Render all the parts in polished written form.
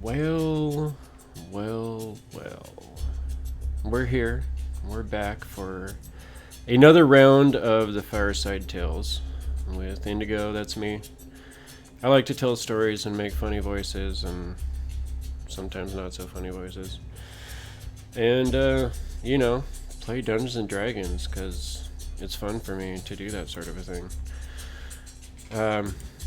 Well, well. We're here. We're back for another round of the Fireside Tales with Indigo. That's me. I like to tell stories and make funny voices and sometimes not so funny voices. And, play Dungeons and Dragons because it's fun for me to do that sort of a thing.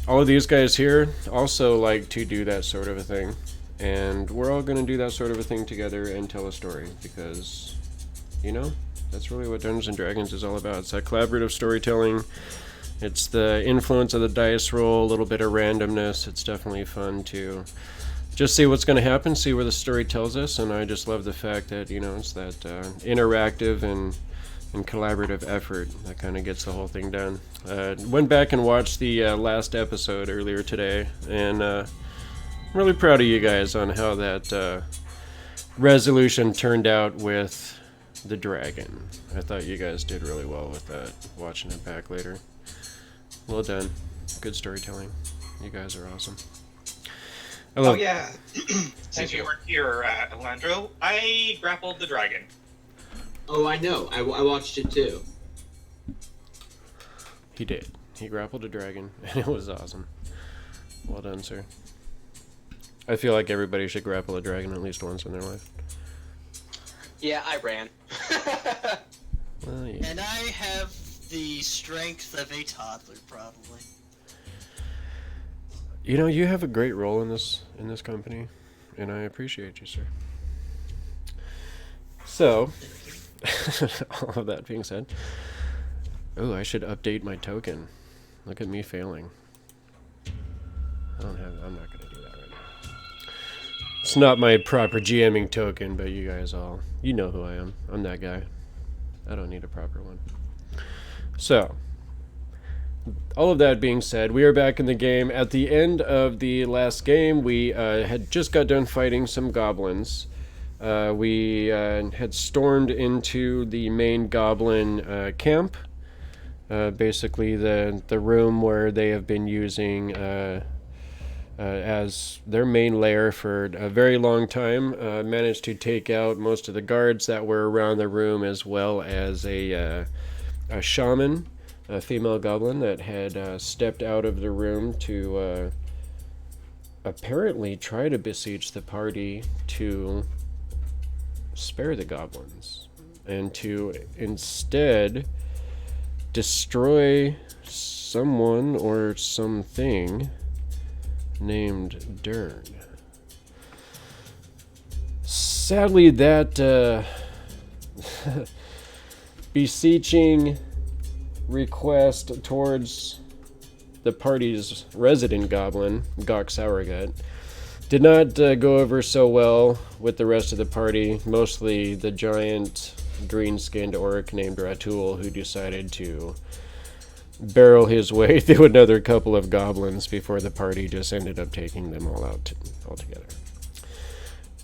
All of these guys here also like to do that sort of a thing. And we're all going to do that sort of a thing together and tell a story because, that's really what Dungeons and Dragons is all about. It's that collaborative storytelling. It's the influence of the dice roll, a little bit of randomness. It's definitely fun to just see what's going to happen, see where the story tells us. And I just love the fact that, it's that interactive and collaborative effort that kind of gets the whole thing done. Went back and watched the last episode earlier today, and I'm really proud of you guys on how that resolution turned out with the dragon. I thought you guys did really well with that, watching it back later. Well done. Good storytelling. You guys are awesome. Oh yeah. Since you weren't here, Alandro, I grappled the dragon. Oh, I know. I watched it too. He did. He grappled a dragon, and it was awesome. Well done, sir. I feel like everybody should grapple a dragon at least once in their life. Yeah, I ran. Well, yeah. And I have the strength of a toddler, probably. You have a great role in this company, and I appreciate you, sir. So, all of that being said, I should update my token. Look at me failing. I'm not going to do that right now. It's not my proper GMing token, but you guys all, you know who I am. I'm that guy. I don't need a proper one. So, all of that being said, we are back in the game. At the end of the last game, we had just got done fighting some goblins. We had stormed into the main goblin camp. Basically, the room where they have been using as their main lair for a very long time. Managed to take out most of the guards that were around the room, as well as a shaman, a female goblin that had stepped out of the room to apparently try to besiege the party to spare the goblins and to instead destroy someone or something named Dern. Sadly, that beseeching request towards the party's resident goblin, Gok Sour Gut, did not go over so well with the rest of the party, mostly the giant green-skinned orc named Ratul, who decided to barrel his way through another couple of goblins before the party just ended up taking them all out altogether.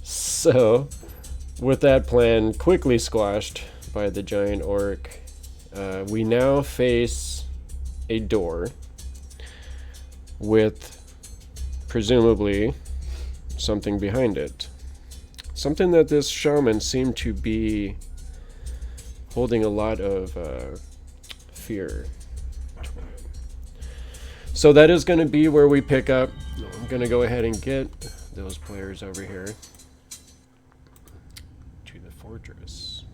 So, with that plan quickly squashed by the giant orc, we now face a door with presumably something behind it. Something that this shaman seemed to be holding a lot of fear. So that is going to be where we pick up. I'm going to go ahead and get those players over here to the fortress,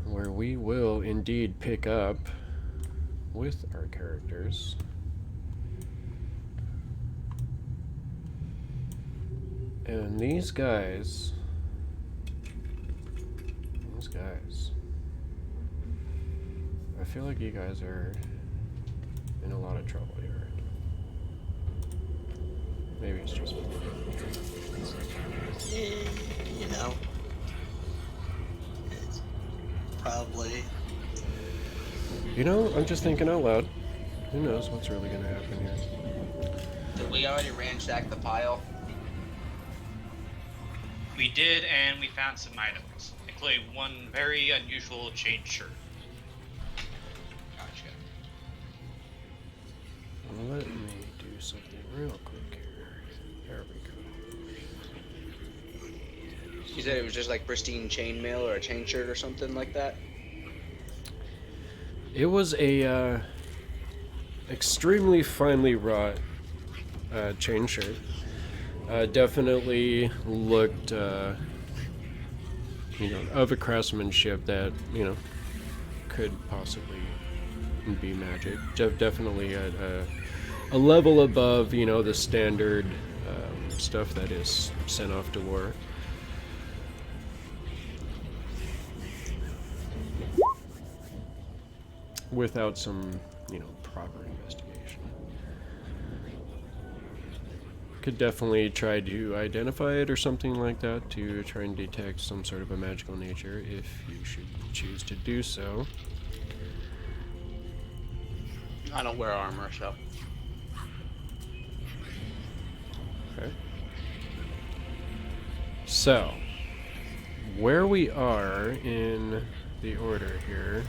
where we will indeed pick up with our characters. And these guys, I feel like you guys are in a lot of trouble here. Maybe it's just me. It's probably... I'm just thinking out loud. Who knows what's really going to happen here. Did we already ransack the pile? We did, and we found some items, including one very unusual chain shirt. Gotcha. Let me do something real quick here. There we go. You said it was just like pristine chainmail or a chain shirt or something like that? It was a extremely finely wrought chain shirt. Definitely looked, of a craftsmanship that, could possibly be magic. Definitely a level above, the standard stuff that is sent off to war. Without some, proper investigation. Could definitely try to identify it or something like that to try and detect some sort of a magical nature if you should choose to do so. I don't wear armor, so. Okay. So, where we are in the order here,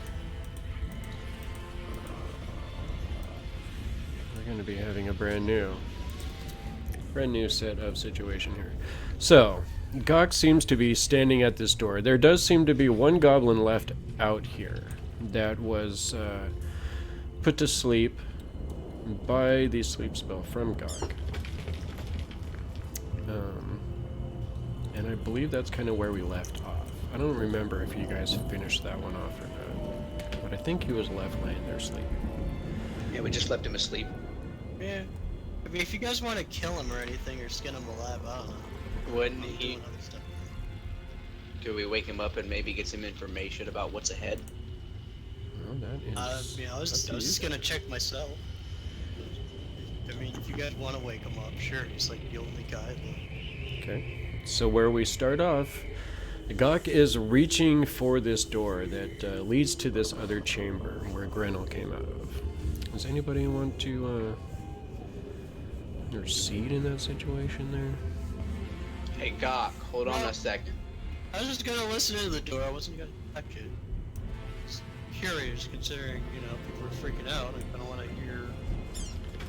we're going to be having a brand new set of situation here. So, Gok seems to be standing at this door. There does seem to be one goblin left out here that was put to sleep by the sleep spell from Gok. And I believe that's kind of where we left off. I don't remember if you guys finished that one off or not, but I think he was left laying there sleeping. Yeah, we just left him asleep. Yeah. I mean, if you guys want to kill him or anything or skin him alive, I don't know. Wouldn't I'm he? doing other stuff. Could we wake him up and maybe get some information about what's ahead? Well, that is I was just gonna check myself. I mean, if you guys want to wake him up, sure. He's like the only guy. Okay. So where we start off, Gok is reaching for this door that leads to this other chamber where Grenell came out of. Does anybody want to intercede in that situation there? Hey, Gok, hold on a second. I was just gonna listen to the door. I wasn't gonna touch it. Just curious, considering people are freaking out. I kind of want to hear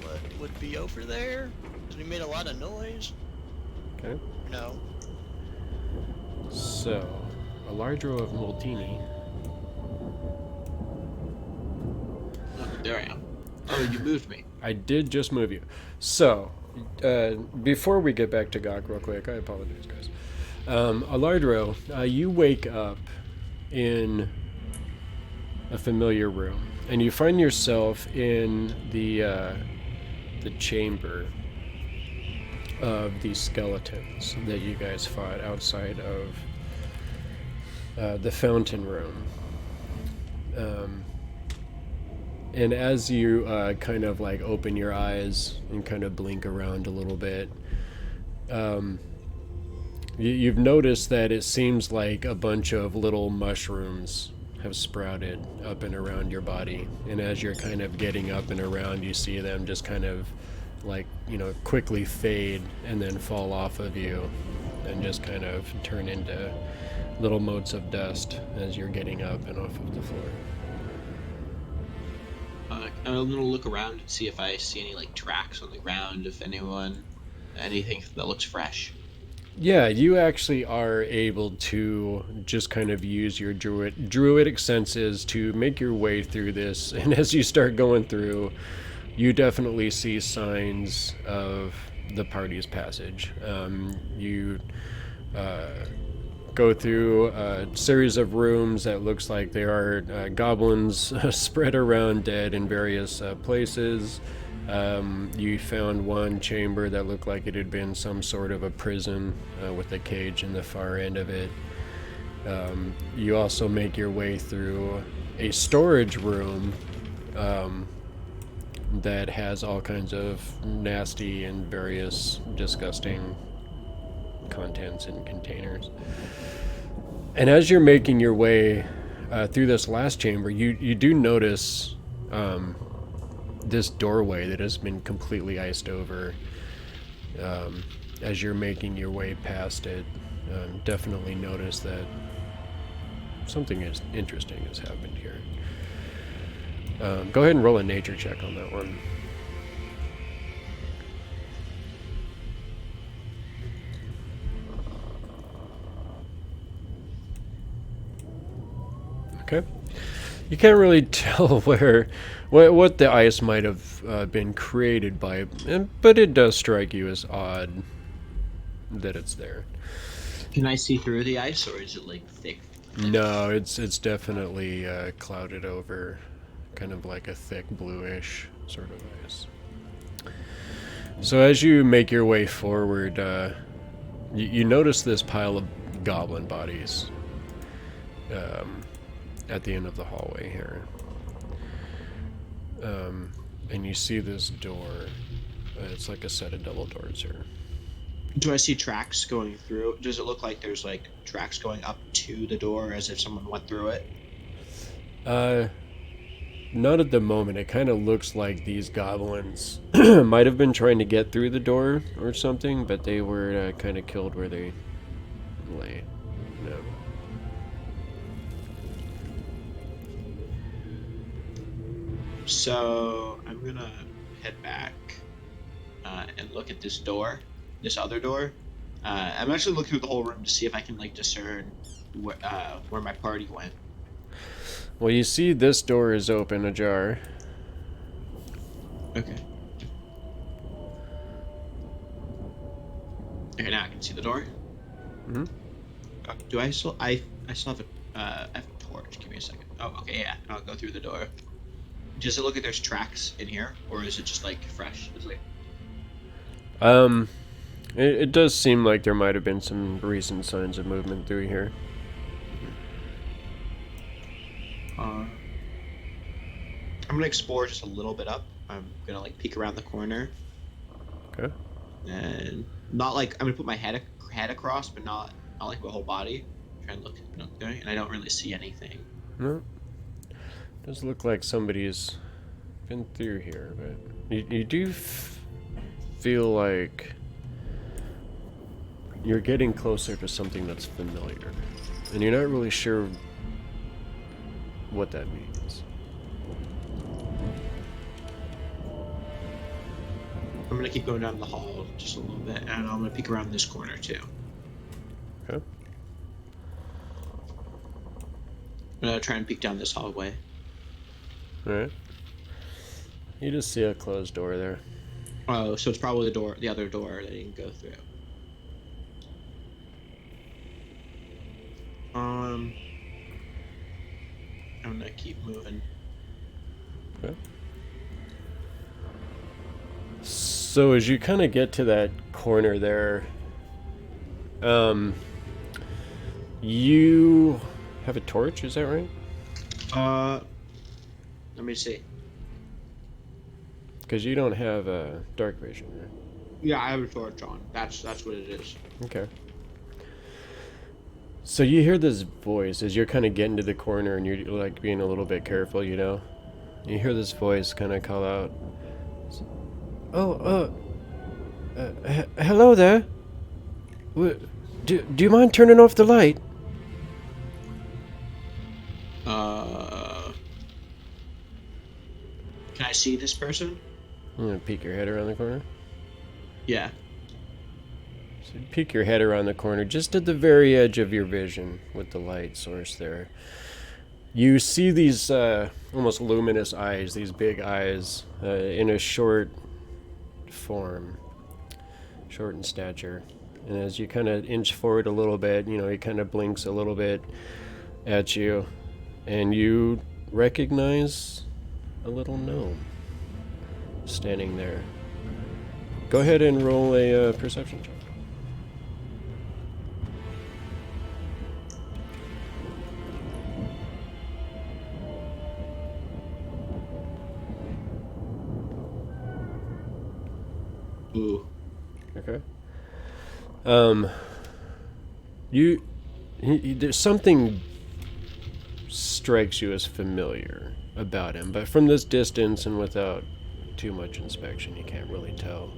what would be over there. Cause we made a lot of noise. Okay. No. So, Alardro of Moltini. Oh, there I am. Oh, you moved me. I did just move you. So, before we get back to Gok real quick, I apologize, guys. Alardro, you wake up in a familiar room, and you find yourself in the chamber of these skeletons that you guys fought outside of the fountain room. And as you kind of like open your eyes and kind of blink around a little bit, you've noticed that it seems like a bunch of little mushrooms have sprouted up and around your body. And as you're kind of getting up and around, you see them just kind of like, quickly fade and then fall off of you and just kind of turn into little motes of dust as you're getting up and off of the floor. I'm gonna look around and see if I see any like tracks on the ground, if anything that looks fresh. Yeah, you actually are able to just kind of use your druidic senses to make your way through this, and as you start going through, you definitely see signs of the party's passage. You go through a series of rooms that looks like there are goblins spread around dead in various places. You found one chamber that looked like it had been some sort of a prison with a cage in the far end of it. You also make your way through a storage room that has all kinds of nasty and various disgusting contents in containers. And as you're making your way through this last chamber, you do notice this doorway that has been completely iced over. As you're making your way past it, definitely notice that something interesting has happened here. Go ahead and roll a nature check on that one. Okay. You can't really tell what the ice might have been created by, but it does strike you as odd that it's there. Can I see through the ice, or is it like thick? No, it's definitely clouded over, kind of like a thick bluish sort of ice. So as you make your way forward, you notice this pile of goblin bodies at the end of the hallway here. And you see this door. It's like a set of double doors here. Do I see tracks going through? Does it look like there's like tracks going up to the door as if someone went through it? Not at the moment. It kind of looks like these goblins might have been trying to get through the door or something, but they were kind of killed where they lay. No. So I'm gonna head back and look at this door, this other door. I'm actually looking through the whole room to see if I can like discern where my party went. Well, you see this door is open, ajar. Okay. Okay, now I can see the door. Mm-hmm. Do I still? I still have I have a torch. Give me a second. Oh, okay, yeah. I'll go through the door. Does it look like there's tracks in here, or is it just like fresh? Is it... It does seem like there might have been some recent signs of movement through here. I'm gonna explore just a little bit up. I'm gonna like peek around the corner. Okay. And not like I'm gonna put my head across, but not like my whole body. Try and look, and I don't really see anything. No. Does look like somebody's been through here, but you do feel like you're getting closer to something that's familiar, and you're not really sure what that means. I'm gonna keep going down the hall just a little bit, and I'm gonna peek around this corner too. Okay. I'm gonna try and peek down this hallway. Alright. You just see a closed door there. Oh, so it's probably the other door that you can go through. I'm gonna keep moving. Okay. So as you kind of get to that corner there, you have a torch, is that right? Let me see. Because you don't have dark vision, right? Yeah, I have a torch on. That's what it is. Okay. So you hear this voice as you're kind of getting to the corner and you're like being a little bit careful, you know? You hear this voice kind of call out, "Oh, hello there. Do you mind turning off the light?" Can I see this person? I'm gonna peek your head around the corner. Yeah. So you peek your head around the corner, just at the very edge of your vision with the light source there. You see these almost luminous eyes, these big eyes, in a short form, short in stature. And as you kind of inch forward a little bit, you know, he kind of blinks a little bit at you, and you recognize a little gnome standing there. Go ahead and roll a perception check. Ooh. Okay. There's something strikes you as familiar about him, but from this distance and without too much inspection, you can't really tell.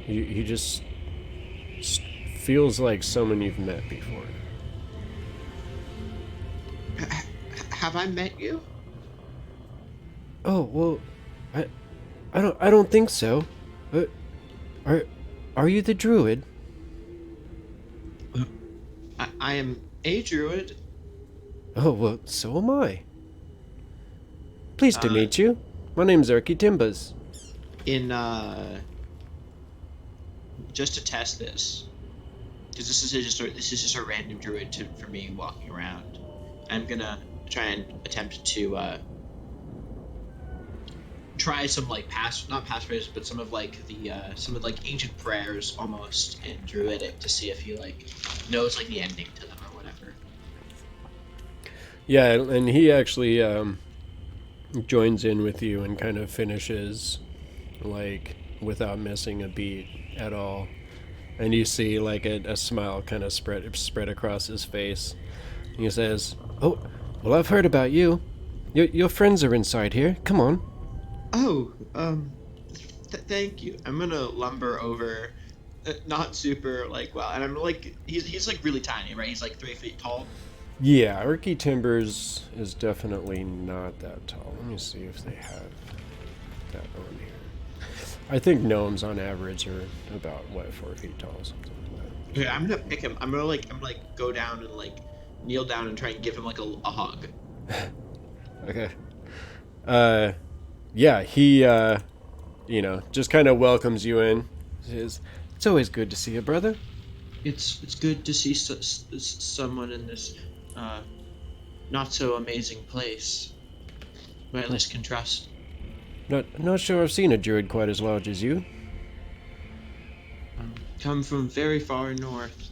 He just feels like someone you've met before. Have I met you? Oh well, I don't think so. Are you the druid? I am a druid. Oh, well, so am I. Pleased to meet you. My name's Erky Timbers. Just to test this, because this is just a random druid for me walking around. I'm gonna try and attempt to try some like not past prayers, but some of like the ancient prayers almost in druidic to see if he like knows like the ending to them or whatever. Yeah, and he actually joins in with you and kind of finishes like without missing a beat at all. And you see like a smile kind of spread across his face. He says, "Oh, well, I've heard about you. Your friends are inside here. Come on." Oh, thank you. I'm gonna lumber over, not super like well, and I'm like he's like really tiny, right? He's like 3 feet tall. Yeah, Erky Timbers is definitely not that tall. Let me see if they have that on here. I think gnomes on average are about 4 feet tall, something like that. Okay, I'm gonna pick him. I'm gonna go down and like kneel down and try and give him like a hug. Okay. Yeah, he just kind of welcomes you in. Says, "It's always good to see you, brother." It's good to see someone in this not so amazing place, who I at least can trust. Not sure I've seen a druid quite as large as you. Come from very far north.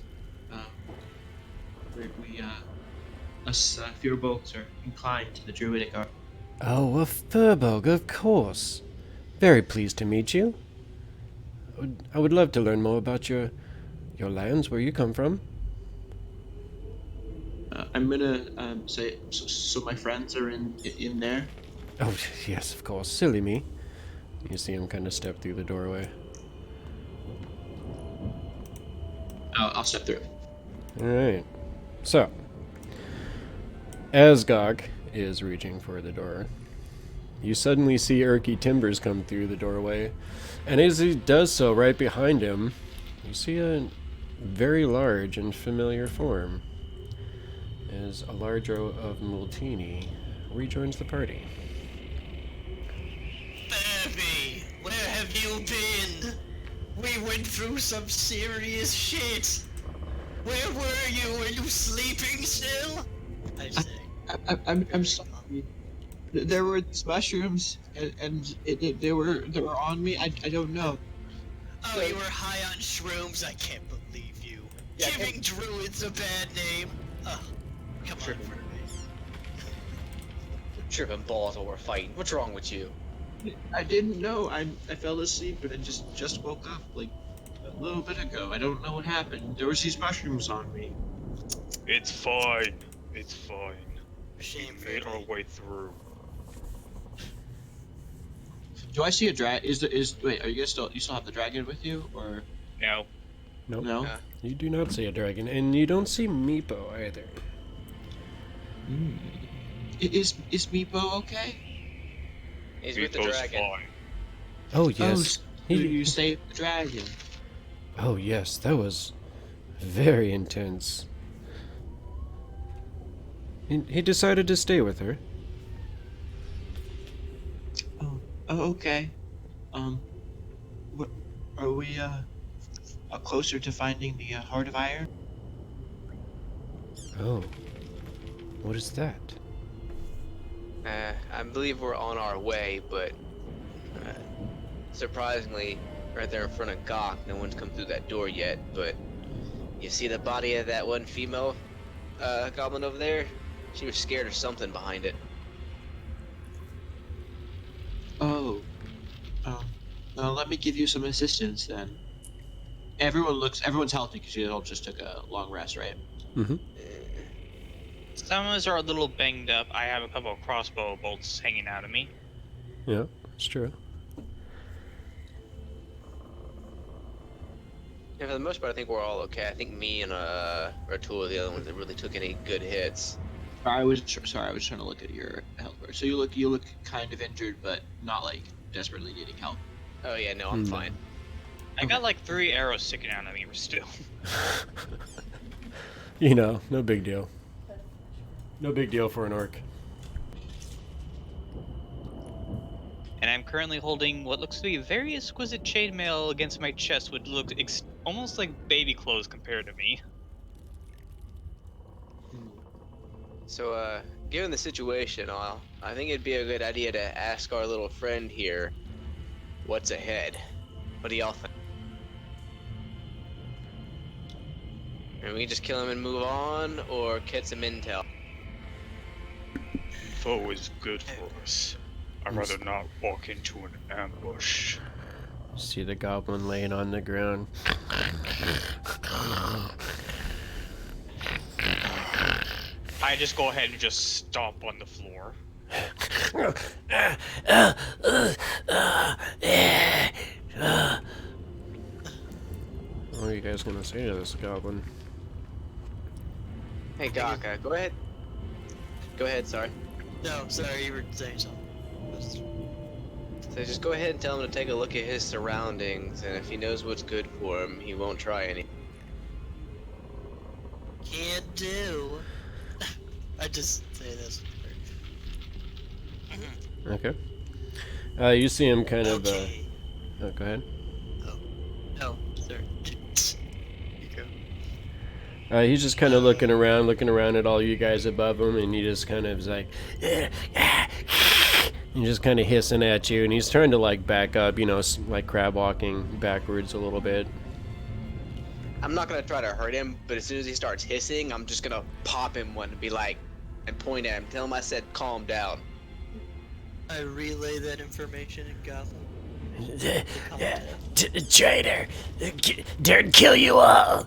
Us Firbolgs are inclined to the druidic art. Oh, a Firbolg, of course. Very pleased to meet you. I would love to learn more about your lands, where you come from. I'm gonna say so. My friends are in there. Oh, yes, of course. Silly me. You see him kind of step through the doorway. I'll step through. Alright. So, as Gok is reaching for the door, you suddenly see Erky Timbers come through the doorway, and as he does so, right behind him, you see a very large and familiar form. As Alardro of Multini rejoins the party. Baby, where have you been? We went through some serious shit. Where were you? Were you sleeping still? I say. I'm sorry. There were these mushrooms, and they were on me. I don't know. Oh, you were high on shrooms? I can't believe you. Yeah, Giving druids a bad name. Oh, come on, for me. Tripping balls while we're fighting. What's wrong with you? I didn't know. I fell asleep and I just woke up like a little bit ago. I don't know what happened. There was these mushrooms on me. It's fine. It's fine. Shame We for made our me. way through. Do I see a dragon? Wait? Are you still have the dragon with you or Now, Nope. no? You do not see a dragon, and you don't see Meepo either. Is Meepo okay? He's with the Meepo's dragon. fine. Oh, yes. You saved the dragon. Oh, yes, that was very intense. He decided to stay with her. Oh, okay. What are we closer to finding the Heart of Iron? Oh. What is that? I believe we're on our way, but surprisingly, right there in front of Gok, no one's come through that door yet. But you see the body of that one female goblin over there? She was scared of something behind it. Oh. Let me give you some assistance then. Everyone's healthy because you all just took a long rest, right? Mm-hmm. Some of us are a little banged up. I have a couple of crossbow bolts hanging out of me. Yeah, it's true. Yeah, for the most part, I think we're all okay. I think me and Ratul are the other ones that really took any good hits. I was trying to look at your health bar. So you look kind of injured, but not like desperately needing help. Oh yeah, no, I'm Hmm. fine. I got like 3 arrows sticking out of me still. You know, no big deal. No big deal for an orc. And I'm currently holding what looks to be very exquisite chainmail against my chest, which looks almost like baby clothes compared to me. So, given the situation, I think it'd be a good idea to ask our little friend here what's ahead. What do y'all think? And we just kill him and move on, or get some intel? Foe is good for us. I'd rather not walk into an ambush. See the goblin laying on the ground. I just go ahead and just stomp on the floor. What are you guys gonna say to this goblin? Hey, Gok, go ahead. Go ahead, sorry. No, sorry, you were saying something. So just go ahead and tell him to take a look at his surroundings, and if he knows what's good for him, he won't try any. Can't do. I just say this. Okay. You see him kind of. Okay. Oh, go ahead. No, sorry. You go. He's just kind of looking around at all you guys above him, and he just kind of is like, and just kind of hissing at you, and he's trying to like back up, you know, like crab walking backwards a little bit. I'm not gonna try to hurt him, but as soon as he starts hissing, I'm just gonna pop him one and be like, and point at him, tell him I said calm down. I relay that information in Gotham. Traitor! Don't kill you all!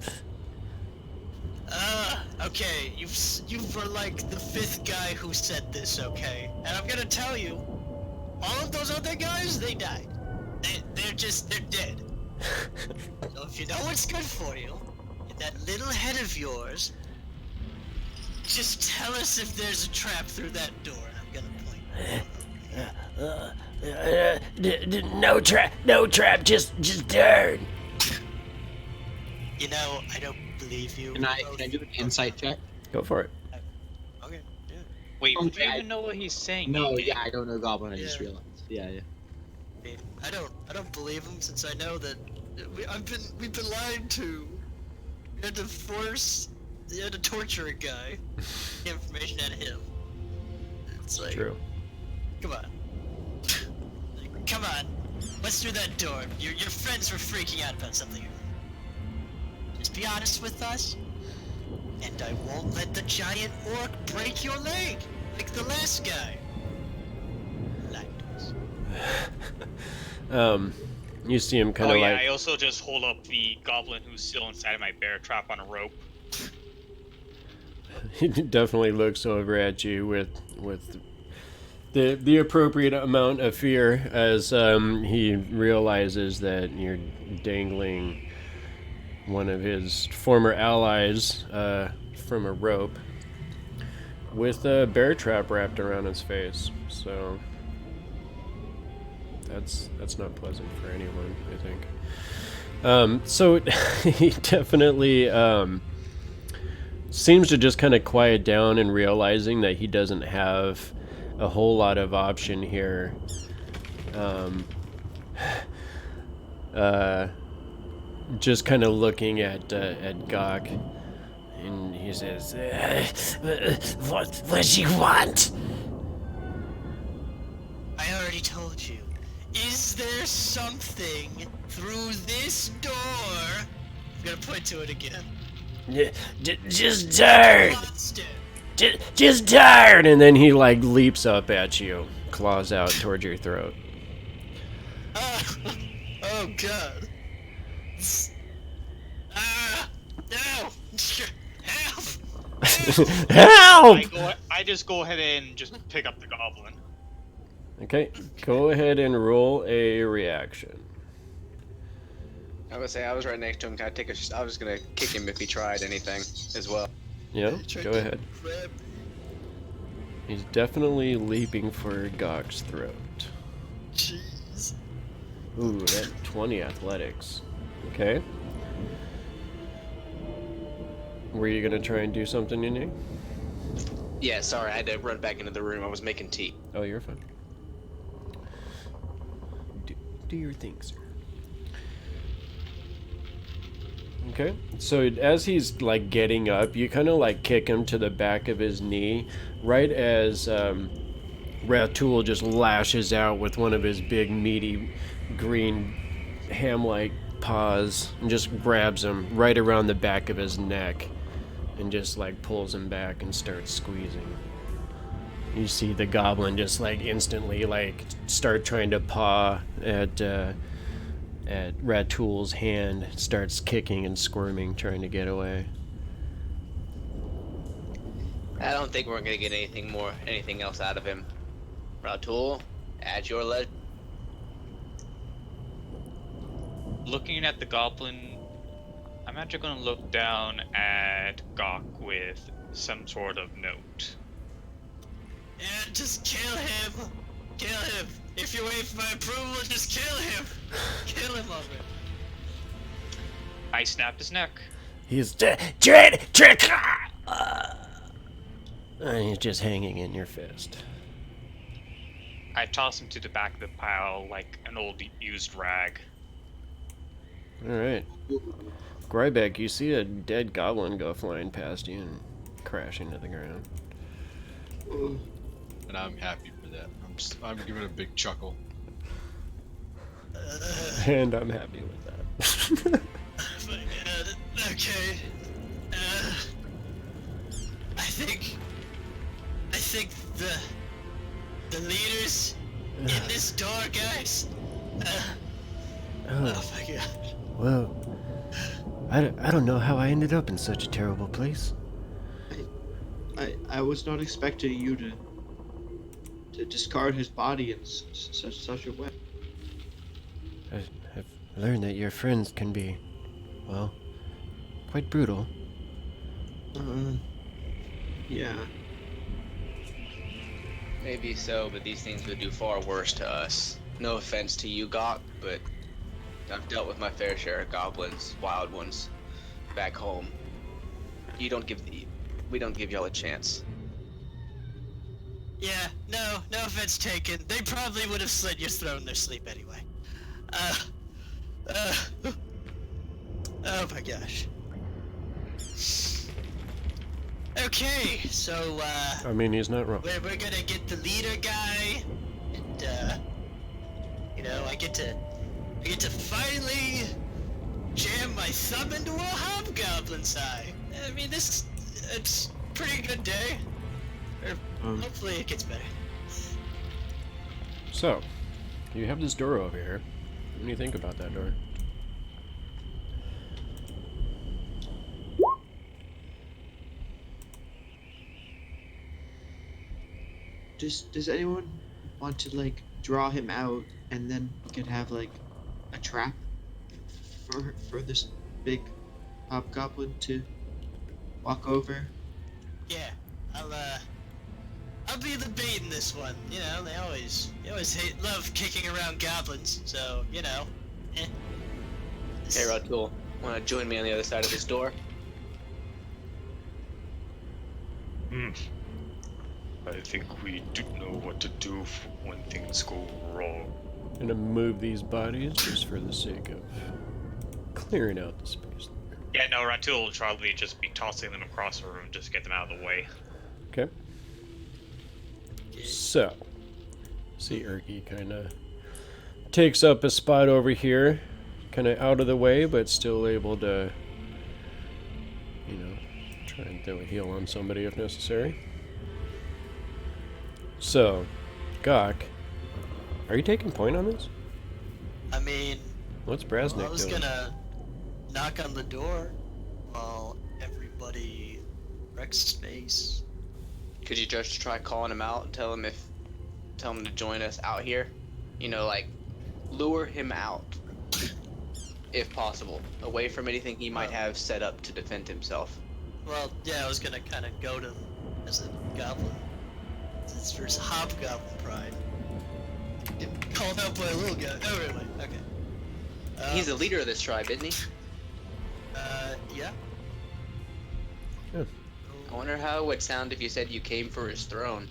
Okay, you were like the 5th guy who said this, okay? And I'm gonna tell you, all of those other guys, they died. They're dead. So if you know what's good for you, in that little head of yours, just tell us if there's a trap through that door, and I'm gonna point. No trap, just turn. You know, I don't believe you. Can I do an insight check? Go for it. Okay, yeah. Wait, Oh, do you even know what he's saying? No, Ethan? yeah, I don't know Goblin. I just Yeah. realized. Yeah. I mean, I don't believe him since I know that we've been lied to. We had to torture a guy. Get information out of him. It's like, True. come on. Like, come on. Let's do that door. Your friends were freaking out about something. Just be honest with us, and I won't let the giant orc break your leg, like the last guy. You see him kind of like. I also just hold up the goblin who's still inside of my bear trap on a rope. He definitely looks over at you with the appropriate amount of fear as he realizes that you're dangling one of his former allies from a rope with a bear trap wrapped around his face. So that's not pleasant for anyone, I think. So he definitely seems to just kind of quiet down and realizing that he doesn't have a whole lot of option here. Just kind of looking at Gok, and he says, what do you want? I already told you. Is there something through this door? I'm gonna point to it again. Just turn! Monster. Just turn! And then he like leaps up at you, claws out towards your throat. Oh god. No! Help! Help! I just go ahead and just pick up the goblin. Okay, go ahead and roll a reaction. I would say I was right next to him. Can I was gonna kick him if he tried anything as well. Yeah, go ahead. He's definitely leaping for Gok's throat. Jeez. Ooh, that 20 athletics. Okay. Were you gonna try and do something, Yin Yang? Yeah, sorry, I had to run back into the room. I was making tea. Oh, you're fine. Do your thing, sir. Okay, so as he's like getting up, you kind of like kick him to the back of his knee, right as Ratul just lashes out with one of his big meaty green ham-like paws and just grabs him right around the back of his neck and just like pulls him back and starts squeezing. You see the goblin just like instantly like start trying to paw at Ratul's hand, starts kicking and squirming, trying to get away. I don't think we're gonna get anything else out of him. Ratul, at your leisure. Looking at the goblin, I'm actually going to look down at Gok with some sort of note. Yeah, just kill him. Kill him. If you wait for my approval, just kill him. Kill him already. I snapped his neck. He's dread. And he's just hanging in your fist. I toss him to the back of the pile like an old used rag. All right, Grybek, you see a dead goblin go flying past you and crash into the ground. And I'm happy for that. I'm giving a big chuckle. And I'm happy with that. My God. Okay. I think the leaders in this door, guys. Oh my God. Well, I don't know how I ended up in such a terrible place. I was not expecting you to discard his body in such a way. I've learned that your friends can be, well, quite brutal. Yeah. Maybe so, but these things would do far worse to us. No offense to you, Gok, but I've dealt with my fair share of goblins, wild ones, back home. We don't give y'all a chance. Yeah, no offense taken. They probably would have slit your throat in their sleep anyway. Oh my gosh. Okay, so, I mean, he's not wrong. we're gonna get the leader guy, and, I get to finally jam my thumb into a hobgoblin's eye. I mean, it's a pretty good day. Or hopefully it gets better. So, you have this door over here. What do you think about that door? Does anyone want to like draw him out and then we could have like a trap for this big hobgoblin to walk over? Yeah, I'll be the bait in this one. You know, they always love kicking around goblins, so eh. Hey, Ratul, wanna join me on the other side of this door? I think we do know what to do when things go wrong. I'm gonna move these bodies just for the sake of clearing out the space. Yeah, no, Ratul will probably just be tossing them across the room just to get them out of the way. Okay. So, see Erky kind of takes up a spot over here, kind of out of the way, but still able to, try and throw a heal on somebody if necessary. So, Gok, are you taking point on this? I mean, What's Brasnic I was doing? gonna knock on the door while everybody wrecks space. Could you just try calling him out and tell him to join us out here? Lure him out, if possible, away from anything he might have set up to defend himself. Well, yeah, I was gonna kind of goad him as a goblin. It's for his hobgoblin pride. Get called out by a little guy. Oh, really? Okay. He's the leader of this tribe, isn't he? Yeah. Yeah. I wonder how it would sound if you said you came for his throne.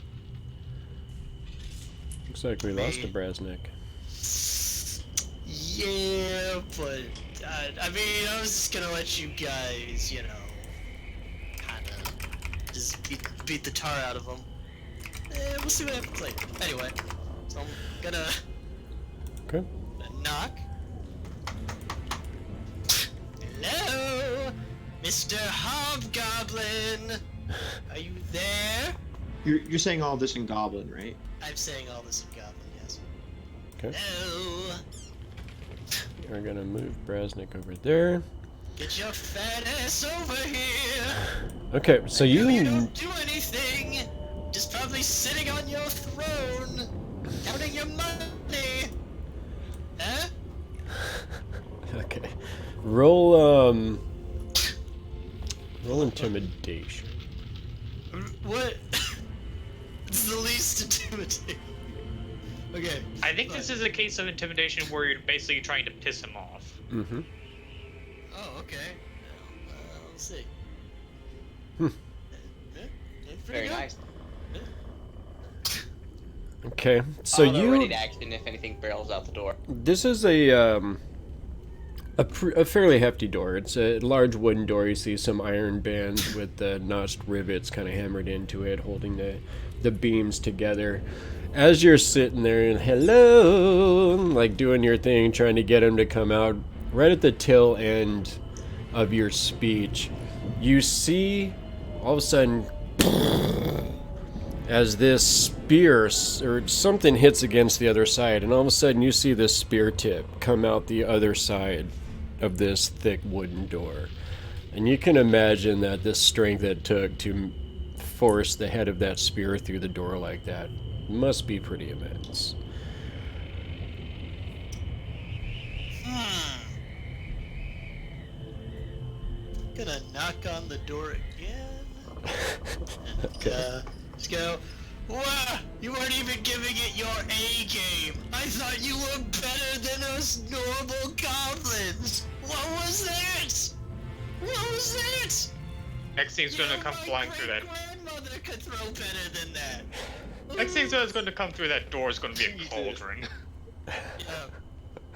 Looks like we lost to Brasnic. Yeah, but I mean, I was just gonna let you guys, you know, kind of just beat the tar out of them. We'll see what happens later. Anyway, so I'm gonna knock. Hello, Mr. Hobgoblin. Are you there? You're saying all this in Goblin, right? I'm saying all this in Goblin, yes. Okay. Hello. We're gonna move Brasnic over there. Get your fat ass over here. Okay, so You don't do anything. Just probably sitting on your throne, counting your money. Huh? Okay. Roll intimidation. What? It's the least intimidating. Okay. I think this is a case of intimidation where you're basically trying to piss him off. Mm-hmm. Oh, okay. We'll see. Hmm. Very nice. Okay, so Although you. ready to action if anything barrels out the door. This is a fairly hefty door. It's a large wooden door. You see some iron bands with the notched rivets kind of hammered into it, holding the beams together. As you're sitting there and hello, like doing your thing, trying to get him to come out, right at the tail end of your speech, you see all of a sudden as this spear or something hits against the other side, and all of a sudden you see this spear tip come out the other side of this thick wooden door. And you can imagine that the strength it took to force the head of that spear through the door like that must be pretty immense. Gonna knock on the door again. And, Okay. just go, wow, you weren't even giving it your A game. I thought you were better than us normal goblins. What was that? What was that? Next thing's gonna come flying through that. Grandmother could throw better than that. Next thing that's gonna come through that door is gonna be a Jesus. cauldron.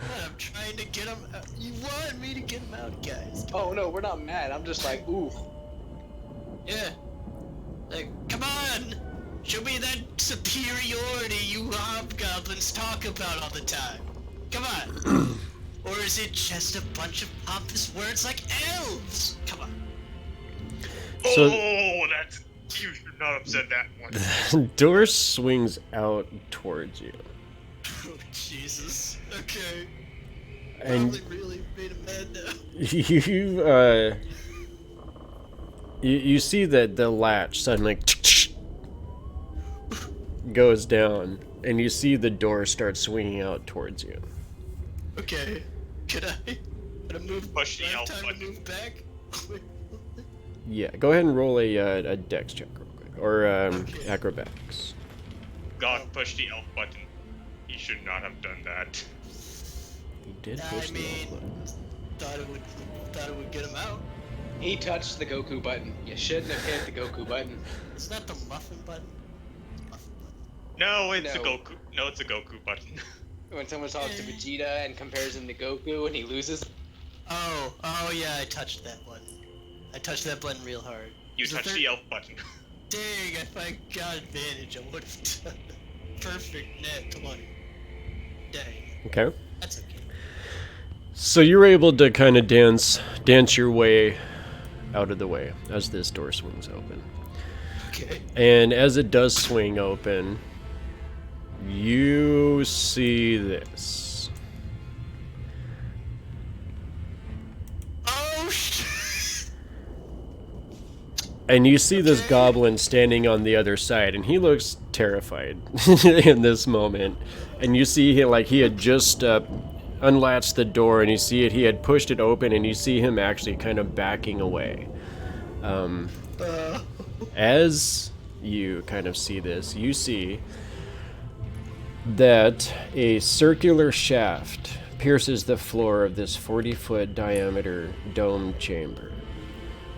I'm trying to get him out. You wanted me to get him out, guys. Oh no, we're not mad. I'm just like, ooh. Yeah. Like, come on! Show me that superiority you hobgoblins talk about all the time. Come on. Or is it just a bunch of pompous words like elves? Come on. So- Oh, that's... You should not have said that one. Door swings out towards you. Oh, Jesus. Okay. And Probably really made him mad now. you see that the latch suddenly goes down, and you see the door start swinging out towards you. Okay. Can I move? Push the do I have elf time button. to move back? Yeah, go ahead and roll a dex check real quick, or Okay. acrobatics. God pushed the elf button. He should not have done that. You did I push the mean, button. thought it would get him out. He touched the Goku button. You shouldn't have hit the Goku button. It's not the muffin button. Muffin button. No, it's a No. Goku. No, it's a Goku button. When someone talks to Vegeta and compares him to Goku and he loses. Oh yeah, I touched that button. I touched that button real hard. You Is it touched third- the elf button. Dang, if I got advantage, I would have done it. Perfect net 20. Dang, Okay. that's okay. So you're able to kind of dance your way out of the way as this door swings open. Okay. And as it does swing open, you see this. Oh shit! And you see this Okay. goblin standing on the other side, and he looks terrified in this moment. And you see he had just unlatched the door, and you see he had pushed it open, and you see him actually kind of backing away. As you kind of see this, you see that a circular shaft pierces the floor of this 40-foot diameter dome chamber.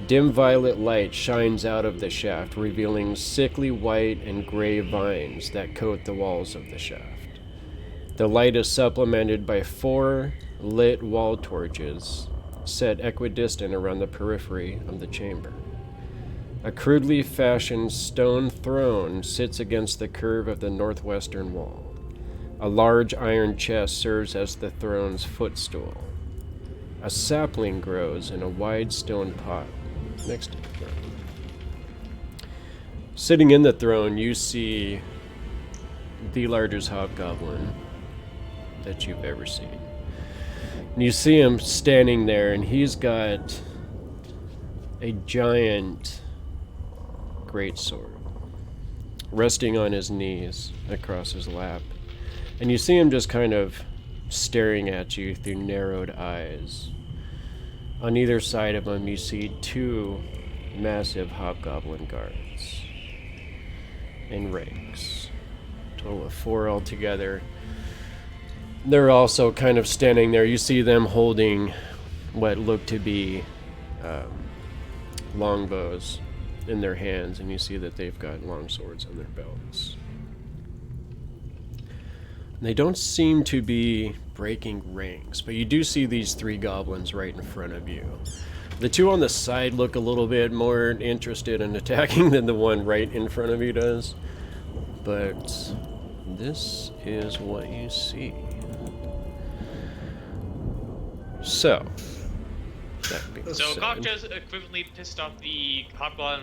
Dim violet light shines out of the shaft, revealing sickly white and gray vines that coat the walls of the shaft. The light is supplemented by 4 lit wall torches set equidistant around the periphery of the chamber. A crudely fashioned stone throne sits against the curve of the northwestern wall. A large iron chest serves as the throne's footstool. A sapling grows in a wide stone pot next to the throne. Sitting in the throne, you see the largest hobgoblin that you've ever seen. And you see him standing there, and he's got a giant greatsword resting on his knees across his lap. And you see him just kind of staring at you through narrowed eyes. On either side of him, you see 2 massive hobgoblin guards in ranks. Total of 4 altogether. They're also kind of standing there. You see them holding what look to be longbows in their hands, and you see that they've got long swords on their belts. They don't seem to be breaking ranks, but you do see these 3 goblins right in front of you. The 2 on the side look a little bit more interested in attacking than the one right in front of you does. But this is what you see. So, that being So said, Gok just equivalently pissed off the Hobgoblin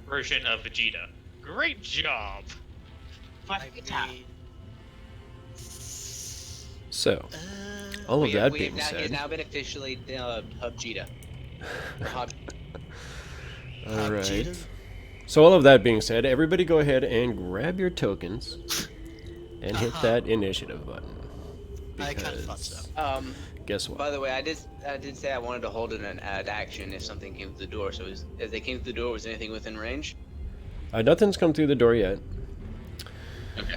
version of Vegeta. Great job. I mean, so all of that being He's said, now been officially Hubjita. Hub. all right. Vegeta? So all of that being said, everybody go ahead and grab your tokens and hit that initiative button. I kind of thought so. Guess what? By the way, I did say I wanted to hold an action if something came through the door. So as they came through the door, was anything within range? Nothing's come through the door yet. Okay.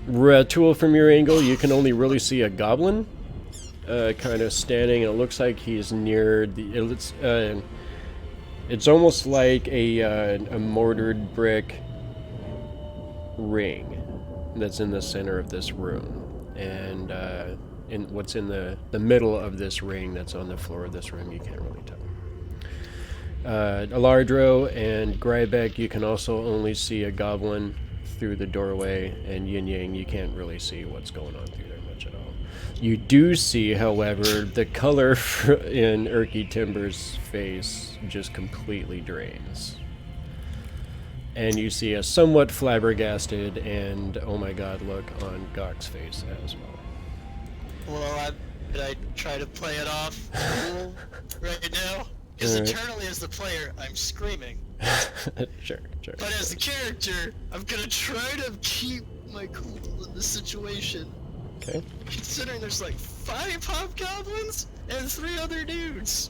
Ratul, from your angle, you can only really see a goblin kind of standing, and it looks like he's near the... It's almost like a mortared brick ring that's in the center of this room. And what's in the middle of this ring that's on the floor of this room, you can't really tell. Alardro and Grybek, you can also only see a goblin through the doorway, and Yin Yang, you can't really see what's going on through there much at all. You do see, however, the color in Erky Timber's face just completely drains. And you see a somewhat flabbergasted and oh my god look on Gok's face as well. Well, did I try to play it off cool right now? Because Alright. internally as the player, I'm screaming. Sure. But as the character, I'm gonna try to keep my cool in this situation. Okay. Considering there's like 5 hobgoblins and 3 other dudes.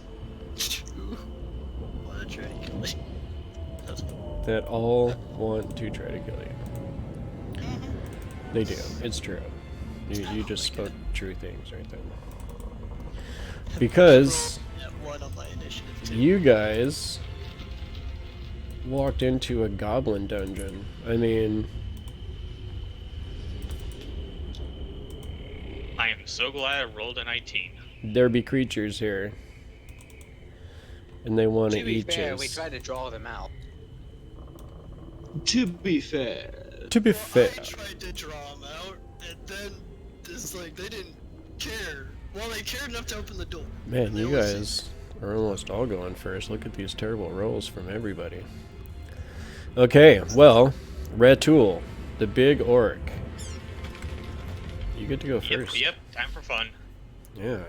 Wanna try to kill me? That all want to try to kill you. They do. It's true. You just spoke true things right there. Because One on my initiative too. you guys walked into a goblin dungeon. I mean, I am so glad I rolled a 19. there be creatures here. And they want to To be eat fair, you. we tried to draw them out. To be fair, To be Well, fair. I tried to draw them out, and then it's like they didn't care. Well, they cared enough to open the door. Man, And they you always- guys are almost all going first. Look at these terrible rolls from everybody. Okay, well, Ratul, the big orc. You get to go first. Yep, time for fun. Yeah.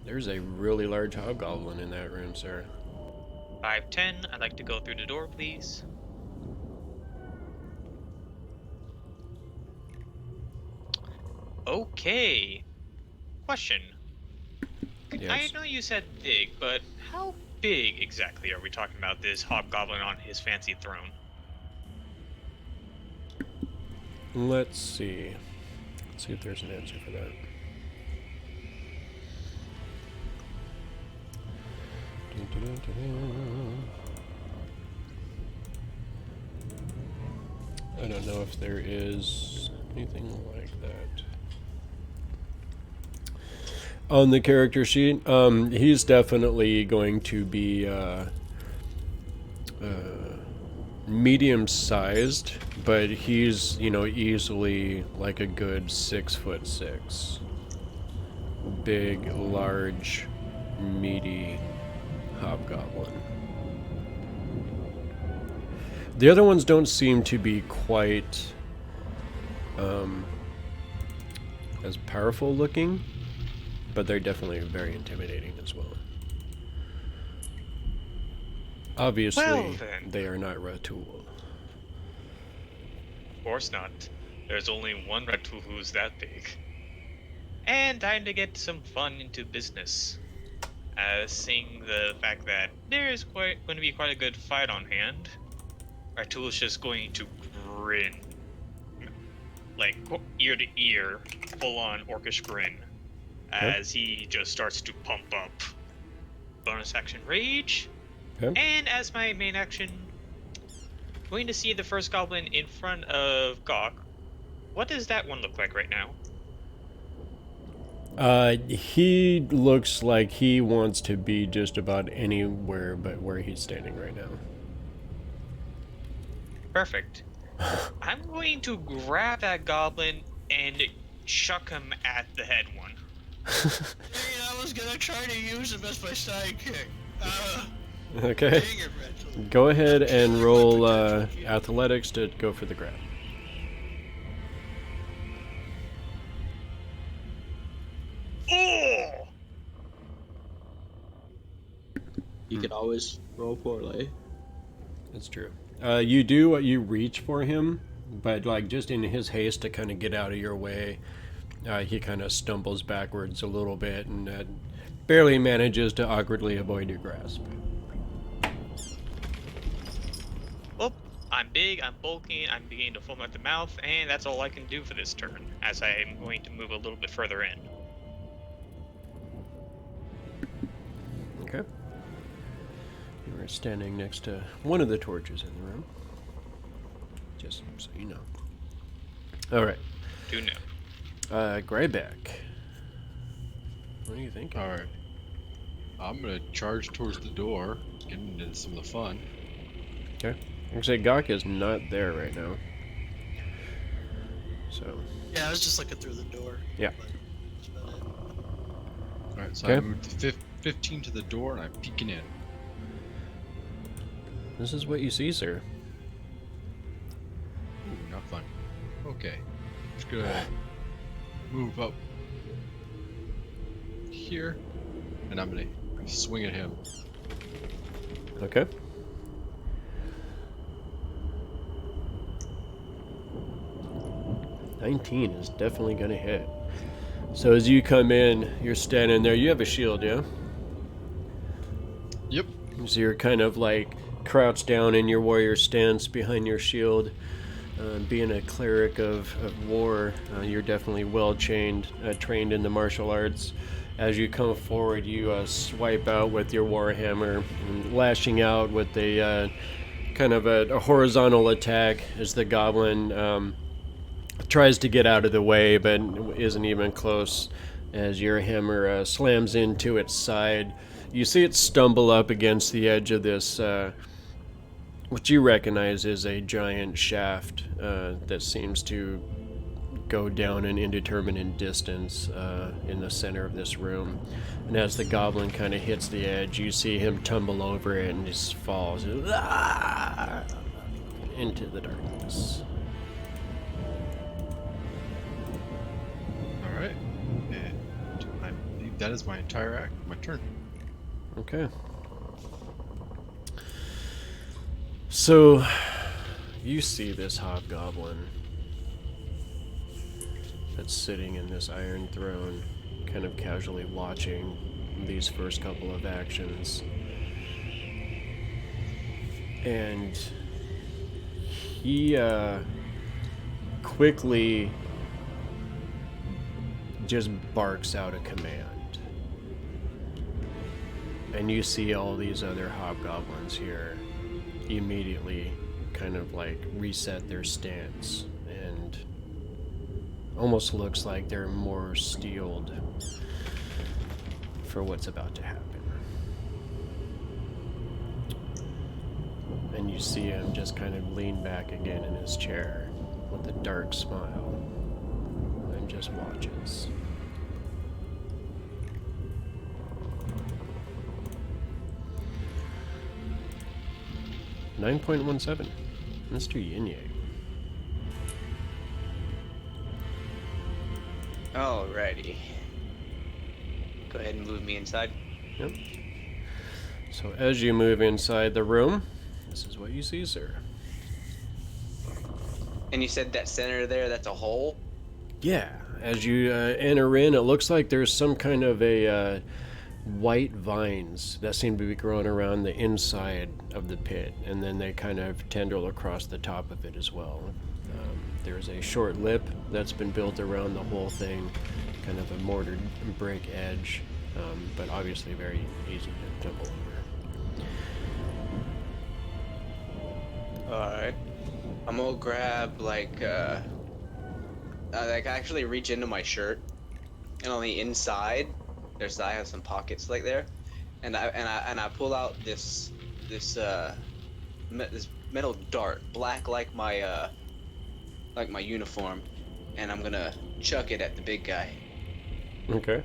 There's a really large hobgoblin in that room, sir. 5'10", I'd like to go through the door, please. Okay. Question. I Yes. know you said big, but how big exactly are we talking about this hobgoblin on his fancy throne? Let's see. Let's see if there's an answer for that. I don't know if there is anything like that on the character sheet. He's definitely going to be medium-sized, but he's, you know, easily like a good 6'6". Big, large, meaty hobgoblin. The other ones don't seem to be quite as powerful looking, but they're definitely very intimidating as well. Obviously, Well, then. they are not Ratul. Of course not. There's only one Ratul who's that big. And time to get some fun into business. Seeing the fact that there is going to be quite a good fight on hand, Ratul is just going to grin. Like, ear to ear, full-on orcish grin. As he just starts to pump up. Bonus action Rage. Okay. And as my main action, going to see the first goblin in front of Gok. What does that one look like right now? He looks like he wants to be just about anywhere but where he's standing right now. Perfect. I'm going to grab that goblin and chuck him at the head one. I was gonna try to use him as my sidekick. Okay. Dang it, Rachel. Go ahead and roll athletics to go for the grab. Oh! You can always roll poorly. That's true. You reach for him, but like just in his haste to kind of get out of your way, he kind of stumbles backwards a little bit and barely manages to awkwardly avoid your grasp. Well, I'm big, I'm bulky, I'm beginning to foam at the mouth, and that's all I can do for this turn, as I am going to move a little bit further in. Okay. You are standing next to one of the torches in the room. Just so you know. Alright. Do know. Grybek. What are you thinking? All right. I'm gonna charge towards the door, get into some of the fun. Okay. I'm gonna say Gok is not there right now. So. Yeah, I was just looking through the door. Yeah. but that's about it. All right, so Okay. I moved the 15 to the door, and I'm peeking in. This is what you see, sir. Ooh, not fun. Okay, just gonna move up here, and I'm gonna swing at him. Okay. $19 is definitely gonna hit. So as you come in, you're standing there. You have a shield, yeah? Yep. So you're kind of like crouched down in your warrior stance behind your shield. Being a cleric of war, you're definitely well trained in the martial arts. As you come forward, you swipe out with your warhammer, and lashing out with a kind of a horizontal attack as the goblin tries to get out of the way, but isn't even close. As your hammer slams into its side, you see it stumble up against the edge of this, what you recognize is a giant shaft that seems to go down an indeterminate distance in the center of this room. And as the goblin kind of hits the edge, you see him tumble over it and just falls into the darkness. All right, and I believe that is my entire act. My turn. Okay. So, you see this hobgoblin that's sitting in this iron throne, kind of casually watching these first couple of actions. And he quickly just barks out a command. And you see all these other hobgoblins here immediately kind of like reset their stance, and almost looks like they're more steeled for what's about to happen. And you see him just kind of lean back again in his chair with a dark smile and just watches. $9.17, Mr. Yin Yang. Alrighty. Go ahead and move me inside. Yep. So as you move inside the room, this is what you see, sir. And you said that center there, that's a hole? Yeah, as you enter in, it looks like there's some kind of a white vines that seem to be growing around the inside of the pit, and then they kind of tendril across the top of it as well. There's a short lip that's been built around the whole thing, kind of a mortar brick edge, but obviously very easy to tumble over. Alright. I'm gonna grab like actually reach into my shirt, and on the inside I have some pockets like there, and I pull out this metal dart, black like my uniform, and I'm gonna chuck it at the big guy. Okay.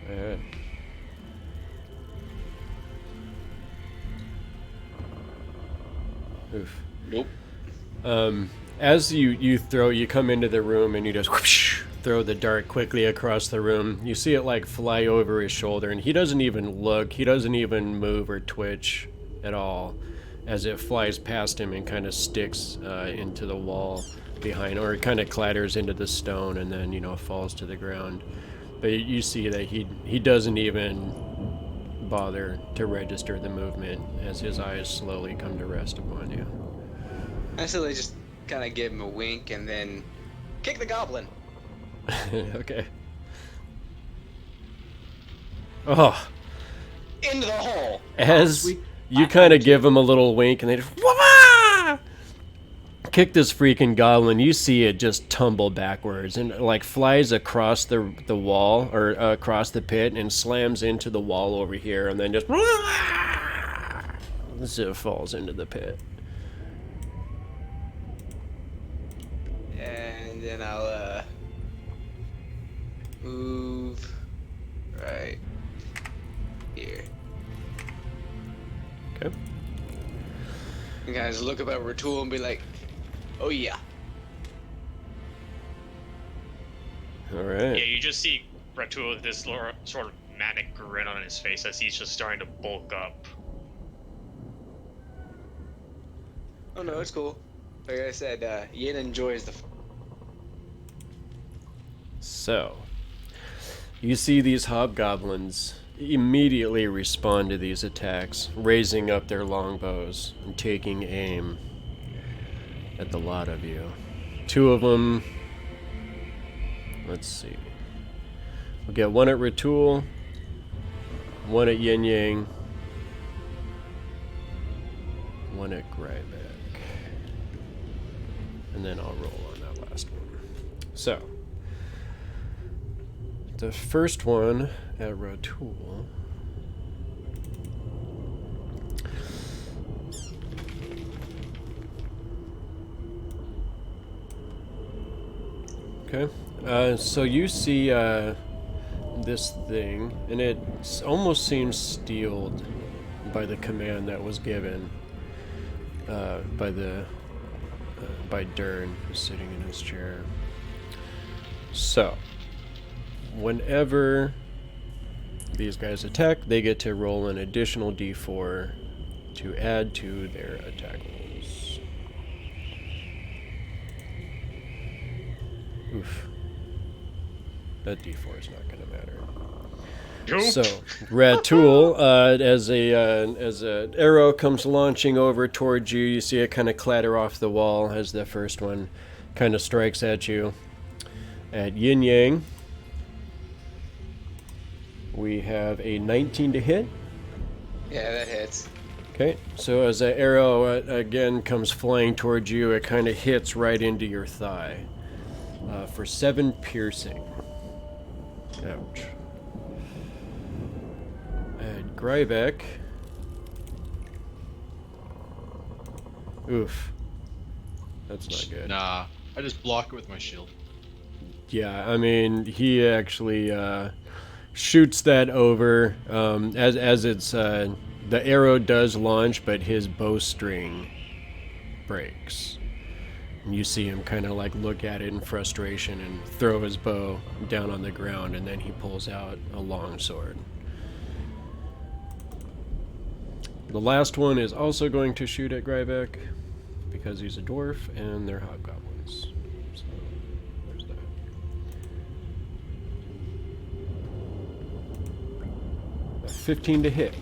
Go ahead. Oof. Nope. As you come into the room and you just whoosh, throw the dart quickly across the room. You see it like fly over his shoulder, and he doesn't even look. He doesn't even move or twitch at all, as it flies past him and kind of sticks into the wall behind, or it kind of clatters into the stone and then falls to the ground. But you see that he doesn't even bother to register the movement as his eyes slowly come to rest upon you. I still just kind of give him a wink and then kick the goblin. Okay. Oh. Into the hole. As you kind of give him a little wink and they just wah! Kick this freaking goblin. You see it just tumble backwards and like flies across the wall or across the pit and slams into the wall over here, and then just as it falls into the pit. And then I'll move right here. Okay. And guys look up at Ratul and be like, oh yeah. All right. Yeah, you just see Ratul with this sort of manic grin on his face as he's just starting to bulk up. Oh no, it's cool. Like I said, Yin enjoys the. So, you see these hobgoblins immediately respond to these attacks, raising up their longbows and taking aim at the lot of you. Two of them, let's see. We'll get one at Ratul, one at Yin Yang, one at Grybek. And then I'll roll on that last one. So, the first one at Ratul. Okay. So you see this thing, and it almost seems steeled by the command that was given by Dern, who's sitting in his chair. So, whenever these guys attack, they get to roll an additional d4 to add to their attack rolls. Oof. That d4 is not going to matter. Nope. So, Ratul, as a arrow comes launching over towards you, you see it kind of clatter off the wall as the first one kind of strikes at you. At Yin Yang, We have a 19 to hit. Yeah, that hits. Okay, so as the arrow again comes flying towards you, it kind of hits right into your thigh for 7 piercing. Ouch. And Grybek. Oof. That's not good. Nah, I just block it with my shield. Yeah, I mean, he actually shoots that over as it's the arrow does launch, but his bowstring breaks. And you see him kind of like look at it in frustration and throw his bow down on the ground, and then he pulls out a long sword. The last one is also going to shoot at Grybek because he's a dwarf and they're hobgoblins. So, there's that. A 15 to hit.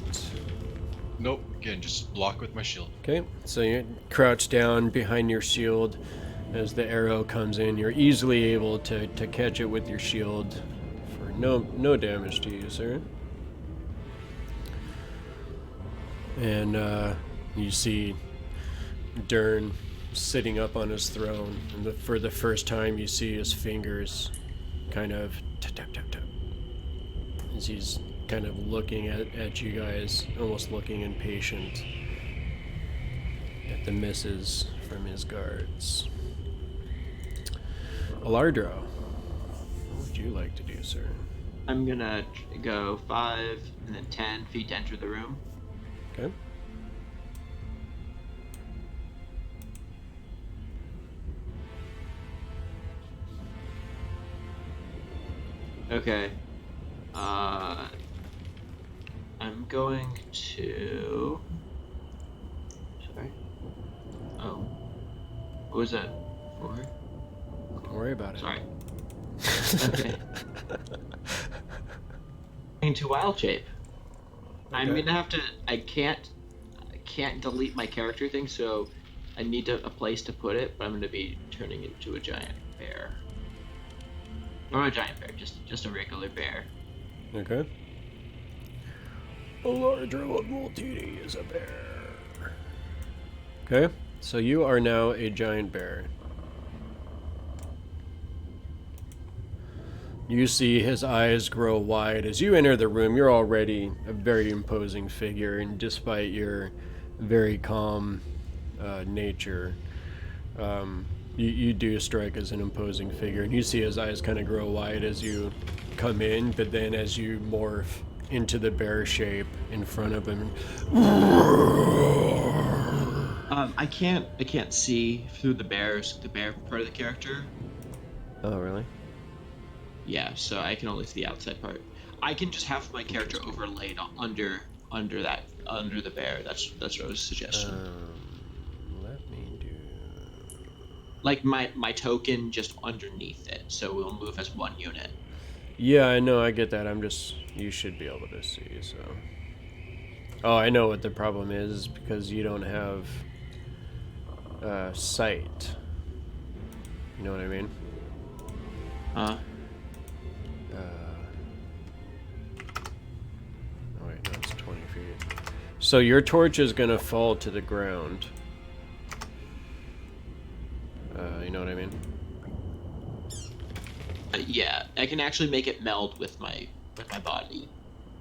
Nope. Again, just block with my shield. Okay, so you crouch down behind your shield as the arrow comes in. You're easily able to catch it with your shield for no damage to you, sir. And you see Dern sitting up on his throne, and for the first time you see his fingers kind of tap tap tap tap as he's kind of looking at you guys, almost looking impatient at the misses from his guards. Alardro, what would you like to do, sir? I'm gonna go 5 and then 10 feet to enter the room. Okay. Okay. I'm going to... Sorry. Oh. What was that for? Don't worry about it. Sorry. Okay. Into wild shape. I'm Okay. gonna have to. I can't delete my character thing, so I need a place to put it. But I'm gonna be turning into a giant bear. Or a giant bear, just a regular bear. Okay. Alardro of Multini is a bear. Okay, so you are now a giant bear. You see his eyes grow wide. As you enter the room, you're already a very imposing figure, and despite your very calm nature, you do strike as an imposing figure. And you see his eyes kind of grow wide as you come in, but then as you morph into the bear shape in front of him. I can't see through the bear part of the character. Oh, really? Yeah, so I can only see the outside part. I can just have my character overlaid under the bear. That's what I was suggesting. Let me do. Like my token just underneath it, so we'll move as one unit. Yeah, I know, I get that. You should be able to see, so. Oh, I know what the problem is, because you don't have sight. You know what I mean? Huh? Oh wait, no, it's 20 feet. So your torch is gonna fall to the ground. You know what I mean? Yeah, I can actually make it meld with my body.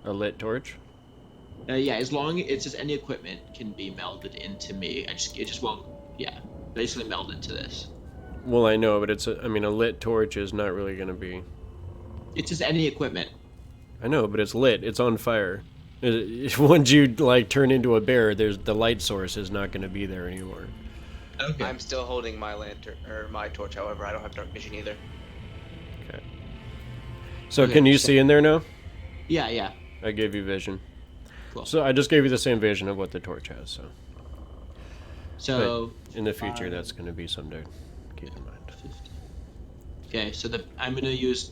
A lit torch? Yeah, as long as it's just any equipment can be melded into me. It just won't. Yeah, basically meld into this. Well, I know, but a lit torch is not really gonna be. It's just any equipment. I know, but it's lit. It's on fire. Once you like turn into a bear, the light source is not gonna be there anymore. Okay. I'm still holding my lantern or my torch. However, I don't have dark vision either. Okay. So Okay, can you so- see in there now? Yeah. I gave you vision. Cool. So I just gave you the same vision of what the torch has. So So in the future, that's going to be something to keep in mind. 50. Okay, so I'm gonna use.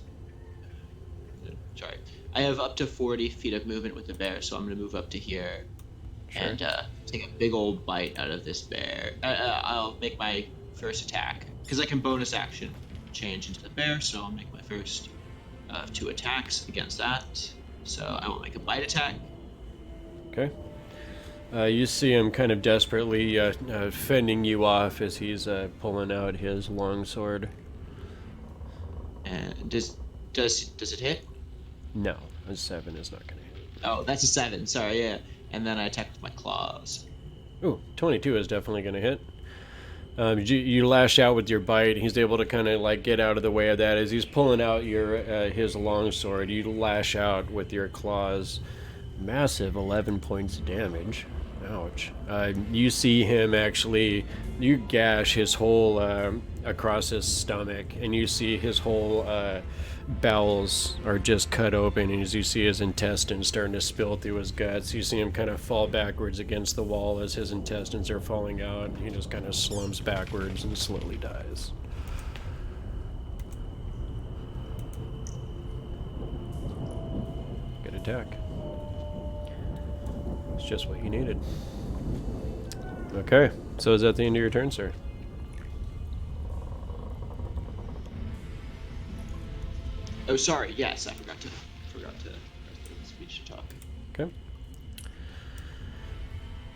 Sorry, I have up to 40 feet of movement with the bear, so I'm gonna move up to here, Sure. and take a big old bite out of this bear. I'll make my first attack because I can bonus action change into the bear, so I'll make my first of 2 attacks against that. So I will make a bite attack. Okay. You see him kind of desperately fending you off as he's pulling out his long sword. And does it hit? No, a 7 is not going to hit. Oh, that's a 7. Sorry, yeah. And then I attack with my claws. Ooh, 22 is definitely going to hit. You lash out with your bite. He's able to kind of like get out of the way of that as he's pulling out your his long sword. You lash out with your claws. Massive 11 points of damage. Ouch. You see him actually, you gash his whole, across his stomach, and you see his whole bowels are just cut open, and as you see his intestines starting to spill through his guts, you see him kind of fall backwards against the wall as his intestines are falling out. He just kind of slumps backwards and slowly dies. Good attack. It's just what you needed. Okay, so is that the end of your turn, sir? Oh, sorry. Yes, I forgot to speech talk. Okay.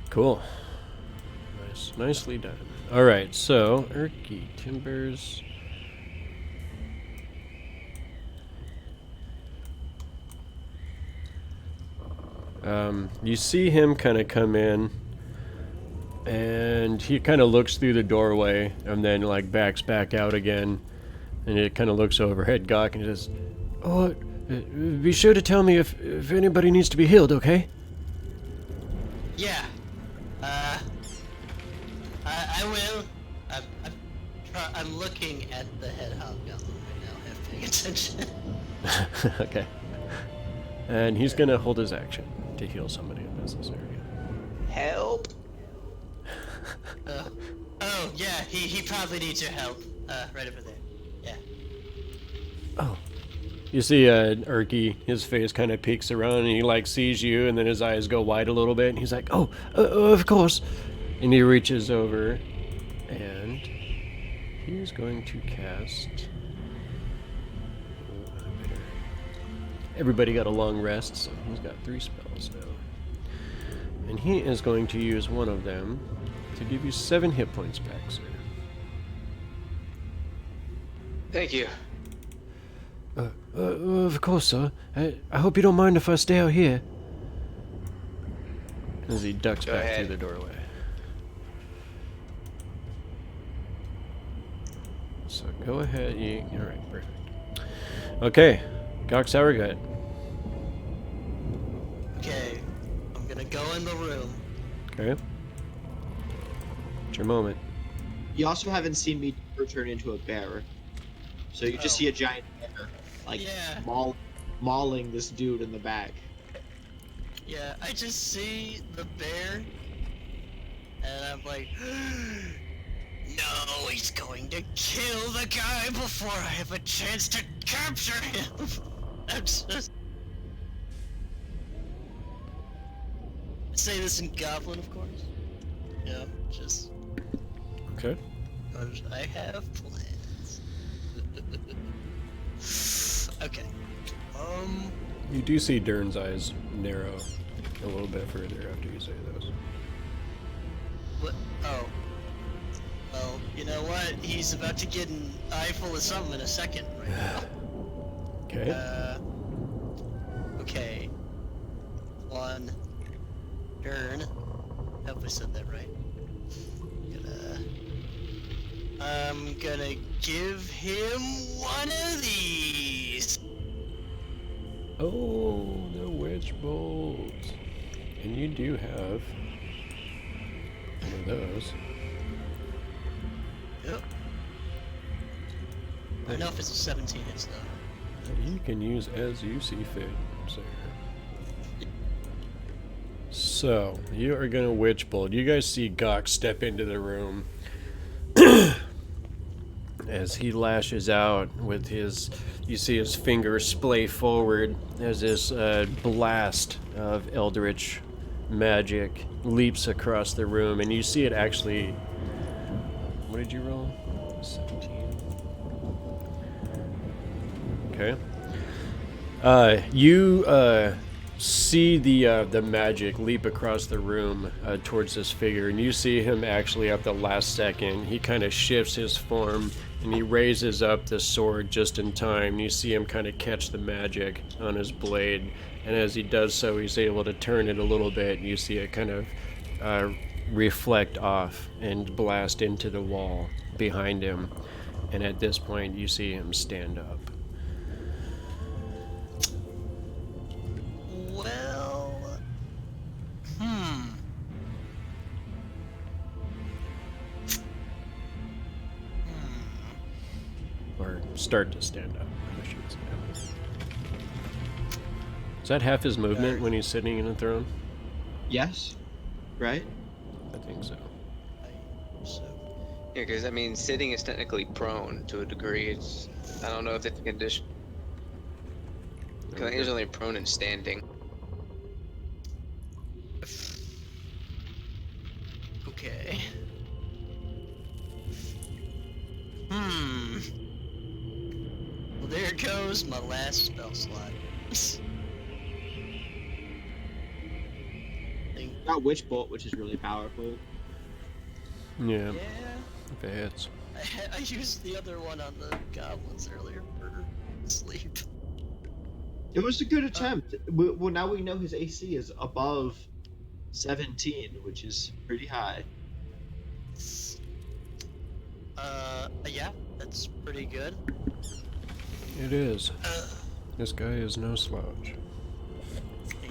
Cool. Nicely done. All right, so Erky Timbers. You see him kind of come in, and he kind of looks through the doorway, and then like backs back out again, and it kind of looks overhead, Gok, and he says, "Oh, be sure to tell me if anybody needs to be healed, okay?" Yeah. I will. I'm looking at the head hobgoblin right now. I'm paying attention. Okay. And he's gonna hold his action to heal somebody if necessary. Help! Oh yeah, he probably needs your help. Right over there. Yeah. Oh. You see Erky, his face kind of peeks around, and he like sees you, and then his eyes go wide a little bit, and he's like, "Oh, of course." And he reaches over, and he's going to cast. Everybody got a long rest, so he's got 3 spells now. And he is going to use one of them to give you 7 hit points back, sir. Thank you. Of course, sir. I hope you don't mind if I stay out here. As he ducks Go back ahead. through the doorway. So go ahead. Alright, perfect. Okay, Gok Sour Gut. Okay. I'm gonna go in the room. Okay. It's your moment. You also haven't seen me turn into a bear, so you just see a giant bear, like Yeah. mauling this dude in the back. Yeah, I just see the bear, and I'm like, no, he's going to kill the guy before I have a chance to capture him. I'm just... I say this in Goblin, of course. Yeah, just... Okay. I have plans. Okay. You do see Dern's eyes narrow a little bit further after you say those. What? Oh. Well, you know what? He's about to get an eye full of something in a second right now. Okay. Okay. One. Dern. I hope I said that right. I'm gonna give him one of these. Oh, the witch bolt. And you do have one of those. Yep. I don't know if it's a 17 hits though. That you can use as you see fit, sir. So, you are gonna witch bolt. You guys see Gok step into the room as he lashes out with his, you see his fingers splay forward as this blast of eldritch magic leaps across the room, and you see it actually, what did you roll? 17. Okay. You see the magic leap across the room towards this figure, and you see him actually at the last second. He kind of shifts his form, and he raises up the sword just in time. You see him kind of catch the magic on his blade, and as he does so, he's able to turn it a little bit, and you see it kind of reflect off and blast into the wall behind him. And at this point, you see him stand up. Well, Or start to stand up, I should say. Is that half his movement when he's sitting in a throne? Yes. Right? I think so. So, Yeah, because I mean, sitting is technically prone to a degree. It's I don't know if it's a condition. Because he's only prone and standing. okay. Well, there goes my last spell slot. Got Witch Bolt, which is really powerful. Yeah, Yeah. if it hits. I used the other one on the goblins earlier for sleep. It was a good attempt. Well, now we know his AC is above 17, which is pretty high. Yeah, that's pretty good. It is. This guy is no slouch.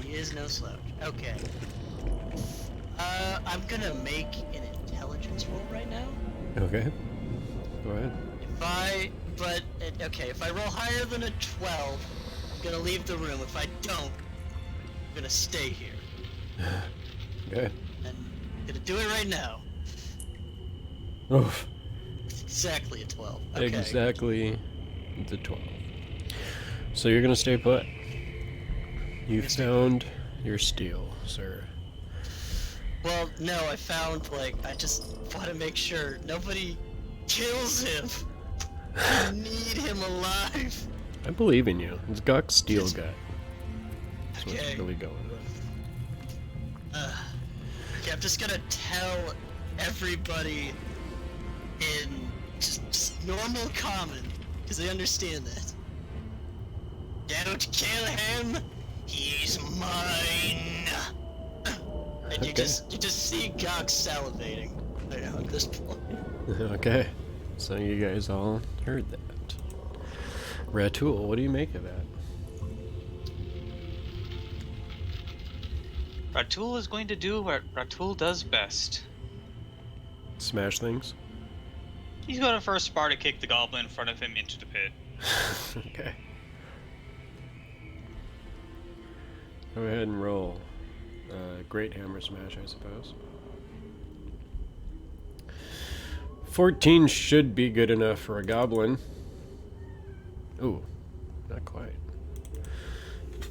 He is no slouch. Okay. I'm gonna make an intelligence roll right now. Okay. Go ahead. If I roll higher than a 12, I'm gonna leave the room. If I don't, I'm gonna stay here. Okay. And I'm gonna do it right now. Oof. It's exactly a 12. Okay. Exactly the 12. So you're gonna stay put. You found your steel, sir. Well, no, I found, I just want to make sure nobody kills him. I need him alive. I believe in you. It's Gok Steel Gut. That's what's Okay. really going on. Okay, I'm just gonna tell everybody in just normal common, because they understand that. Don't kill him. He's mine. And Okay. you just see Gok salivating right now at this point. Okay. So you guys all heard that. Ratul, what do you make of that? Ratul is going to do what Ratul does best. Smash things? He's going to first Sparta kick the goblin in front of him into the pit. Okay. Go ahead and roll. Great hammer smash, I suppose. 14 should be good enough for a goblin. Ooh, not quite.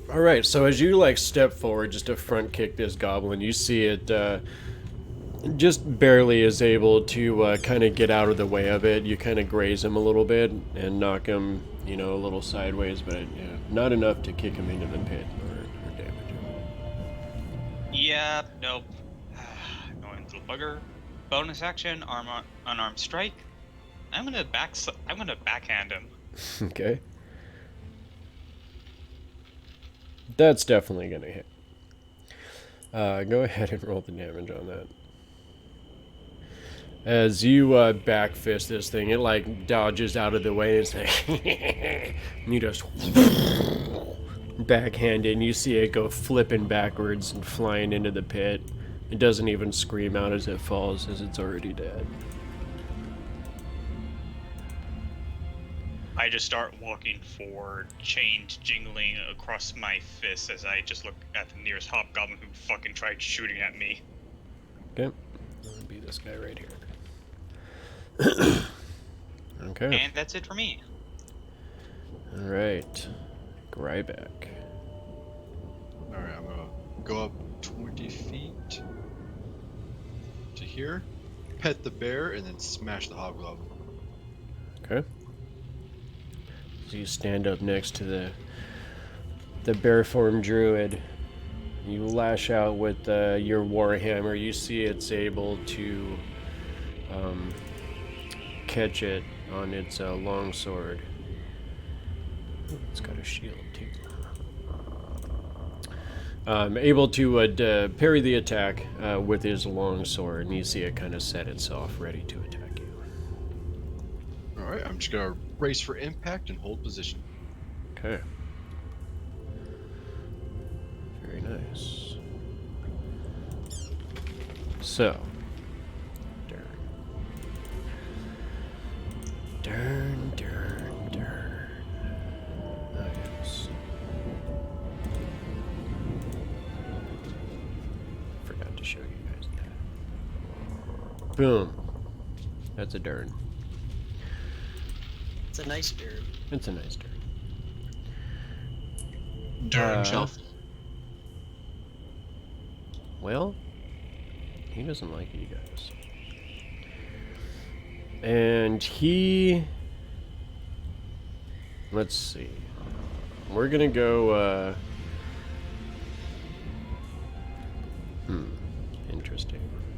Alright, so as you step forward just to front kick this goblin, you see it just barely is able to kind of get out of the way of it. You kind of graze him a little bit and knock him, a little sideways, but yeah, not enough to kick him into the pit or damage him. Yeah, nope. Annoying little bugger. Bonus action, unarmed strike. I'm gonna backhand him. Okay. That's definitely gonna hit. Go ahead and roll the damage on that. As you back fist this thing, it dodges out of the way. It's like, and you just backhand it, and you see it go flipping backwards and flying into the pit. It doesn't even scream out as it falls, as it's already dead. I just start walking forward, chains jingling across my fists as I just look at the nearest hobgoblin who fucking tried shooting at me. Okay. That would be this guy right here. Okay. And that's it for me. Alright. Grybek. Alright, I'm gonna go up 20 feet to here, pet the bear, and then smash the hobgoblin. Okay. So you stand up next to the the bear form druid. You lash out with your warhammer. You see it's able to catch it on its long sword. Ooh, it's got a shield too. Able to parry the attack with his long sword, and you see it kind of set itself ready to attack you. Alright, I'm just gonna brace for impact and hold position. Okay. Very nice. So. Darn. Oh, yes. Forgot to show you guys that. Boom. That's a darn. It's a nice dude. It's a nice darn. Darn shelf. Well, he doesn't like you guys. And he... Let's see. We're gonna go,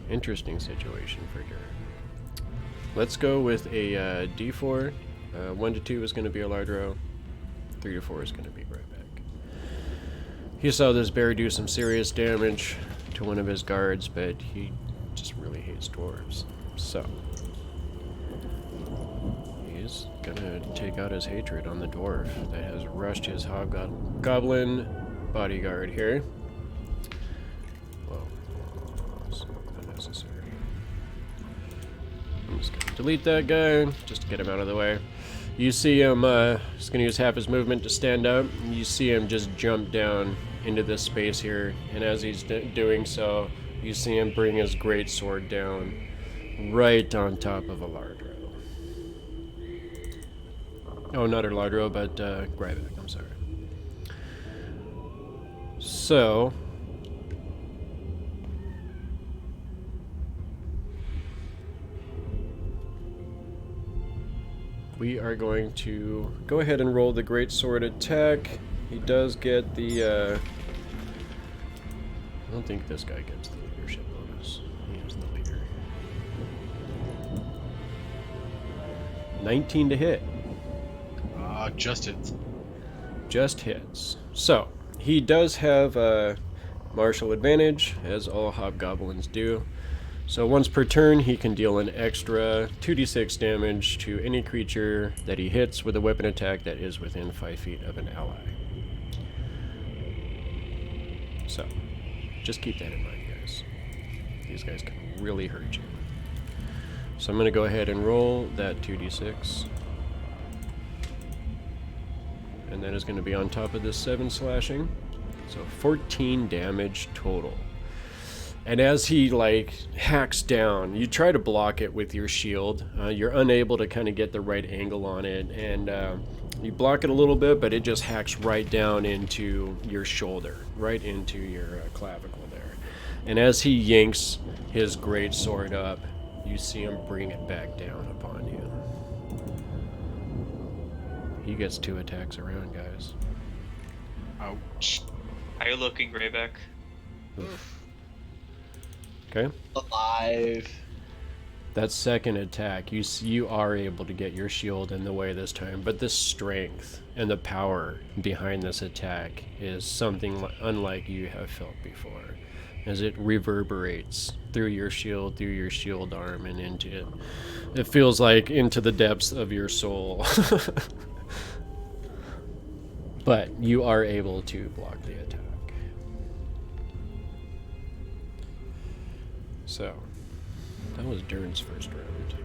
Interesting situation for Dur. Let's go with a D4. 1 to 2 is gonna be Alardro. 3 to 4 is gonna be Grybek. He saw this bear do some serious damage to one of his guards, but he just really hates dwarves. So... he's gonna take out his hatred on the dwarf that has rushed his hobgoblin bodyguard here. Whoa. That's unnecessary. I'm just gonna delete that guy, just to get him out of the way. You see him, he's gonna use half his movement to stand up. You see him just jump down into this space here, and as he's doing so, you see him bring his great sword down right on top of Alardro. Oh, not Alardro, but Grybek, I'm sorry. So... we are going to go ahead and roll the great sword attack. He does get the... I don't think this guy gets the leadership bonus. He is the leader. 19 to hit. Just hits. Just hits. So, he does have martial advantage, as all hobgoblins do. So once per turn, he can deal an extra 2d6 damage to any creature that he hits with a weapon attack that is within 5 feet of an ally. So, just keep that in mind, guys. These guys can really hurt you. So I'm going to go ahead and roll that 2d6. And that is going to be on top of this 7 slashing. So 14 damage total. And as he, hacks down, you try to block it with your shield. You're unable to kind of get the right angle on it. And you block it a little bit, but it just hacks right down into your shoulder, right into your clavicle there. And as he yanks his great sword up, you see him bring it back down upon you. He gets 2 attacks around, guys. Ouch. How you looking, Grybek? Oof. Okay. Alive. That second attack, you are able to get your shield in the way this time, but the strength and the power behind this attack is something unlike you have felt before, as it reverberates through your shield arm, and into it. It feels like into the depths of your soul. But you are able to block the attack. So, that was Dern's first round.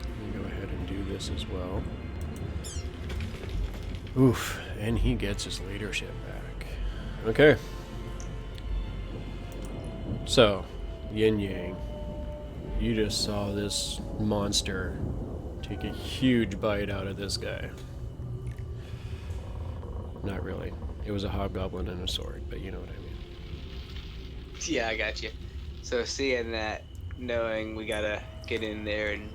Let me go ahead and do this as well. Oof, and he gets his leadership back. Okay. So, Yin Yang, you just saw this monster take a huge bite out of this guy. Not really. It was a hobgoblin and a sword, but you know what I mean. Yeah, I got you. So seeing that, knowing we gotta get in there and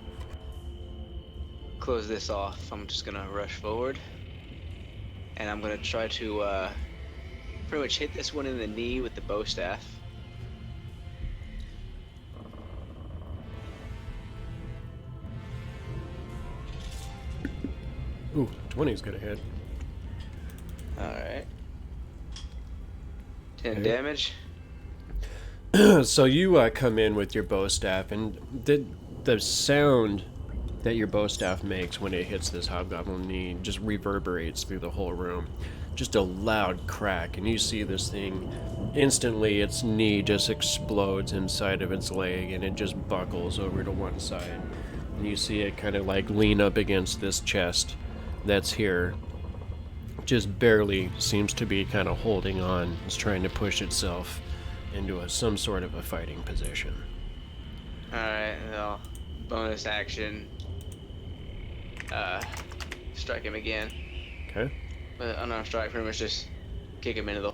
close this off, I'm just gonna rush forward and I'm gonna try to pretty much hit this one in the knee with the bow staff. Ooh, 20's gonna hit. Alright. 10 Okay. damage. So you come in with your bow staff, and the sound that your bow staff makes when it hits this hobgoblin knee just reverberates through the whole room. Just a loud crack, and you see this thing instantly, its knee just explodes inside of its leg, and it just buckles over to one side. And you see it kind of like lean up against this chest that's here. Just barely seems to be kind of holding on. It's trying to push itself into some sort of a fighting position. Alright, well, bonus action. Strike him again. Okay. But unarmed strike, pretty much just kick him into the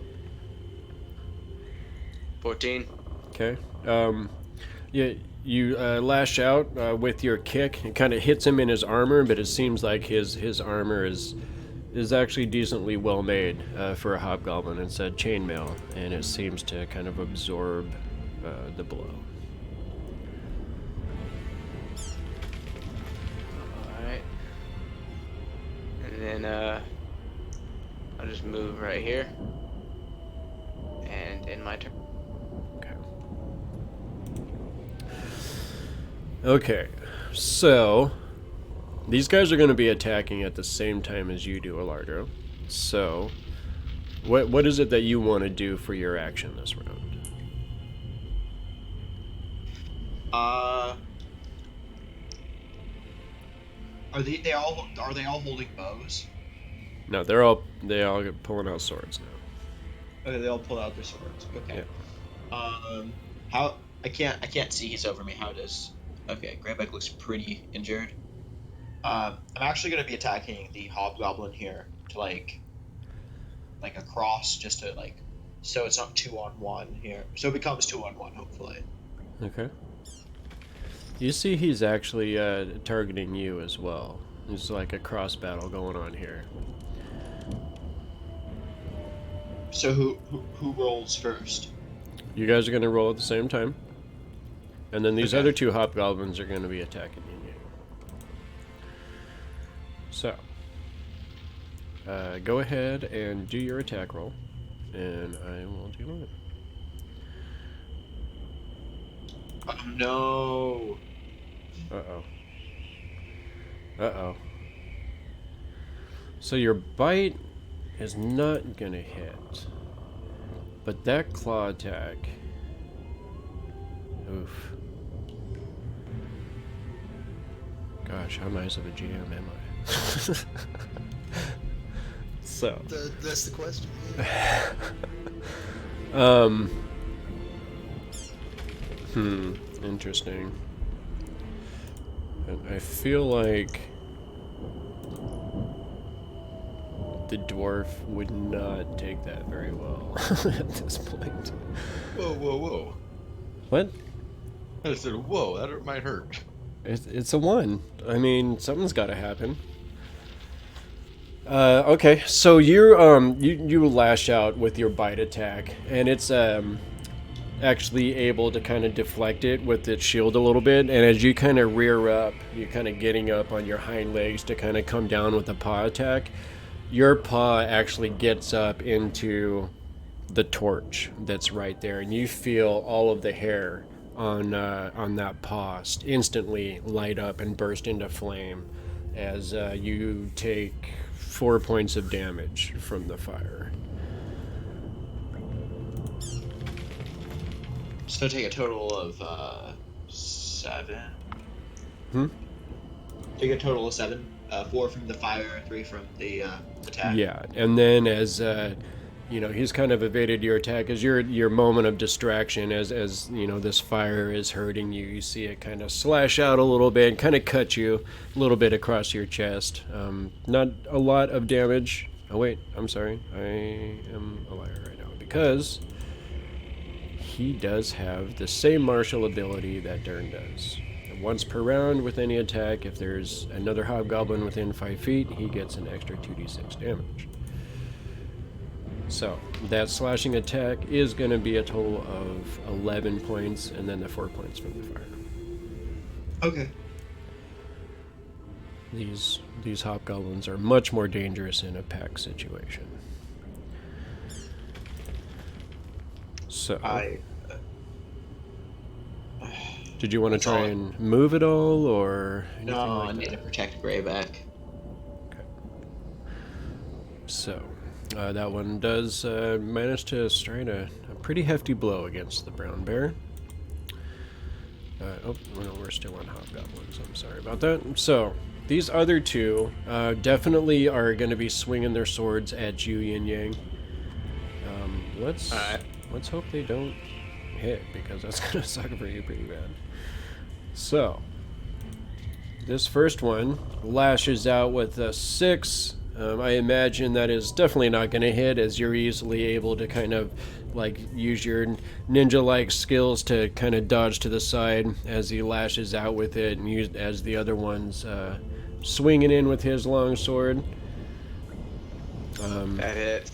14. Okay. You lash out with your kick. It kind of hits him in his armor, but it seems like his armor is actually decently well made for a hobgoblin. It's a chainmail, and it seems to kind of absorb the blow. Alright. And then I'll just move right here. And end my turn. Okay, so these guys are going to be attacking at the same time as you do, Alardro. So, what is it that you want to do for your action this round? Are they all holding bows? No, they all pulling out swords now. Okay, they all pull out their swords. Okay. Yeah. How I can't see. He's over me. How does? Okay, Grybek looks pretty injured. I'm actually going to be attacking the hobgoblin here to like across, just to like, so it's not 2-on-1 here. So it becomes 2-on-1 hopefully. Okay. You see, he's actually targeting you as well. There's like a cross battle going on here. So who rolls first? You guys are going to roll at the same time. And then these Okay. other two hobgoblins are going to be attacking you. So, go ahead and do your attack roll, and I will deal with it. Oh, no. Uh-oh. Uh-oh. So your bite is not going to hit, but that claw attack... Oof. Gosh, how nice of a GM am I? So. That's the question. Interesting. And I feel like the dwarf would not take that very well at this point. Whoa. What? I said, whoa, that might hurt. It's a 1. I mean, something's got to happen. Okay, so you lash out with your bite attack, and it's actually able to kind of deflect it with its shield a little bit. And as you kind of rear up, you're kind of getting up on your hind legs to kind of come down with a paw attack. Your paw actually gets up into the torch that's right there, and you feel all of the hair on that paw instantly light up and burst into flame as you take 4 points of damage from the fire. So take a total of 7. Take a total of 7. 4 from the fire, 3 from the attack. Yeah, and then as he's kind of evaded your attack, as your moment of distraction, as this fire is hurting you. You see it kind of slash out a little bit, kind of cut you a little bit across your chest. Not a lot of damage. Oh wait, I'm sorry. I am a liar right now because he does have the same martial ability that Dern does. Once per round with any attack, if there's another hobgoblin within 5 feet, he gets an extra 2d6 damage. So that slashing attack is going to be a total of 11 points, and then the 4 points from the fire. Okay. These hobgoblins are much more dangerous in a pack situation. So, did you want to try and move at all, or anything No, like I need to that? protect Grybek. Okay. So, that one does manage to strike a pretty hefty blow against the brown bear. Oh, no, we're still on hobgoblins. I'm sorry about that. So, these other two definitely are going to be swinging their swords at you, Yin Yang. Let's hope they don't hit, because that's going to suck for you pretty bad. So, this first one lashes out with a 6. I imagine that is definitely not going to hit, as you're easily able to kind of like use your ninja-like skills to kind of dodge to the side as he lashes out with it, and use as the other one's swinging in with his long sword. That hit.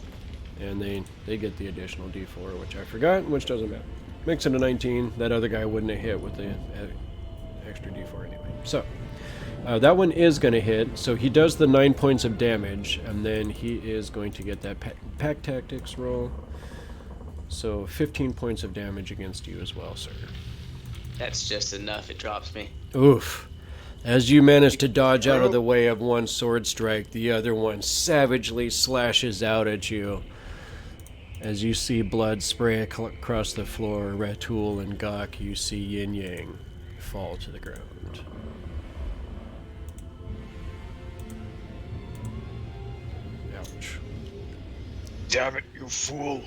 And they get the additional d4, which I forgot, which doesn't matter. Makes it a 19. That other guy wouldn't have hit with the extra d4 anyway. So, that one is going to hit, so he does the 9 points of damage, and then he is going to get that pack tactics roll. So 15 points of damage against you as well, sir. That's just enough. It drops me. Oof. As you manage to dodge out of the way of one sword strike, the other one savagely slashes out at you. As you see blood spray across the floor, Ratul and Gok, you see Yin Yang fall to the ground. Ouch. Damn it, you fool!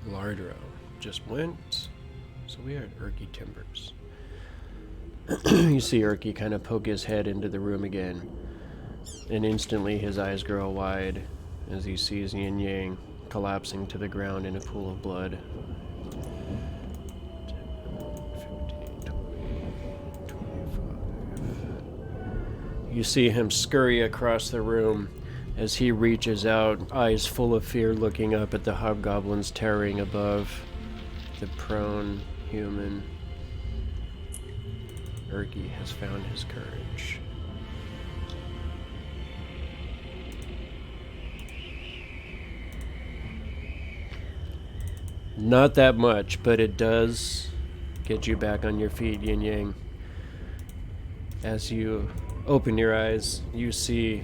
Alardro just went. So we are at Urky Timbers. You see Urky kind of poke his head into the room again, and instantly his eyes grow wide as he sees Yin Yang collapsing to the ground in a pool of blood. 10, 15, 20, 25. You see him scurry across the room as he reaches out, eyes full of fear, looking up at the hobgoblins towering above the prone human. Urky has found his courage. Not that much, but it does get you back on your feet, Yin Yang. As you open your eyes, you see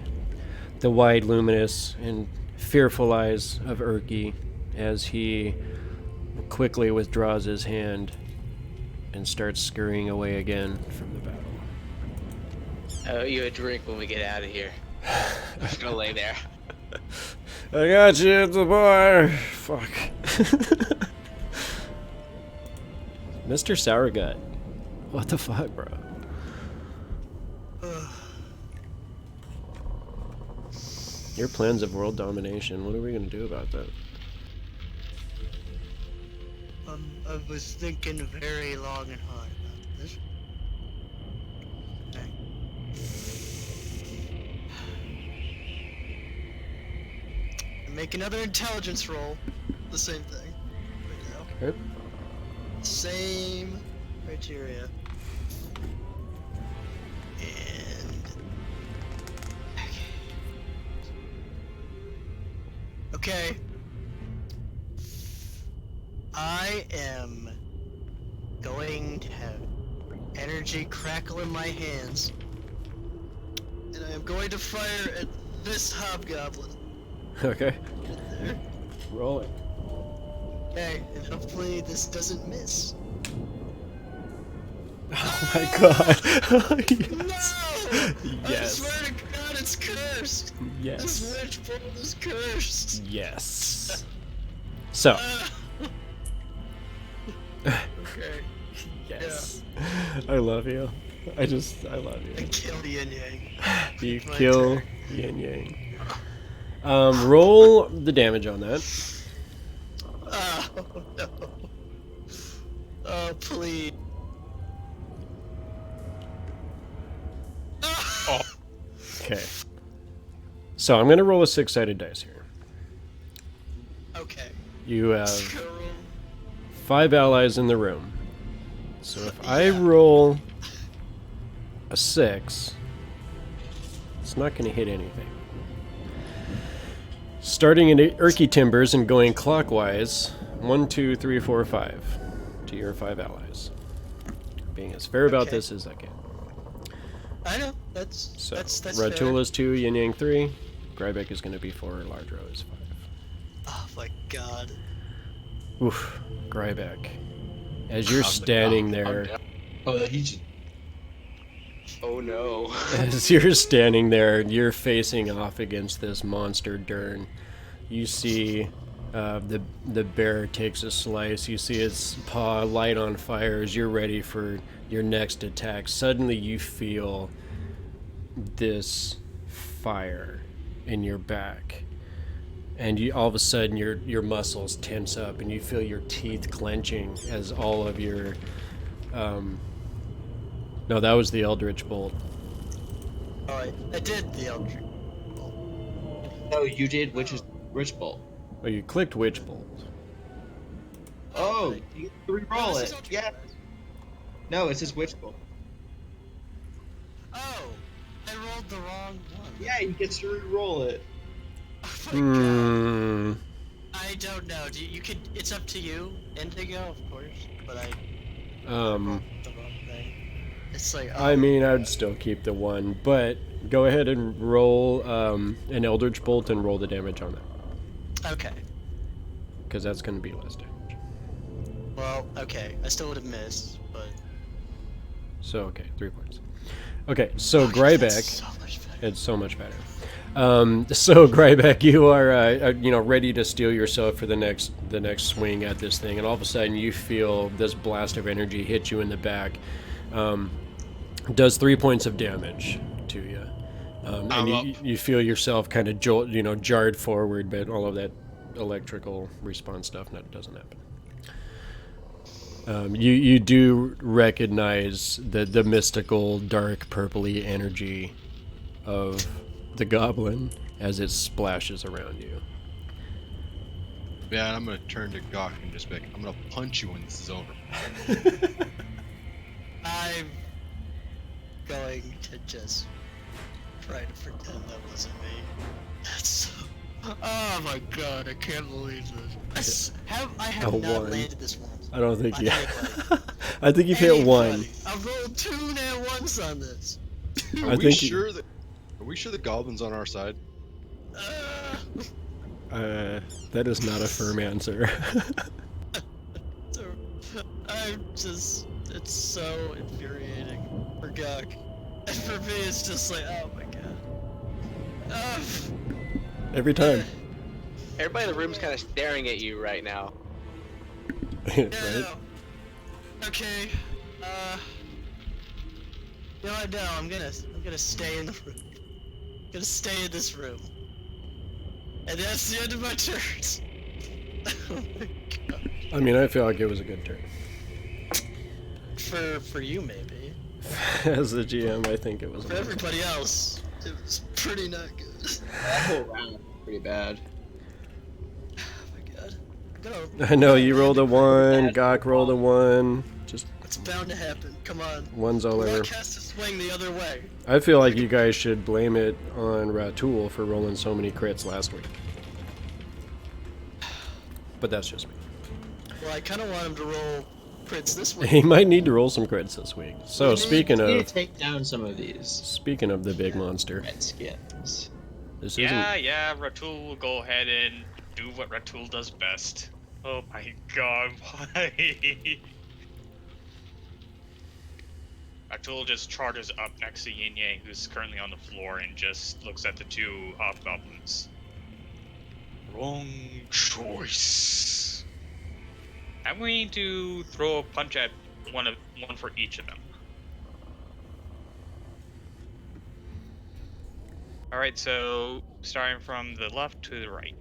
the wide, luminous, and fearful eyes of Urky as he quickly withdraws his hand and starts scurrying away again from the battle. I owe you a drink when we get out of here. I'm just gonna lay there. I got you at the bar. Fuck. Mr. Sour Gut. What the fuck, bro? Your plans of world domination. What are we gonna do about that? I was thinking very long and hard about this. Okay. Make another intelligence roll. The same thing. Right now. Okay. Same criteria. And okay. I am going to have energy crackle in my hands, and I am going to fire at this hobgoblin. Okay. Right there. Roll it. Okay, and hopefully this doesn't miss. Oh my god. Yes. No! I Yes. swear to God, it's cursed. Yes. This witch bolt is cursed. Yes. So. Okay. Yes. I love you. I love I you. killed Yin Yang. You My kill turn. Yin Yang. Roll the damage on that. Oh no. Oh please. Oh. Okay. So I'm going to roll a 6-sided dice here. You have Skill roll. 5 allies in the room. So if I roll a 6, it's not going to hit anything. Starting in Urky Timbers and going clockwise, 1, 2, 3, 4, 5 to your 5 allies. Being as fair about Okay. this as I can. I know. That's So that's Ratul fair. is 2, Yin Yang 3, Grybek is going to be 4, Alardro is 5. Oh my god. Oof, Grybek. As you're standing there, Oh, he just. Oh no. as you're standing there, you're facing off against this monster Dern. You see the bear takes a slice. You see its paw light on fire as you're ready for your next attack. Suddenly you feel this fire in your back. And you, all of a sudden your muscles tense up and you feel your teeth clenching as all of your... no, that was the Eldritch Bolt. Alright, I did the Eldritch. No, you did Witch Bolt. Oh, you clicked Witch Bolt. Oh, you get to re-roll it. Yeah. No, it says Witch Bolt. Oh, I rolled the wrong one. Yeah, he gets to re-roll it. Oh my god. Hmm. I don't know. You could. It's up to you, Indigo, of course. But I Um, the wrong thing. It's like. I mean, I'd still keep the 1, but go ahead and roll an Eldritch Bolt and roll the damage on that, Okay. because that's going to be less damage. Well, okay. I still would have missed, but. So, okay, 3 points. Okay, so That's Grybek, so much better. it's so much better. So Grybek, you are ready to steel yourself for the next swing at this thing, and all of a sudden you feel this blast of energy hit you in the back. Does 3 points of damage to you, and you feel yourself kind of jarred forward, but all of that electrical response stuff doesn't happen. You do recognize the mystical dark purpley energy of the goblin as it splashes around you. Yeah, and I'm gonna turn to Gok and just be like, I'm gonna punch you when this is over. I'm going to just try to pretend that wasn't me. That's so... Oh my god, I can't believe this. I have A not 1. landed this once. I don't think On you. anybody. I think you've hit 1. Anybody. I've rolled 2 nat 1s on this. Are I we think sure that the goblin's on our side? That is not a firm answer. I'm just... It's so infuriating for Gok. And for me, it's just like, oh my god. Every time. Everybody in the room's kind of staring at you right now. Yeah, Right? no. Okay. You know what? No, I'm gonna stay in the room. I'm gonna stay in this room. And that's the end of my turn. Oh my god. I mean, I feel like it was a good turn. For you maybe. As the GM, I think it was. For everybody else, it was pretty not good. That whole round was pretty bad. Oh my god. I'm I know you gonna rolled a land 1, Gok rolled a 1. Just It's bound to happen. Come on. 1's all We're over. gonna cast a swing the other way. I feel like you guys should blame it on Ratul for rolling so many crits last week. But that's just me. Well, I kind of want him to roll crits this week. He might need to roll some crits this week. So speaking We need of to take down some of these the big monster, redskins. this Yeah, Ratul will go ahead and do what Ratul does best. Oh my god, why? Ratul just charges up next to Yin Yang, who's currently on the floor, and just looks at the 2 hobgoblins. Wrong choice. I'm going to throw a punch at one for each of them. Alright, so starting from the left to the right.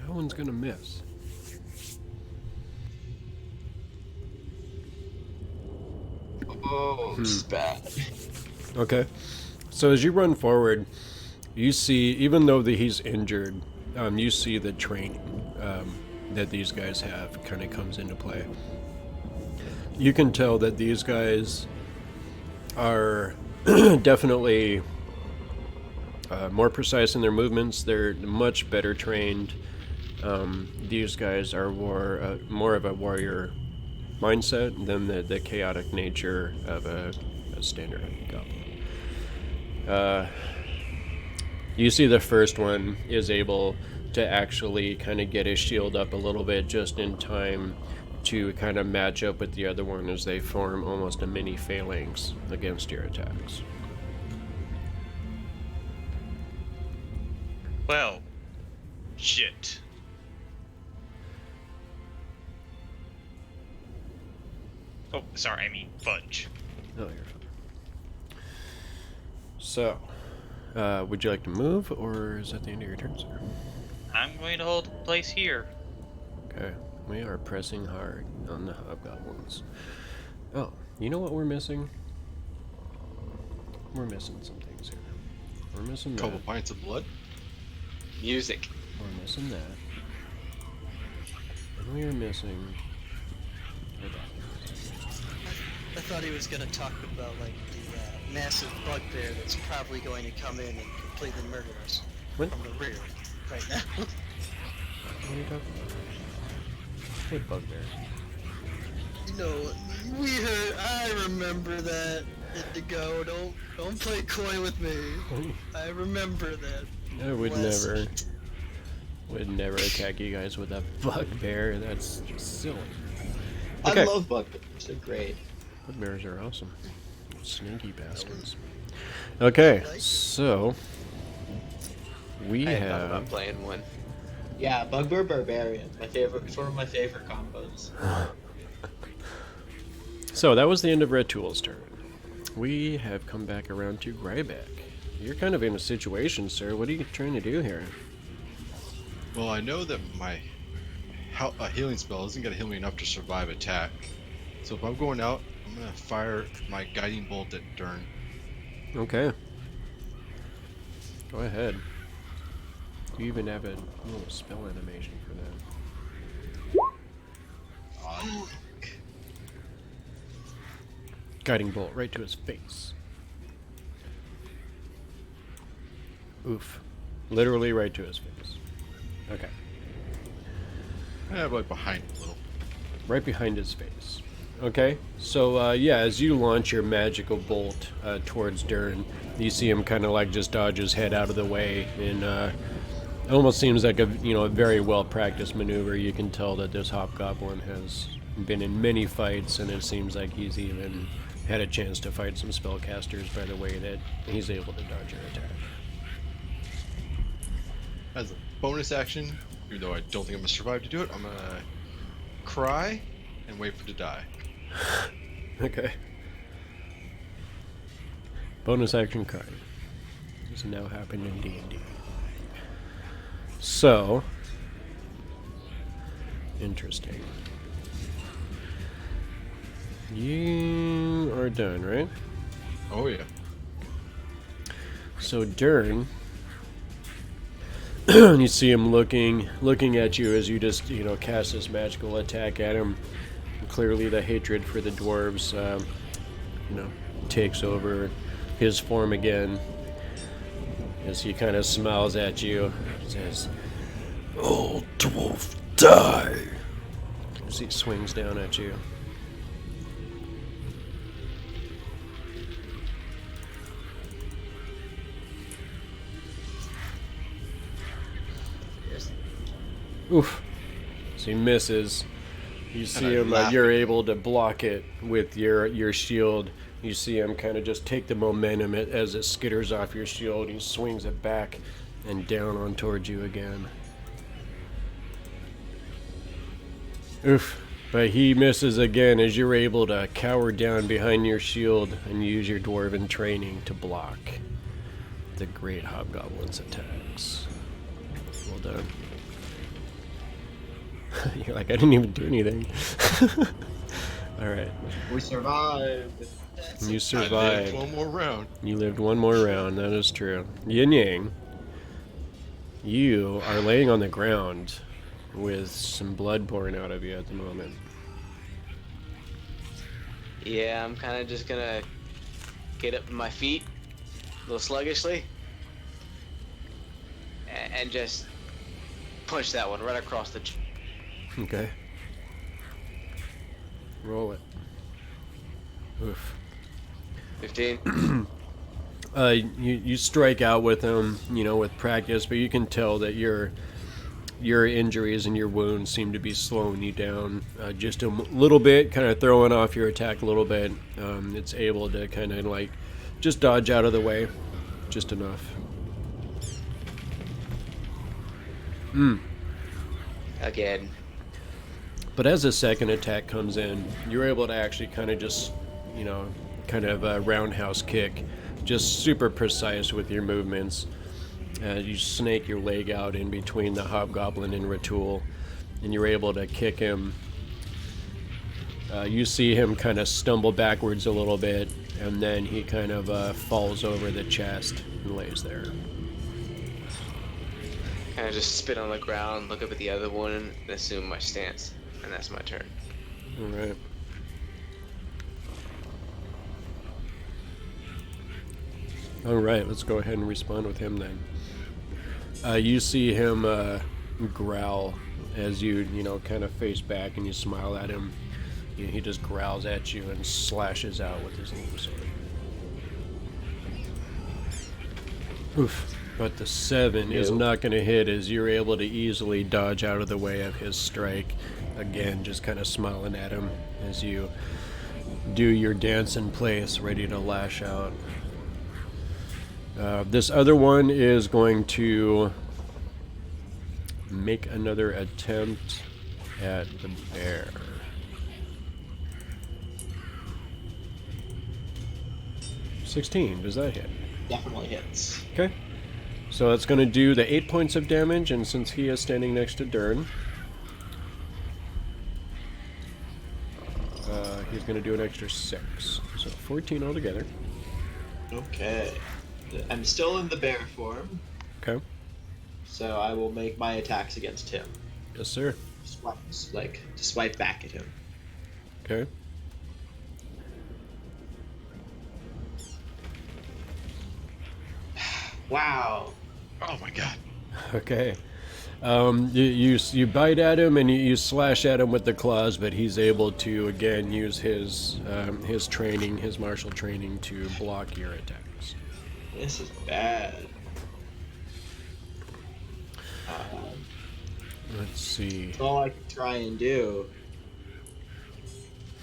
No one's gonna miss. Oh, this is bad. Okay. So as you run forward, you see, even though he's injured, you see the training that these guys have kind of comes into play. You can tell that these guys are definitely more precise in their movements. They're much better trained. These guys are more of a warrior mindset than the chaotic nature of a standard goblin. You see the first one is able to actually kind of get his shield up a little bit just in time to kind of match up with the other one as they form almost a mini phalanx against your attacks. Well, shit. Oh, sorry, I mean fudge. Oh, you're fine. So, would you like to move, or is that the end of your turn, sir? I'm going to hold place here. Okay, we are pressing hard on the hobgoblins. Oh, you know what we're missing? We're missing some things here. We're missing A couple that. pints of blood. Music. We're missing that. And we are missing... I thought he was gonna talk about like the massive bugbear that's probably going to come in and completely murder us What? from the rear right now. What are you talking about? What bugbear? We heard. I remember that. Indigo, don't play coy with me. I remember that. I would Bless. never attack you guys with a bugbear. That's just silly. I Okay. love bugbears. They're great. Bugbears are awesome. Sneaky bastards. Okay, so we I had thought have. about playing one. Yeah, bugbear barbarian. My favorite. It's one of my favorite combos. So that was the end of Red Tool's turn. We have come back around to Grybek. You're kind of in a situation, sir. What are you trying to do here? Well, I know that my healing spell isn't gonna heal me enough to survive attack. So if I'm going out, I'm gonna fire my guiding bolt at Dern. Okay. Go ahead. You even have a little spell animation for that. Guiding bolt right to his face. Oof. Literally right to his face. Okay. Like behind a little. Right behind his face. Okay, so yeah, as you launch your magical bolt towards Dern, you see him kind of like just dodge his head out of the way, and it almost seems like a very well practiced maneuver. You can tell that this hobgoblin has been in many fights, and it seems like he's even had a chance to fight some spellcasters by the way that he's able to dodge your attack. As a bonus action, even though I don't think I'm gonna survive to do it, I'm gonna cry and wait for it to die. Okay. Bonus action card. This now happened in D&D. So, interesting. You are done, right? Oh yeah. So Dern, you see him looking at you as you just cast this magical attack at him. Clearly, the hatred for the dwarves, takes over his form again. As he kind of smiles at you, says, "Old dwarf, die!" As he swings down at you. Oof. So he misses. You see him, you're able to block it with your shield. You see him kind of just take the momentum as it skitters off your shield. He swings it back and down on towards you again. Oof. But he misses again as you're able to cower down behind your shield and use your dwarven training to block the great hobgoblin's attacks. Well done. You're like, I didn't even do anything. Alright. We survived. You I survived. lived one more round. You lived one more round, that is true. Yin Yang, You are laying on the ground with some blood pouring out of you at the moment. Yeah, I'm kind of just gonna get up on my feet a little sluggishly and just punch that one right across the Okay. Roll it. Oof. 15. You strike out with him, with practice, but you can tell that your injuries and your wounds seem to be slowing you down just a little bit, kind of throwing off your attack a little bit. It's able to kind of like just dodge out of the way, just enough. Again. But as the second attack comes in, you're able to actually kind of just, kind of a roundhouse kick, just super precise with your movements. You snake your leg out in between the Hobgoblin and Ratul, and you're able to kick him. You see him kind of stumble backwards a little bit, and then he kind of falls over the chest and lays there. Kind of just spit on the ground, look up at the other one, and assume my stance. And that's my turn. All right. All right, let's go ahead and respond with him then. You see him growl as you kind of face back and you smile at him. He just growls at you and slashes out with his long sword. Oof. But the 7 is not going to hit as you're able to easily dodge out of the way of his strike. Again, just kind of smiling at him as you do your dance in place, ready to lash out. This other one is going to make another attempt at the bear. $16, does that hit? Definitely hits. Okay. So that's going to do the 8 points of damage, and since he is standing next to Dern, he's going to do an extra 6. So 14 altogether. Okay. I'm still in the bear form, Okay. so I will make my attacks against him. Yes, sir. To swipe back at him. Okay. Wow. Oh my god. Okay. You bite at him and you slash at him with the claws, but he's able to again use his training, his martial training, to block your attacks. This is bad. Let's see. That's all I can try and do.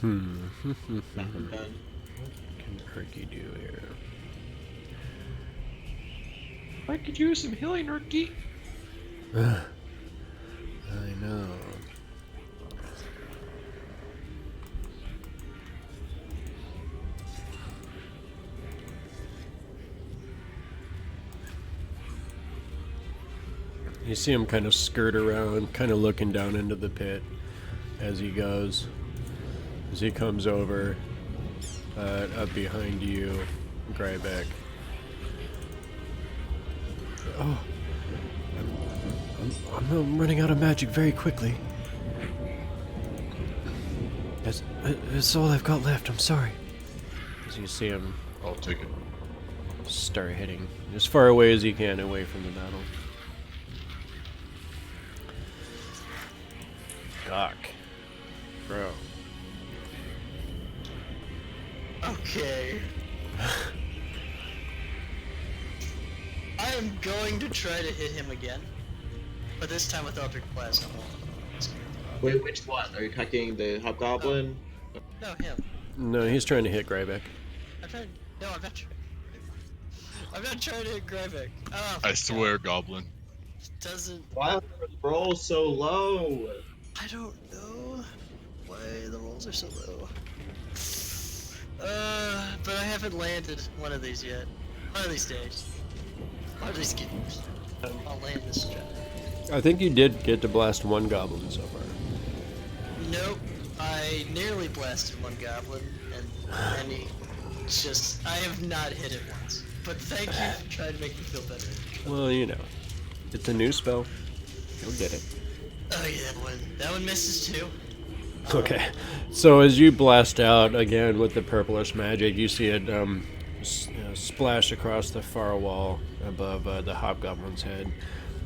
Nothing Nothing done. What can Herky do here? I could use some healing, Ricky. I know. You see him kind of skirt around, kind of looking down into the pit as he goes. As he comes over, up behind you, Grybek. Oh, I'm running out of magic very quickly. That's all I've got left. I'm sorry. As you see him I'll take it. start hitting as far away as he can away from the battle. Gok. Bro. Okay. I am going to try to hit him again, but this time with Eldritch Blast. Wait, which one? Are you attacking the Hobgoblin? No, him. No, he's trying to hit Grybek. I'm trying. No, I'm not trying. I'm not trying to hit Grybek. Oh, I swear, Goblin. doesn't. Why are the rolls so low? I don't know why the rolls are so low. But I haven't landed one of these yet. One of these days. One of these games. I'll land this shot. I think you did get to blast one goblin so far. Nope. I nearly blasted one goblin, and he just... I have not hit it once. But thank you for trying to make me feel better. Well, you know. It's a new spell. You'll get it. Oh yeah, that one misses too. Okay. So as you blast out again with the purplish magic, you see it splash across the far wall above the hobgoblin's head.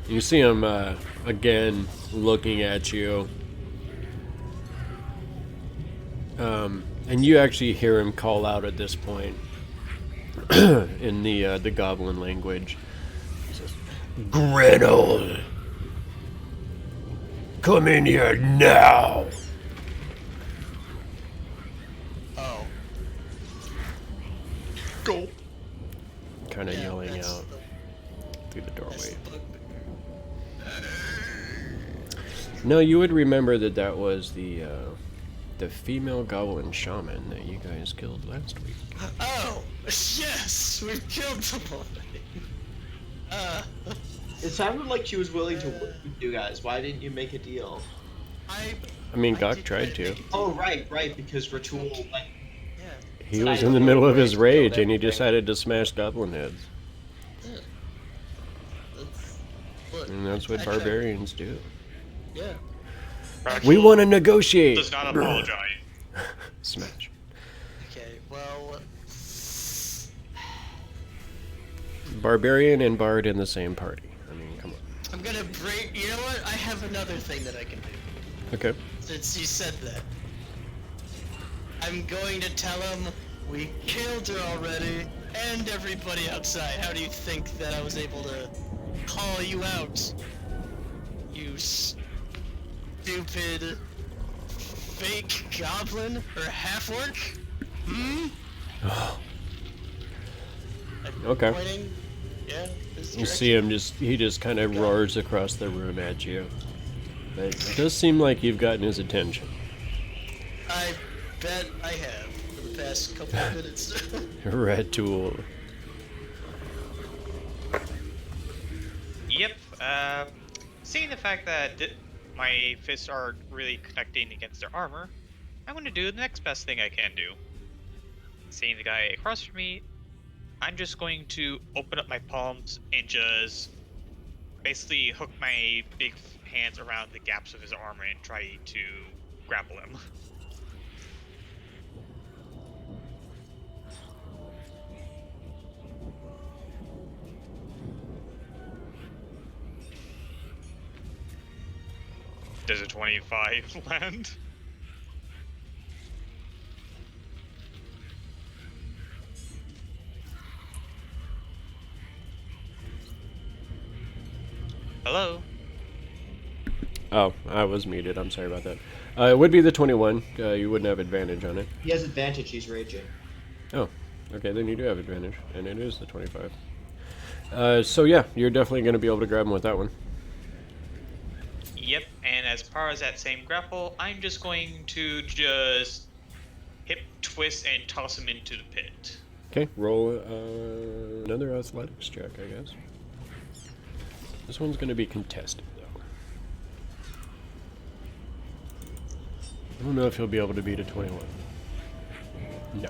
You see him again looking at you. And you actually hear him call out at this point in the goblin language. He says, "Gretel, come in here now." Oh. Go. Kind of Yeah, yelling that's out through the That's doorway. the bugbear. No, you would remember that was the female goblin shaman that you guys killed last week. Oh, yes, we've killed someone. It sounded like she was willing to work with you guys. Why didn't you make a deal? I mean, Gok did tried try to. make a deal. Oh, right, because Ratul, like, Yeah. He was in the middle of his rage, and he decided to smash goblin heads. Yeah. Look, And that's what I tried- barbarians do. Yeah. We want to negotiate. Does not apologize. Smash. Okay, well, Barbarian and bard in the same party. I mean, come on. I'm gonna break. You know what? I have another thing that I can do. Okay. Since you said that, I'm going to tell him we killed her already, and everybody outside. How do you think that I was able to call you out? You stupid fake goblin or half-orc? Hmm? Okay. Pointing? Yeah. this You see him he just kind of roars across the room at you. But it does seem like you've gotten his attention. I bet I have for the past couple of minutes. Red tool. Yep. Seeing the fact that my fists are really connecting against their armor, I'm going to do the next best thing I can do. Seeing the guy across from me, I'm just going to open up my palms and just basically hook my big hands around the gaps of his armor and try to grapple him. Does a 25 land? Hello? Oh, I was muted. I'm sorry about that. It would be the 21. You wouldn't have advantage on it. he has advantage, he's raging. Oh, okay, then you do have advantage, and it is the 25. So yeah, you're definitely going to be able to grab him with that one. Yep, and as far as that same grapple, I'm just going to just hip twist and toss him into the pit. Okay, roll another athletics check, I guess. This one's going to be contested, though. I don't know if he'll be able to beat a 21. No.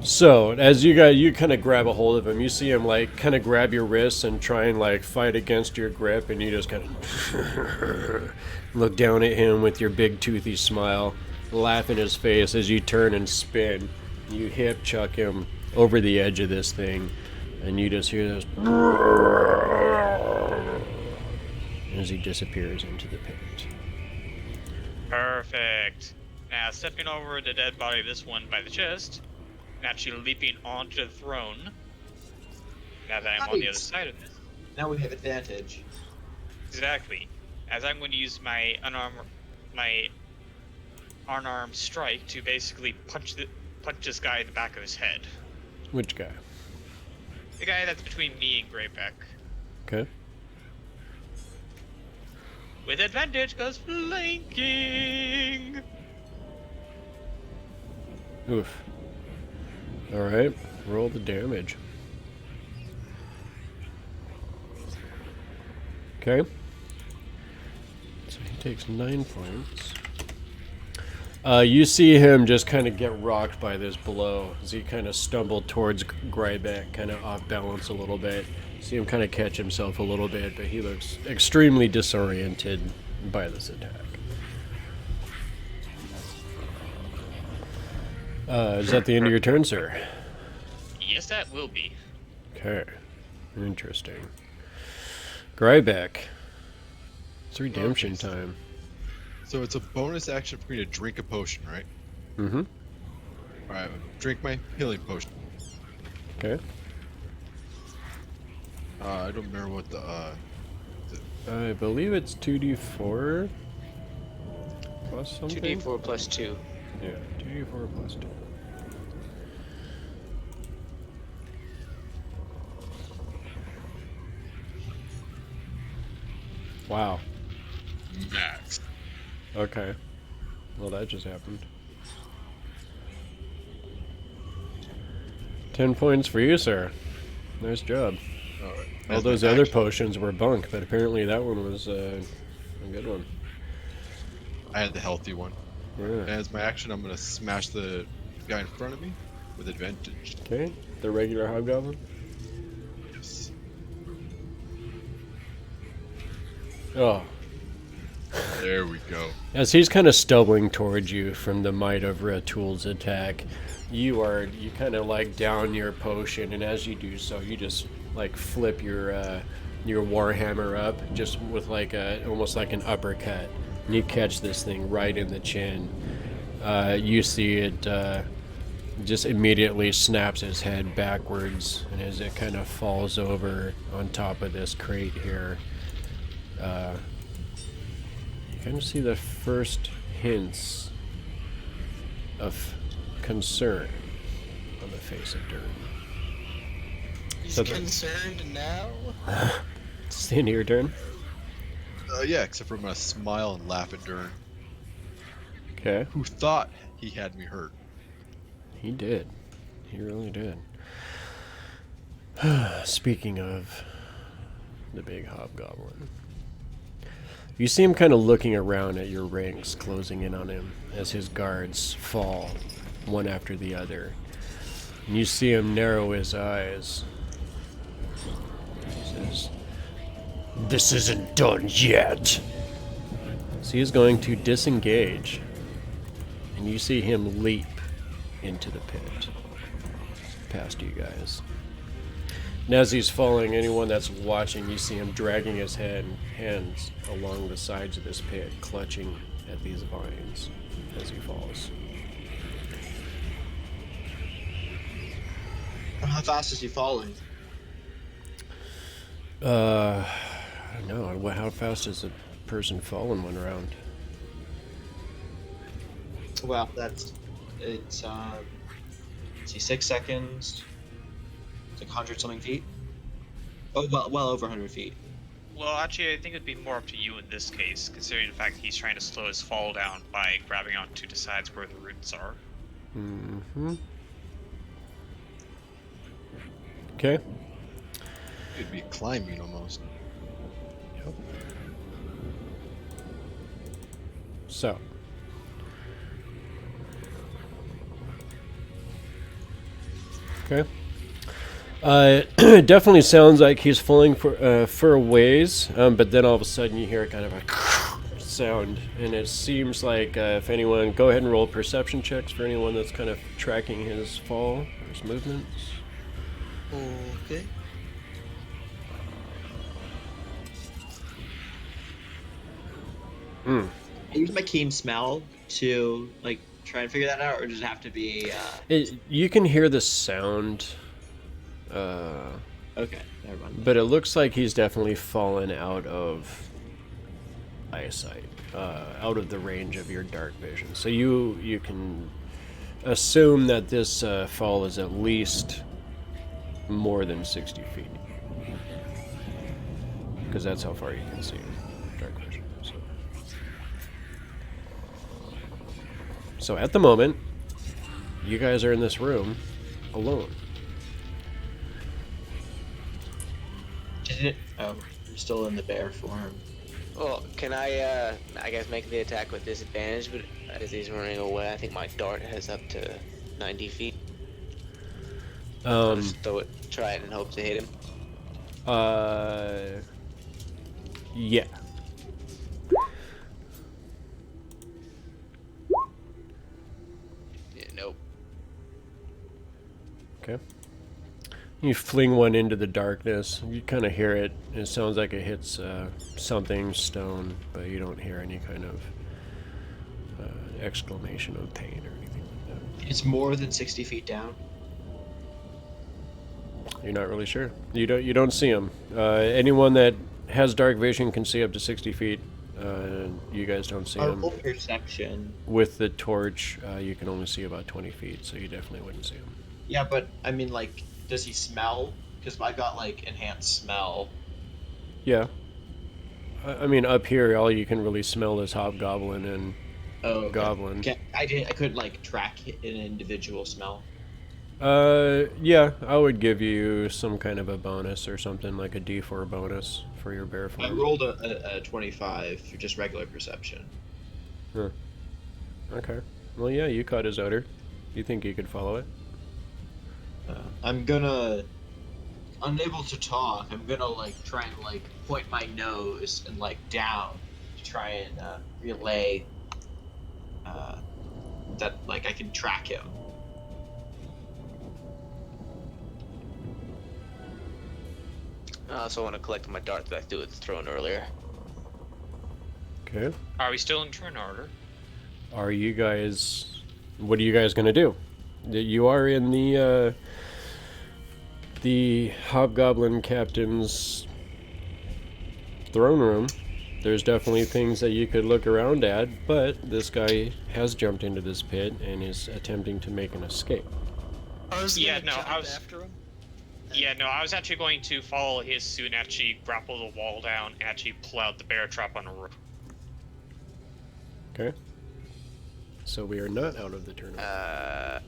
So, as you kind of grab a hold of him, you see him, like, kind of grab your wrists and try and, like, fight against your grip, and you just kind of look down at him with your big toothy smile, laugh in his face as you turn and spin. You hip chuck him over the edge of this thing, and you just hear this as he disappears into the pit. Perfect. Now, stepping over the dead body of this one by the chest, and actually leaping onto the throne. Now that I'm on the other side of this. Now we have advantage. Exactly. As I'm going to use my unarmed strike to basically punch this guy in the back of his head. Which guy? The guy that's between me and Grybek. Okay. With advantage, goes flanking. Oof. Alright, roll the damage. Okay. So he takes 9 points. You see him just kind of get rocked by this blow as he kind of stumbled towards Grybek, kind of off balance a little bit. See him kind of catch himself a little bit, but he looks extremely disoriented by this attack. Is that the end of your turn, sir? Yes, that will be. Okay. Interesting. Grybek. It's redemption time. So it's a bonus action for me to drink a potion, right? Mm-hmm. Alright, drink my healing potion. Okay. I don't remember what the I believe it's 2d4 plus something? 2d4 plus 2. Yeah, 2d4 plus 2. Wow. max. Okay. Well, that just happened. 10 points for you, sir. Nice job. Alright. All those other potions were bunk, but apparently that one was a good one. I had the healthy one. Yeah. As my action, I'm gonna smash the guy in front of me with advantage. Okay. The regular hobgoblin. Yes. Oh. There we go. As he's kind of stumbling towards you from the might of Ratul's attack, you kind of like down your potion, and as you do so, you just like flip your warhammer up, just with like almost like an uppercut, and you catch this thing right in the chin. You see it just immediately snaps his head backwards, and as it kind of falls over on top of this crate here, you kind of see the first hints of concern on the face of Dern. He's So concerned now? It's the end of your turn. Yeah, except for I'm gonna smile and laugh at Dern, Okay. who thought he had me hurt. He did. He really did. Speaking of the big hobgoblin, you see him kind of looking around at your ranks, closing in on him as his guards fall one after the other. And you see him narrow his eyes. He says, "This isn't done yet." So he's going to disengage, and you see him leap into the pit past you guys. And as he's falling, anyone that's watching, you see him dragging his hands along the sides of this pit, clutching at these vines as he falls. How fast is he falling? I don't know. How fast does a person fall in one round? Well, it's let's see, 6 seconds. It's like 100 something feet. Oh, well over 100 feet. Well, actually, I think it'd be more up to you in this case, considering the fact that he's trying to slow his fall down by grabbing onto the sides where the roots are. Mm-hmm. Okay. It'd be climbing almost. Yep. So. Okay. It definitely sounds like he's falling for a ways, but then all of a sudden you hear kind of a sound, and it seems like if anyone, go ahead and roll perception checks for anyone that's kind of tracking his fall or his movements. Okay. I use my keen smell to like try and figure that out, or does it have to be? You can hear the sound. Okay, never mind. But it looks like he's definitely fallen out of eyesight, out of the range of your dark vision. So you can assume that this fall is at least more than 60 feet, because that's how far you can see in dark vision. So at the moment, you guys are in this room alone. Oh, you're still in the bear form. Well, can I guess make the attack with disadvantage, but as he's running away, I think my dart has up to 90 feet. I'll just throw it, try it, and hope to hit him. Yeah. Yeah, nope. Okay. You fling one into the darkness. You kind of hear it. It sounds like it hits something stone, but you don't hear any kind of exclamation of pain or anything like that. It's more than 60 feet down. You're not really sure. You don't see them. Anyone that has dark vision can see up to 60 feet. You guys don't see Our them. whole perception. With the torch, you can only see about 20 feet, so you definitely wouldn't see them. Yeah, but I mean, like, does he smell? Because I got like enhanced smell. Yeah. I mean, up here, all you can really smell is hobgoblin and Oh, okay. goblin. I couldn't like track an individual smell. Yeah, I would give you some kind of a bonus or something, like a D4 bonus for your bear I form. rolled a 25 for just regular perception. Huh. Okay. Well, yeah, you caught his odor. You think you could follow it? I'm gonna, unable to talk, I'm gonna like try and like point my nose and like down to try and relay that like I can track him. I also want to collect my dart that I threw at the throne earlier. Okay. Are we still in turn order? Are you guys... What are you guys gonna do? You are in the Hobgoblin Captain's throne room. There's definitely things that you could look around at, but this guy has jumped into this pit and is attempting to make an escape. I was Yeah, gonna no, jump I was- after him. Yeah, no, I was actually going to follow his suit and actually grapple the wall down and actually pull out the bear trap on a roof. Okay. So we are not out of the tournament.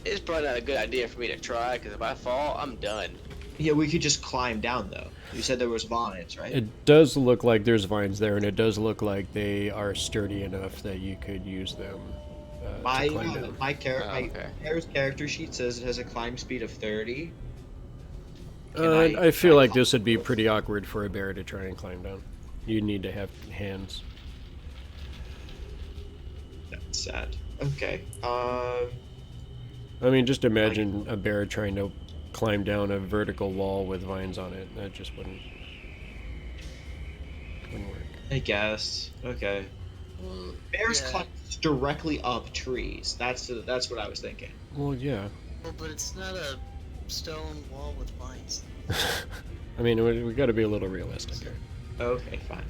It's probably not a good idea for me to try, because if I fall, I'm done. Yeah, we could just climb down though. You said there was vines, right? It does look like there's vines there, and it does look like they are sturdy enough that you could use them to climb down. My okay. character's character sheet says it has a climb speed of 30. I feel like this would be pretty awkward for a bear to try and climb down. You'd need to have hands. That's sad. Okay. I mean, just imagine a bear trying to climb down a vertical wall with vines on it. That just wouldn't work. I guess. Okay. Bears Yeah. climb directly up trees. That's what I was thinking. Well, yeah. Well, but it's not a stone wall with vines. I mean, we got to be a little realistic here. Okay, fine.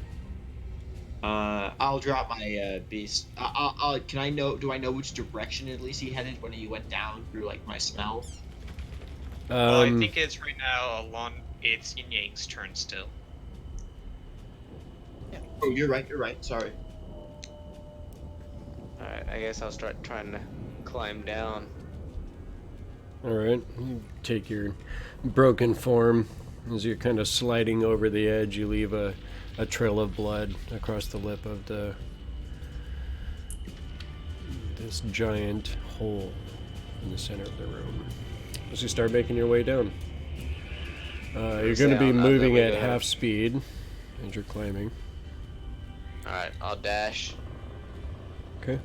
I'll drop my beast. Can I know? Do I know which direction at least he headed when he went down through like my smell? Well, I think it's right now it's Yin Yang's turn still. Oh, you're right. You're right. Sorry. Alright, I guess I'll start trying to climb down. All right, you take your broken form as you're kind of sliding over the edge. You leave a trail of blood across the lip of this giant hole in the center of the room. As you start making your way down, you're going to be moving at half speed as you're climbing. Alright, I'll dash. Okay.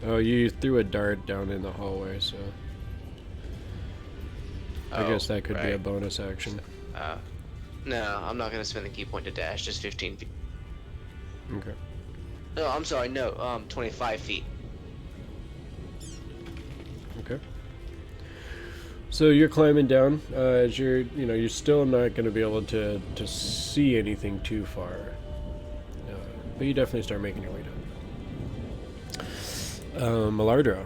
Oh, you threw a dart down in the hallway, so I guess that could be a bonus action. No, I'm not gonna spend the key point to dash, just 15 feet. Okay. No, I'm sorry, no, 25 feet. Okay. So you're climbing down. As you're still not going to be able to see anything too far, but you definitely start making your way down. Alardro.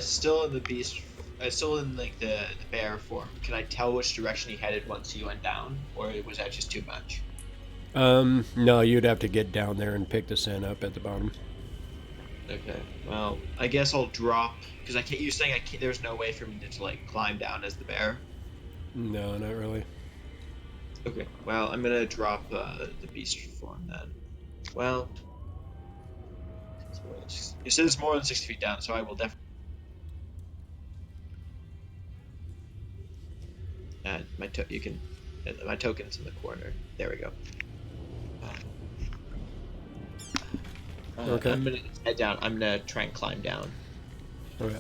Still in the beast. Still in like the bear form. Can I tell which direction he headed once he went down, or was that just too much? No, you'd have to get down there and pick the sand up at the bottom. Okay. Well, I guess I'll drop because I can't. You're saying I can't. There's no way for me to like climb down as the bear. No, not really. Okay. Well, I'm gonna drop the beast form then. Well, you said it's more than 60 feet down, so I will definitely. You can. My token's in the corner. There we go. Okay. I'm gonna head down. I'm gonna try and climb down. Okay.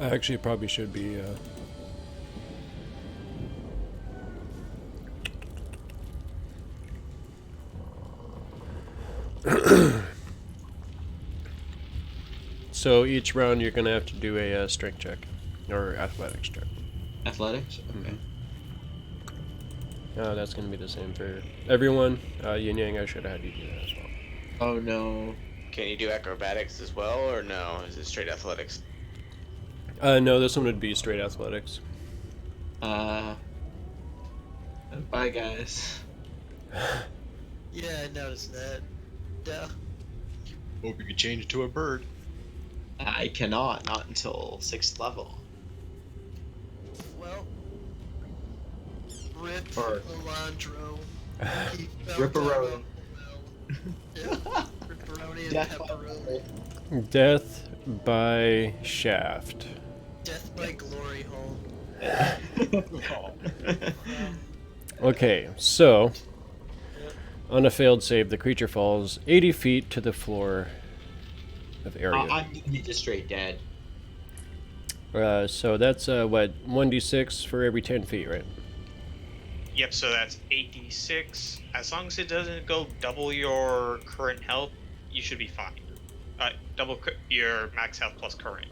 Actually, it probably should be. So each round you're gonna have to do a strength check or athletics check. Athletics. Okay. That's gonna be the same for everyone. Yin Yang, I should have had you do that as well. Oh no. Can you do acrobatics as well, or no? Is it straight athletics? No, this one would be straight athletics. Bye guys. Yeah, I noticed that. Duh. Hope you can change it to a bird. I cannot. Not until 6th level. Well, rip Or- Alandro. He fell Ripperoni. down a well. Yeah, Ripperoni and Death pepperoni. Death by shaft. Death by glory hole. Okay, so on a failed save, the creature falls 80 feet to the floor of area. I'm just straight dead. So that's what, 1d6 for every 10 feet, right? Yep, so that's 86. As long as it doesn't go double your current health, you should be fine. Double your max health plus current.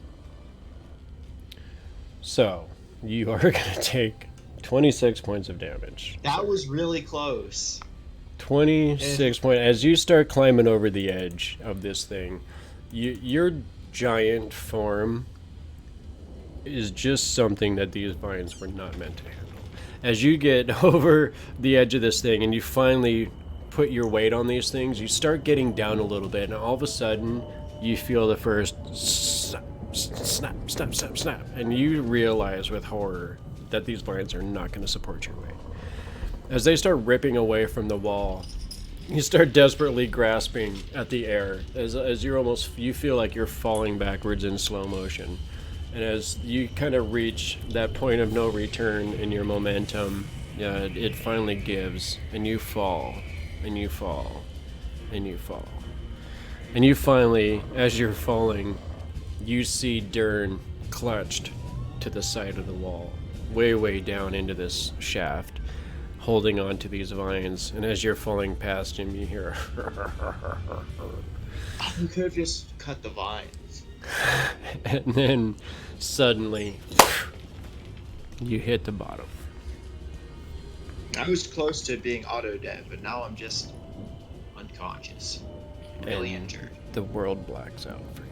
So you are going to take 26 points of damage. That was really close. 26 points. As you start climbing over the edge of this thing, your giant form is just something that these vines were not meant to handle. As you get over the edge of this thing and you finally put your weight on these things, you start getting down a little bit, and all of a sudden you feel the first snap, and you realize with horror that these vines are not going to support your weight. As they start ripping away from the wall, you start desperately grasping at the air as you feel like you're falling backwards in slow motion. And as you kind of reach that point of no return in your momentum, it finally gives, and you fall, and you fall, and you fall. And you finally, as you're falling, you see Dern clutched to the side of the wall, way down into this shaft, holding on to these vines. And as you're falling past him, you hear You could have just cut the vines. and then suddenly you hit the bottom. I was close to being auto dead, but now I'm just unconscious. Really And injured. the world blacks out for you.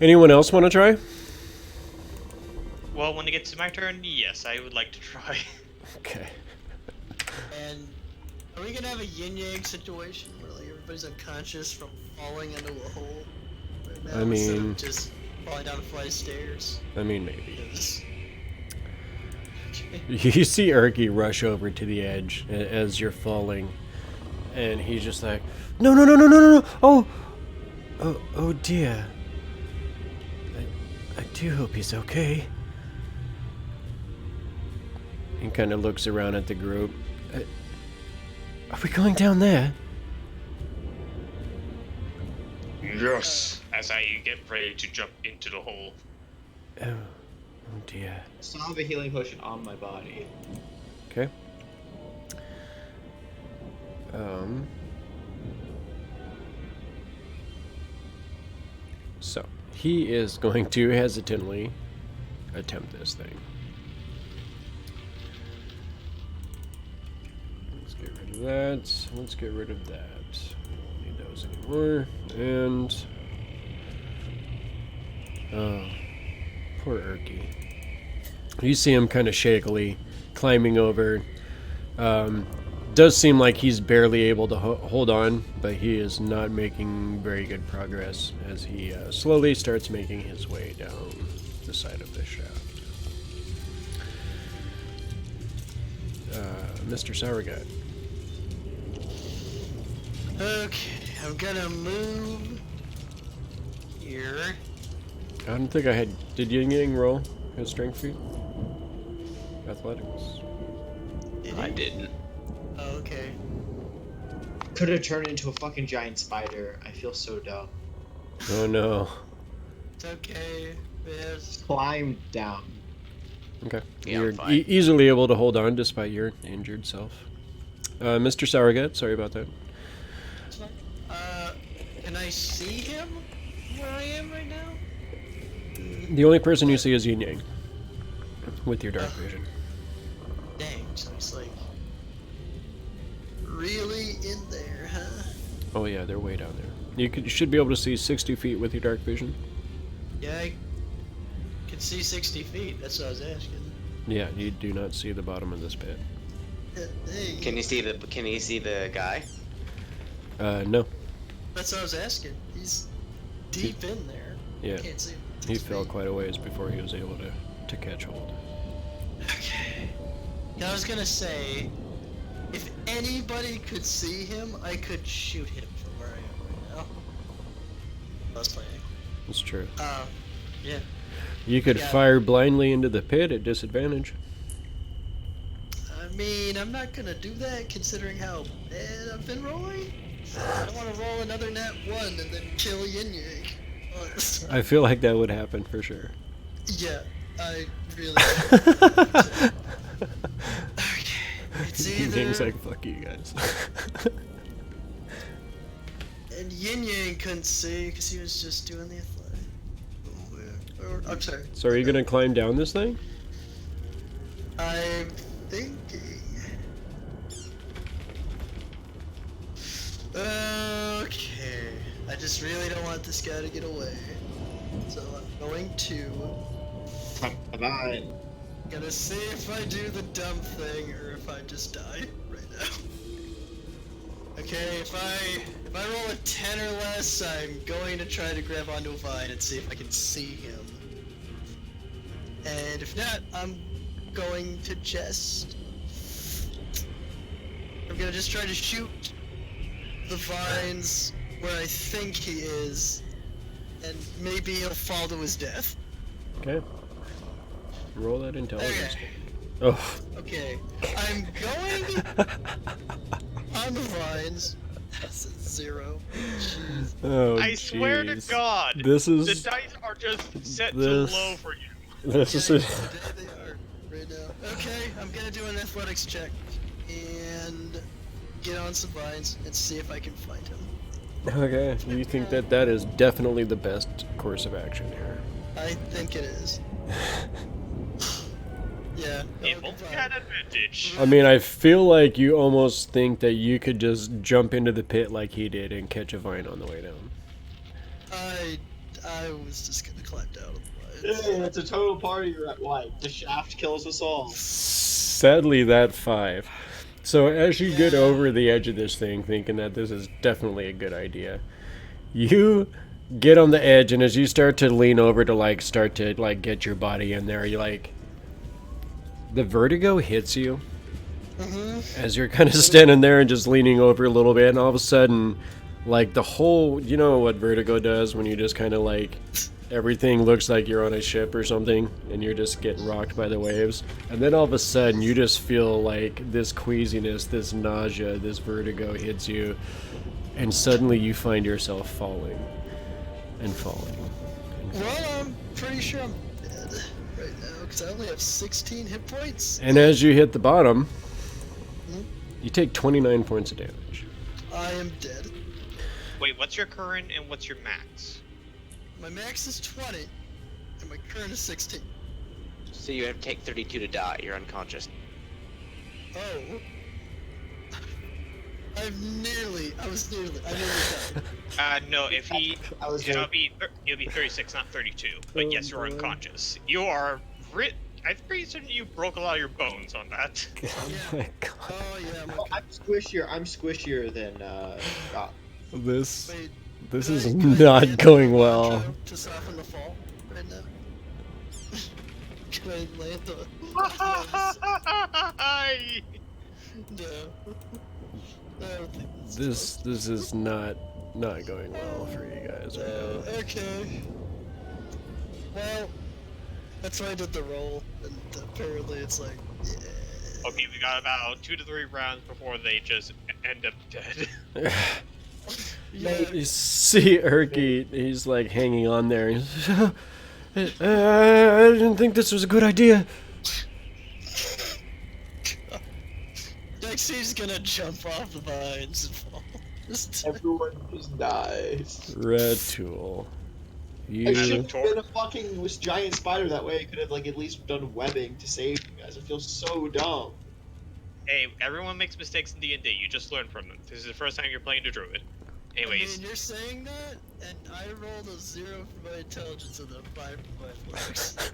Anyone else want to try? Well, when it gets to my turn, yes, I would like to try. Okay. And are we gonna have a yin yang situation where like everybody's unconscious from falling into a hole? Right now, I instead of mean- just falling down a flight of stairs. I mean, maybe. Because You see Erky rush over to the edge as you're falling, and he's just like, no, oh dear. I do hope he's okay. He kind of looks around at the group. Are we going down there? Yes. As I get ready to jump into the hole. Oh dear. I still have a healing potion on my body. Okay. So he is going to hesitantly attempt this thing. Let's get rid of that. Let's get rid of that. We don't need those anymore. And oh, poor Erky. You see him kind of shakily climbing over. Does seem like he's barely able to hold on, but he is not making very good progress as he slowly starts making his way down the side of this shaft. Mr. Sour Gut. okay, I'm gonna move. here. I don't think I had. Did Yin Yang roll his strength feat? Athletics. Did I he? didn't. Oh, okay. Could have turned into a fucking giant spider. I feel so dumb. Oh no. It's okay. Yes. Climb down. Okay. Yeah, I'm You're fine. easily able to hold on despite your injured self. Mr. Sour Gut, sorry about that. Can I see him where I am right now? The only person you see is Yin Yang with your dark vision. Dang, so he's like really in there, huh? Oh yeah, they're way down there. You should be able to see 60 feet with your dark vision. Yeah, I can see 60 feet. That's what I was asking. Yeah, you do not see the bottom of this pit. Hey, Can you see the guy? No. that's what I was asking. He's deep in there. Yeah. Can't see him. He 6 fell feet. quite a ways before he was able to catch hold. Okay. I was gonna say, if anybody could see him, I could shoot him from where I am right now. I was playing. That's true. Yeah. You could Yeah. fire blindly into the pit at disadvantage. I mean, I'm not gonna do that considering how bad I've been rolling. I don't want to roll another nat 1 and then kill Yin Yang. I feel like that would happen for sure. Yeah, I really. Okay, it's Yin Yang's either. like, fuck you guys. And Yin Yang couldn't see because he was just doing the athletic. I'm sorry. So are you gonna climb down this thing? I'm thinking. Okay. I just really don't want this guy to get away. So I'm going to. Come on. Gonna see if I do the dumb thing or if I just die right now. Okay, if I roll a 10 or less, I'm going to try to grab onto a vine and see if I can see him. And if not, I'm going to just try to shoot the vines where I think he is, and maybe he'll fall to his death. Okay. Roll that intelligence. Okay. Oh. Okay, I'm going on the vines. That's a 0. Jeez. Oh, I swear to jeez. God, This the is dice are just set this- to low for you. this Yeah, is there they are right now. Okay, I'm gonna do an athletics check and get on some vines and see if I can find him. okay. You think that is definitely the best course of action here? I think it is. Yeah. If okay, only fine. had advantage. I mean, I feel like you almost think that you could just jump into the pit like he did and catch a vine on the way down. I was just gonna climb down on the vines. Yeah, it's a total party like the shaft kills us all. Sadly, that 5. So as you get Yeah. over the edge of this thing, thinking that this is definitely a good idea, you get on the edge, and as you start to lean over to start to get your body in there, you the vertigo hits you as you're kind of standing there and just leaning over a little bit, and all of a sudden, the whole, you know what vertigo does when you just kind of everything looks like you're on a ship or something, and you're just getting rocked by the waves, and then all of a sudden you just feel this queasiness, this nausea, this vertigo hits you, and suddenly you find yourself falling and falling. Well, I'm pretty sure I'm dead right now because I only have 16 hit points. And as you hit the bottom, you take 29 points of damage. I am dead. Wait, what's your current and what's your max? My max is 20, and my current is 16. So you have to take 32 to die. You're unconscious. Oh. I nearly died. No, if he, I was it'll be 36, not 32. But Oh, yes, you're boy. unconscious. You are I'm pretty certain you broke a lot of your bones on that. Oh my god. Oh yeah, my I'm squishier. I'm squishier than Gok. This Wait, this could is I not land going the well. Alardro to soften the fall right now? Can I land the... No. I don't think This is not not going well for you guys right now. Okay. Well, that's why I did the roll, and apparently it's like, yeah. Okay, we got about 2 to 3 rounds before they just end up dead. Yeah. You see Erky, he's like hanging on there. He's, I didn't think this was a good idea. Dexy's gonna jump off the vines and fall. Everyone just dies. Red Tool. I You. should have been a fucking giant spider that way. I could have like at least done webbing to save you guys. I feel so dumb. Hey, everyone makes mistakes in D&D. You just learn from them. This is the first time you're playing a druid. I Anyways, mean, you're saying that, and I rolled a 0 for my intelligence and a 5 for my flex.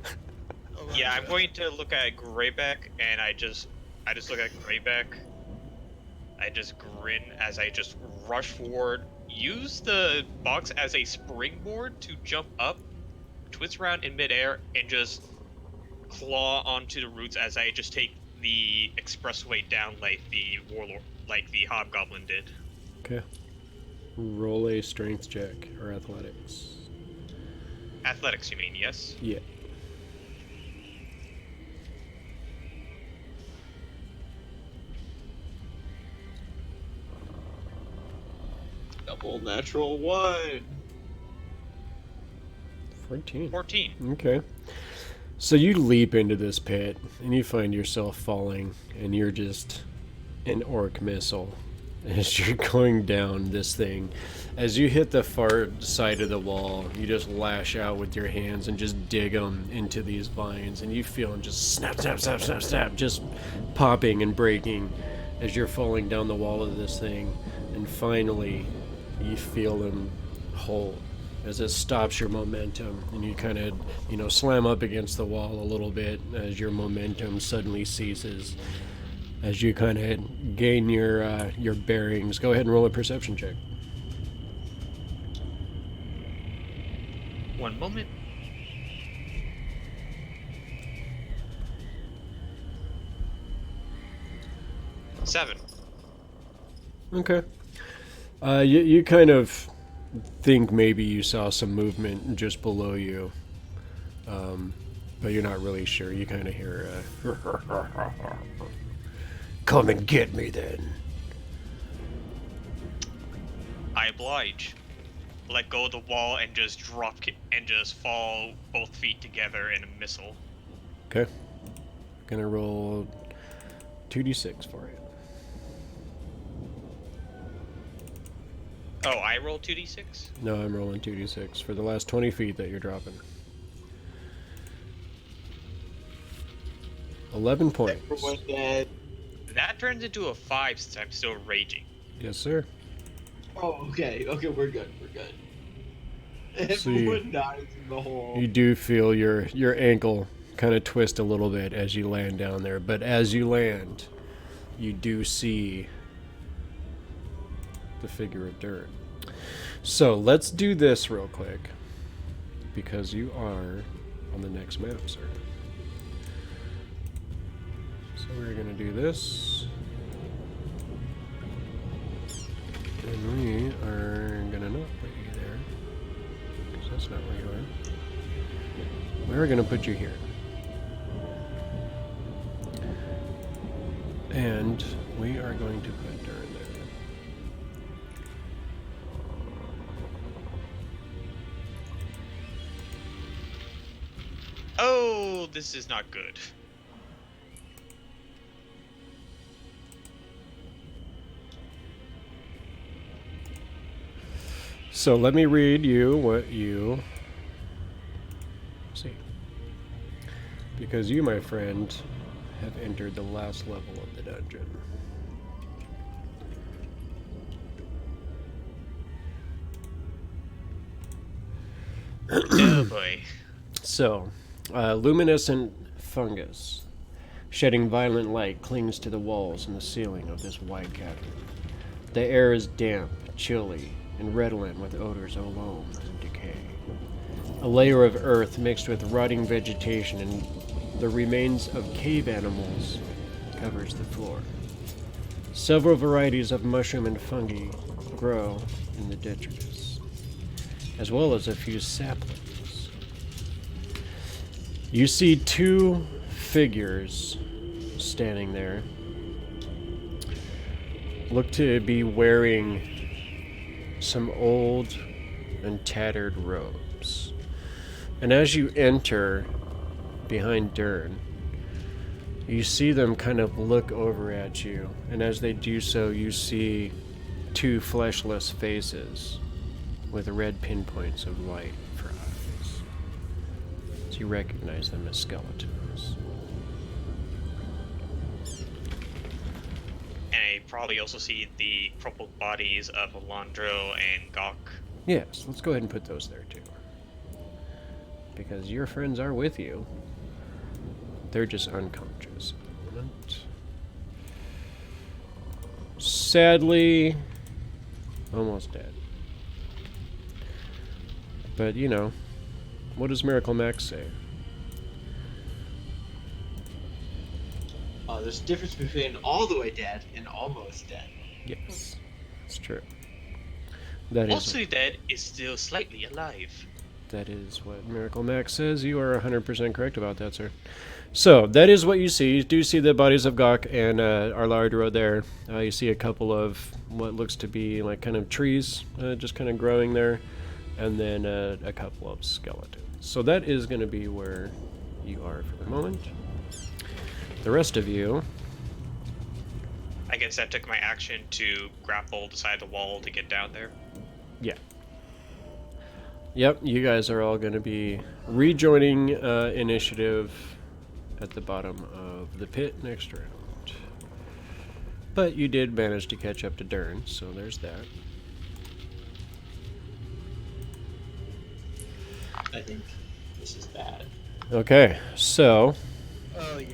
yeah, I'm going to look at Grybek, and I just look at Grybek. I just grin as I just rush forward. Use the box as a springboard to jump up, twist around in midair, and just claw onto the roots as I just take the expressway down like the warlord, like the hobgoblin did. Okay. Roll a strength check or athletics. Athletics, you mean? Yes. Yeah. Double natural 1. 14. 14. Okay. So you leap into this pit, and you find yourself falling, and you're just an orc missile as you're going down this thing. As you hit the far side of the wall, you just lash out with your hands and just dig them into these vines, and you feel them just snap, snap, snap, snap, snap, just popping and breaking as you're falling down the wall of this thing. And finally, you feel them hold as it stops your momentum, and you kind of, slam up against the wall a little bit as your momentum suddenly ceases. As you kind of gain your bearings, go ahead and roll a perception check. One moment. 7. Okay. You kind of think maybe you saw some movement just below you, but you're not really sure. You kind of hear, "Come and get me, then." I oblige. Let go of the wall and just and just fall both feet together in a missile. Okay. Gonna roll 2d6 for it. Oh, I roll 2d6? No, I'm rolling 2d6 for the last 20 feet that you're dropping. 11 points. Everyone dead. That turns into a 5 since I'm still raging. Yes, sir. Oh, okay. Okay, we're good. We're good. So Everyone dies in the hole. You do feel your ankle kind of twist a little bit as you land down there, but as you land, you do see the figure of dirt. So let's do this real quick, because you are on the next map, sir. So we're gonna do this, and we are gonna not put you there, because that's not where you are. We're gonna put you here. And we are going to put Durin there. Oh, this is not good. So let me read you what you see. Because you, my friend, have entered the last level of the dungeon. Oh boy. So, luminescent fungus, shedding violent light, clings to the walls and the ceiling of this wide cavern. The air is damp, chilly, and redolent with odors of loam and decay. A layer of earth mixed with rotting vegetation and the remains of cave animals covers the floor. Several varieties of mushroom and fungi grow in the detritus, as well as a few saplings. You see two figures standing there. Look to be wearing some old and tattered robes. And as you enter behind Dern, you see them kind of look over at you, and as they do so, you see two fleshless faces with red pinpoints of light for eyes. So you recognize them as skeletons. And I probably also see the crumpled bodies of Alandro and Gok. Yes, let's go ahead and put those there too. Because your friends are with you. They're just unconscious at the moment. Sadly, almost dead. But, you know, what does Miracle Max say? There's a difference between all the way dead and almost dead. Yes, it's true. That is, Mostly dead is still slightly alive. that is what Miracle Max says. You are 100% correct about that, sir. So, that is what you see. You do see the bodies of Gok and Alardro there. You see a couple of what looks to be like kind of trees just kind of growing there. And then a couple of skeletons. So that is going to be where you are for the moment. The rest of you... I guess I took my action to grapple the side of the wall to get down there. Yeah. Yep, you guys are all going to be rejoining initiative at the bottom of the pit next round. But you did manage to catch up to Dern, so there's that. I think this is bad. Okay, so... Oh, yeah.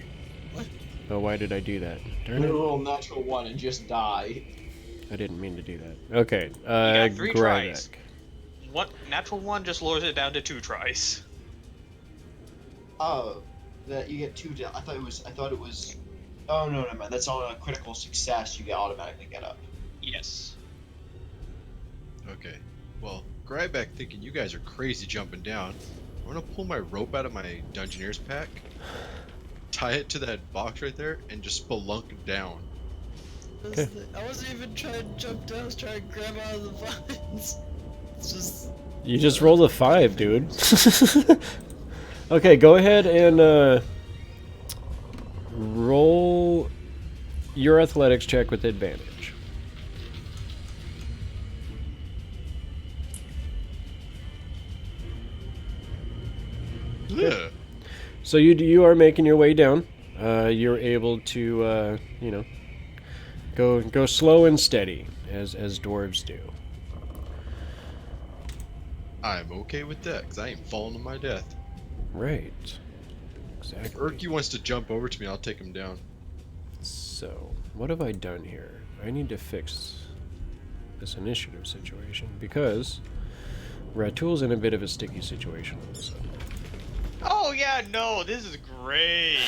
What? Oh, why did I do that? Darn it. Roll natural 1 and just die. I didn't mean to do that. Okay, You got 3 Grybek. tries. Natural 1 just lowers it down to 2 tries. Oh, that you get 2. I thought it was. Oh no, never mind. That's on a critical success. You get automatically get up. Yes. Okay. Well, Grybek thinking you guys are crazy jumping down. I'm gonna pull my rope out of my Dungeoneer's pack, tie it to that box right there, and just spelunk down. Okay. I wasn't even trying to jump down, I was trying to grab out of the vines. It's just... You just rolled a 5, dude. Okay, go ahead and roll your athletics check with advantage. Yeah. So you are making your way down. You're able to go slow and steady as dwarves do. I'm okay with that, because I ain't falling to my death. Right. If Exactly. Urky wants to jump over to me, I'll take him down. So, what have I done here? I need to fix this initiative situation because Ratul's in a bit of a sticky situation all of a sudden. Oh yeah, no, this is great.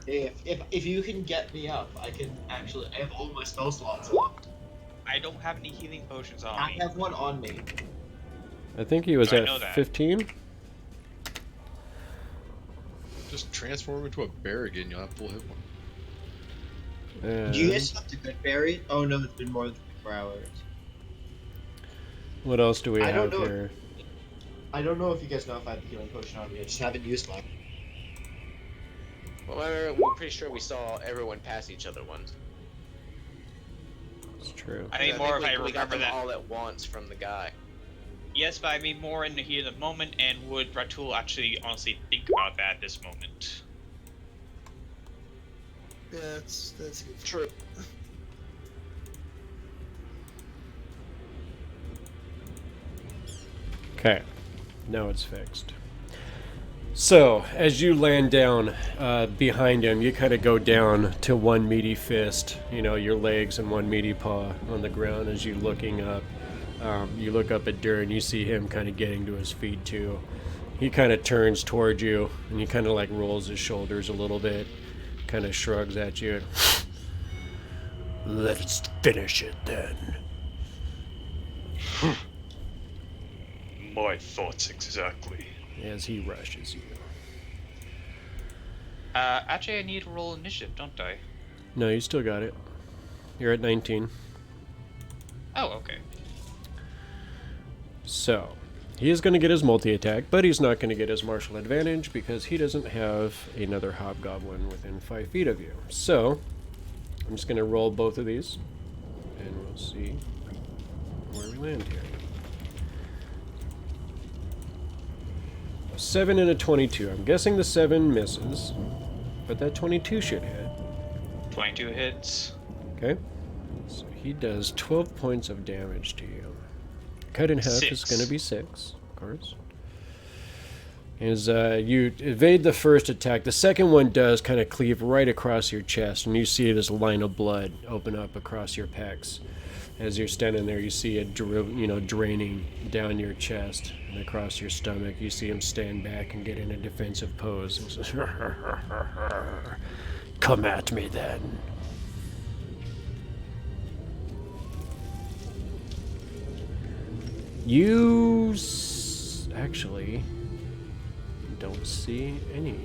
If you can get me up, I can actually. I have all my spell slots locked. I don't have any healing potions on I me. have one on me. I think he was I know at that. 15. Just transform into a bear again, you'll have full hit point. And Do you guys have to good berry? Oh no, it's been more than 24 hours. what else do we I have don't know. here? I don't know if you guys know if I have the healing potion on me. I just haven't used mine. Well, we're pretty sure we saw everyone pass each other once. It's true. I need Yeah, more if think I we got remember them that. all at once from the guy. Yes, but I mean more in the heat of the moment, and would Ratul actually honestly think about that at this moment? Yeah, that's good. True. Okay, now it's fixed. So, as you land down behind him, you kind of go down to one meaty fist, your legs and one meaty paw on the ground as you're looking up. You look up at Durin, you see him kind of getting to his feet too. He kind of turns towards you, and he kind of like rolls his shoulders a little bit, kind of shrugs at you. Let's finish it then. My thoughts exactly. As he rushes you. Actually, I need to roll initiative, don't I? No, you still got it. You're at 19. Oh, okay. So, he is going to get his multi-attack, but he's not going to get his martial advantage because he doesn't have another hobgoblin within 5 feet of you. So, I'm just going to roll both of these, and we'll see where we land here. A 7 and a 22. I'm guessing the 7 misses, but that 22 should hit. 22 hits. Okay. So he does 12 points of damage to you. Cut in half is 6. going to be 6, of course. As you evade the first attack, the second one does kind of cleave right across your chest, and you see this line of blood open up across your pecs. As you're standing there, you see it draining down your chest and across your stomach. You see him stand back and get in a defensive pose. And says, "Come at me, then." You actually don't see any.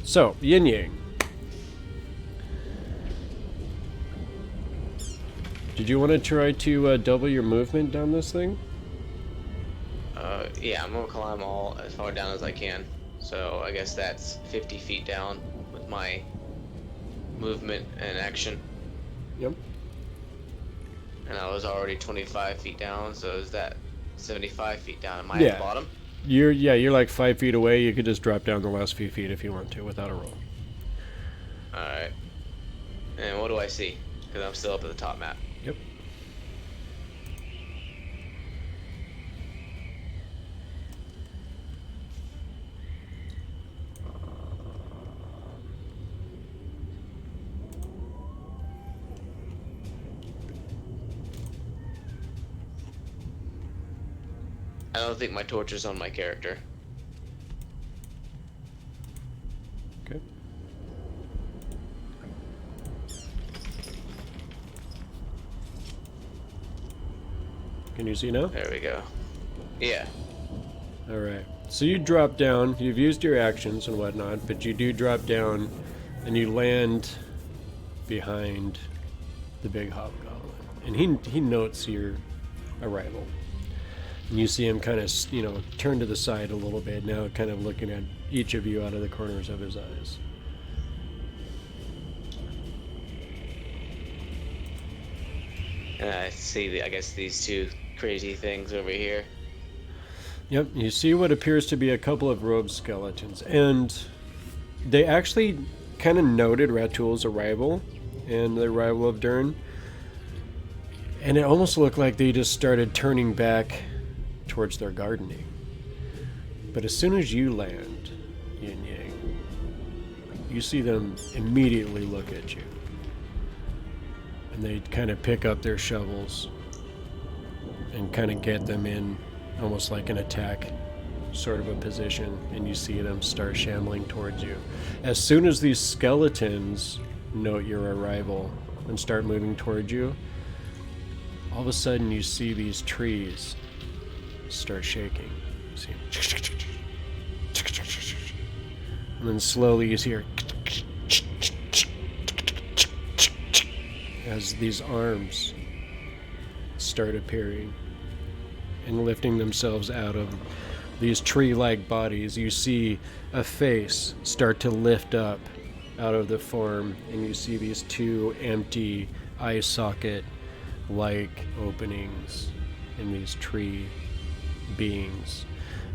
So, Yin Yang. Did you want to try to double your movement down this thing? Yeah, I'm gonna climb all as far down as I can. So I guess that's 50 feet down with my movement and action. Yep. And I was already 25 feet down, so is that 75 feet down? Am I Yeah. at the bottom? You're like 5 feet away. You could just drop down the last few feet if you want to without a roll. Alright. And what do I see? Because I'm still up at the top map. Yep. I don't think my torch is on my character. Okay. Can you see now? There we go. Yeah. Alright. So you drop down. You've used your actions and whatnot, but you do drop down and you land behind the big hobgoblin. And he notes your arrival. And you see him kind of, turn to the side a little bit, now kind of looking at each of you out of the corners of his eyes. And I see, I guess, these two crazy things over here. Yep, you see what appears to be a couple of robed skeletons. And they actually kind of noted Ratul's arrival and the arrival of Dern. And it almost looked like they just started turning back towards their gardening. But as soon as you land, Yin Yang, you see them immediately look at you. And they kind of pick up their shovels and kind of get them in almost like an attack sort of a position, and you see them start shambling towards you. As soon as these skeletons note your arrival and start moving towards you, all of a sudden you see these trees start shaking. You see them. And then slowly you hear as these arms start appearing and lifting themselves out of these tree-like bodies. You see a face start to lift up out of the form, and you see these two empty eye socket-like openings in these tree beings.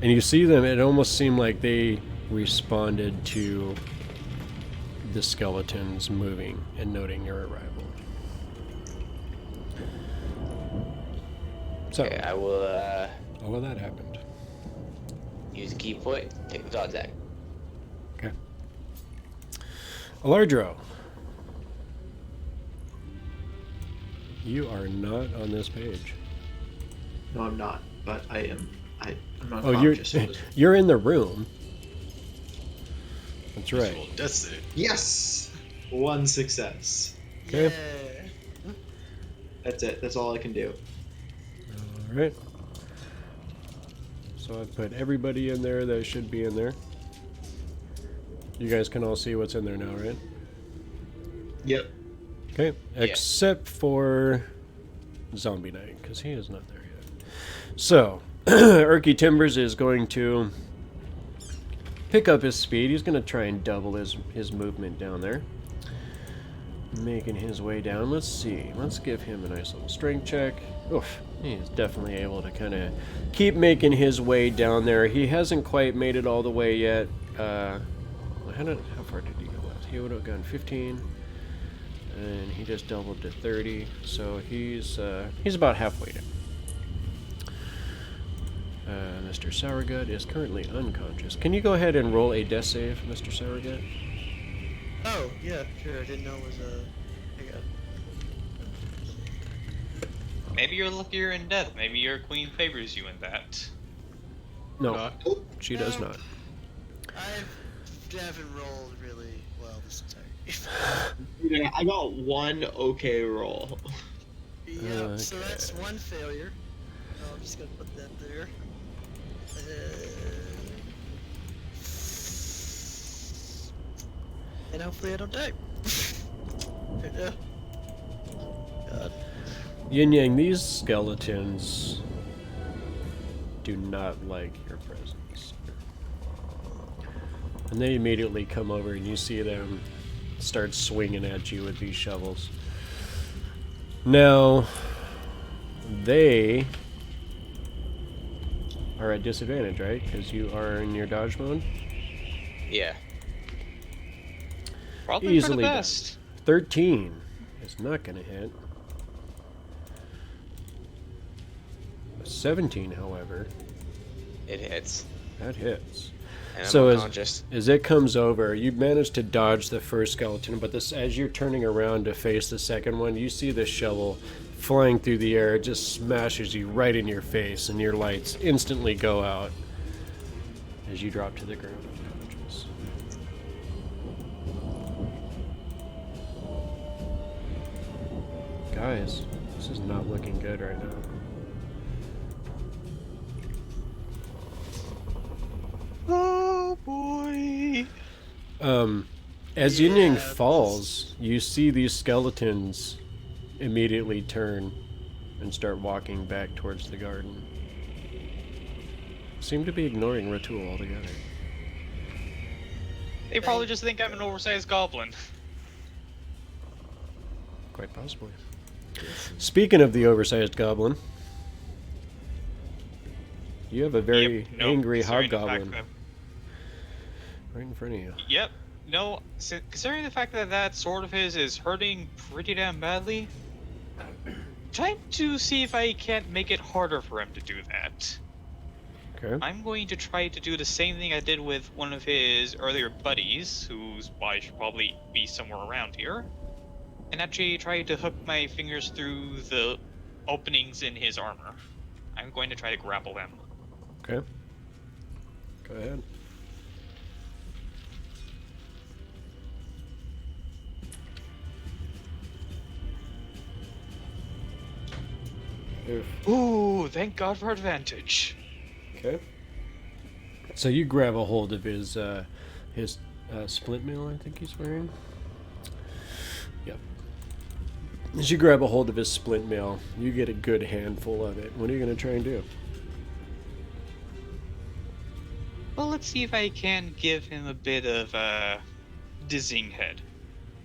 And you see them, it almost seemed like they responded to the skeletons moving and noting your arrival. So, Okay, I will all of that happened. use a key point, take the dodge act. Okay. Alardro. You are not on this page. No, I'm not. But I am. I'm not Oh, you're conscious. you're in the room. That's Just right. roll death save. Yes! One success. Okay. Yeah. That's it. That's all I can do. Alright. So I've put everybody in there that should be in there. You guys can all see what's in there now, right? Yep. Okay, except for Zombie Knight, because he is not there yet. So, Erky Timbers is going to pick up his speed. He's going to try and double his movement down there. Making his way down. Let's see. Let's give him a nice little strength check. Oof. He's definitely able to kind of keep making his way down there. He hasn't quite made it all the way yet. How far did he go last? He would have gone 15. And he just doubled to 30. So he's about halfway down. Mr. Sour Gut is currently unconscious. Can you go ahead and roll a death save, Mr. Sour Gut? Oh, yeah, sure. I didn't know it was a... I got... Maybe you're luckier in death. Maybe your queen favors you in that. No, she does not. I haven't rolled really well this entire Yeah, I got one okay roll. Yeah, so that's one failure. I'm just gonna put that there. And hopefully I don't die. Yeah. God. Yin Yang, these skeletons do not like your presence. And they immediately come over and you see them start swinging at you with these shovels. Now, they are at disadvantage, right? Because you are in your dodge mode? Yeah. Probably for the Easily done. best. 13 is not going to hit. 17, however, It hits. that hits. And I'm So unconscious. as it comes over, you manage to dodge the first skeleton, but as you're turning around to face the second one, you see the shovel flying through the air. It just smashes you right in your face, and your lights instantly go out as you drop to the ground unconscious. Guys, this is not looking good right now. Oh boy. As Yin Yang falls, you see these skeletons immediately turn and start walking back towards the garden. Seem to be ignoring Ratul altogether. They probably just think I'm an oversized goblin. Quite possibly. Speaking of the oversized goblin, you have a very Yep, no, angry considering the fact hobgoblin that- right in front of you. Yep. No, considering the fact that that sword of his is hurting pretty damn badly, trying to see if I can't make it harder for him to do that. Okay. I'm going to try to do the same thing I did with one of his earlier buddies, whose body should probably be somewhere around here, and actually try to hook my fingers through the openings in his armor. I'm going to try to grapple them. Okay. Go ahead. Oof. Ooh, thank God for advantage. Okay. So you grab a hold of his split mail, I think he's wearing. Yep. As you grab a hold of his splint mail, you get a good handful of it. What are you going to try and do? Well, let's see if I can give him a bit of dizzying head.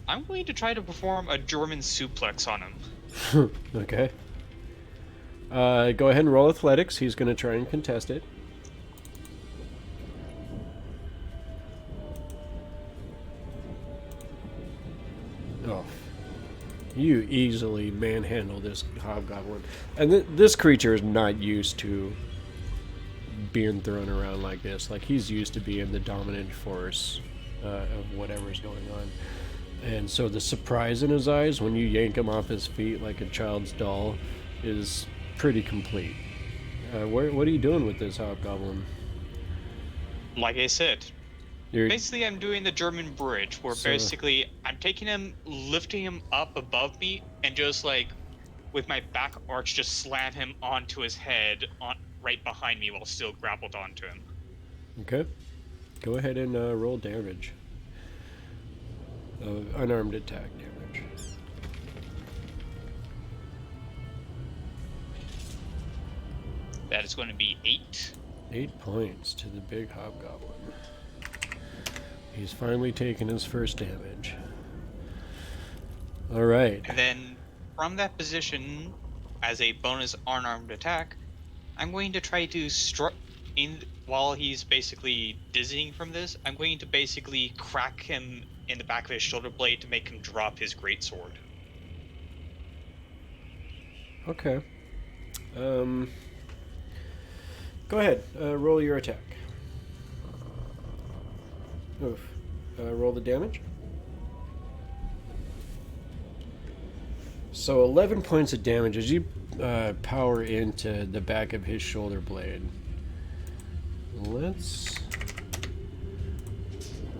I'm going to try to perform a German suplex on him. Okay. Go ahead and roll athletics. He's going to try and contest it. Oh. You easily manhandle this hobgoblin. And this creature is not used to being thrown around like this. Like, he's used to being the dominant force of whatever's going on. And so the surprise in his eyes when you yank him off his feet like a child's doll is pretty complete. What are you doing with this hobgoblin? Like I said, You're, basically I'm doing the German bridge, where So- basically I'm taking him, lifting him up above me, and just like with my back arch, just slam him onto his head, right behind me, while still grappled onto him. Okay. Go ahead and roll damage. Unarmed attack damage. That is going to be 8. 8 points to the big hobgoblin. He's finally taken his first damage. All right. And then, from that position, as a bonus unarmed attack, I'm going to try to while he's basically dizzying from this, I'm going to basically crack him in the back of his shoulder blade to make him drop his greatsword. Okay. Go ahead. Roll your attack. Oof. Roll the damage. So 11 points of damage as you power into the back of his shoulder blade. Let's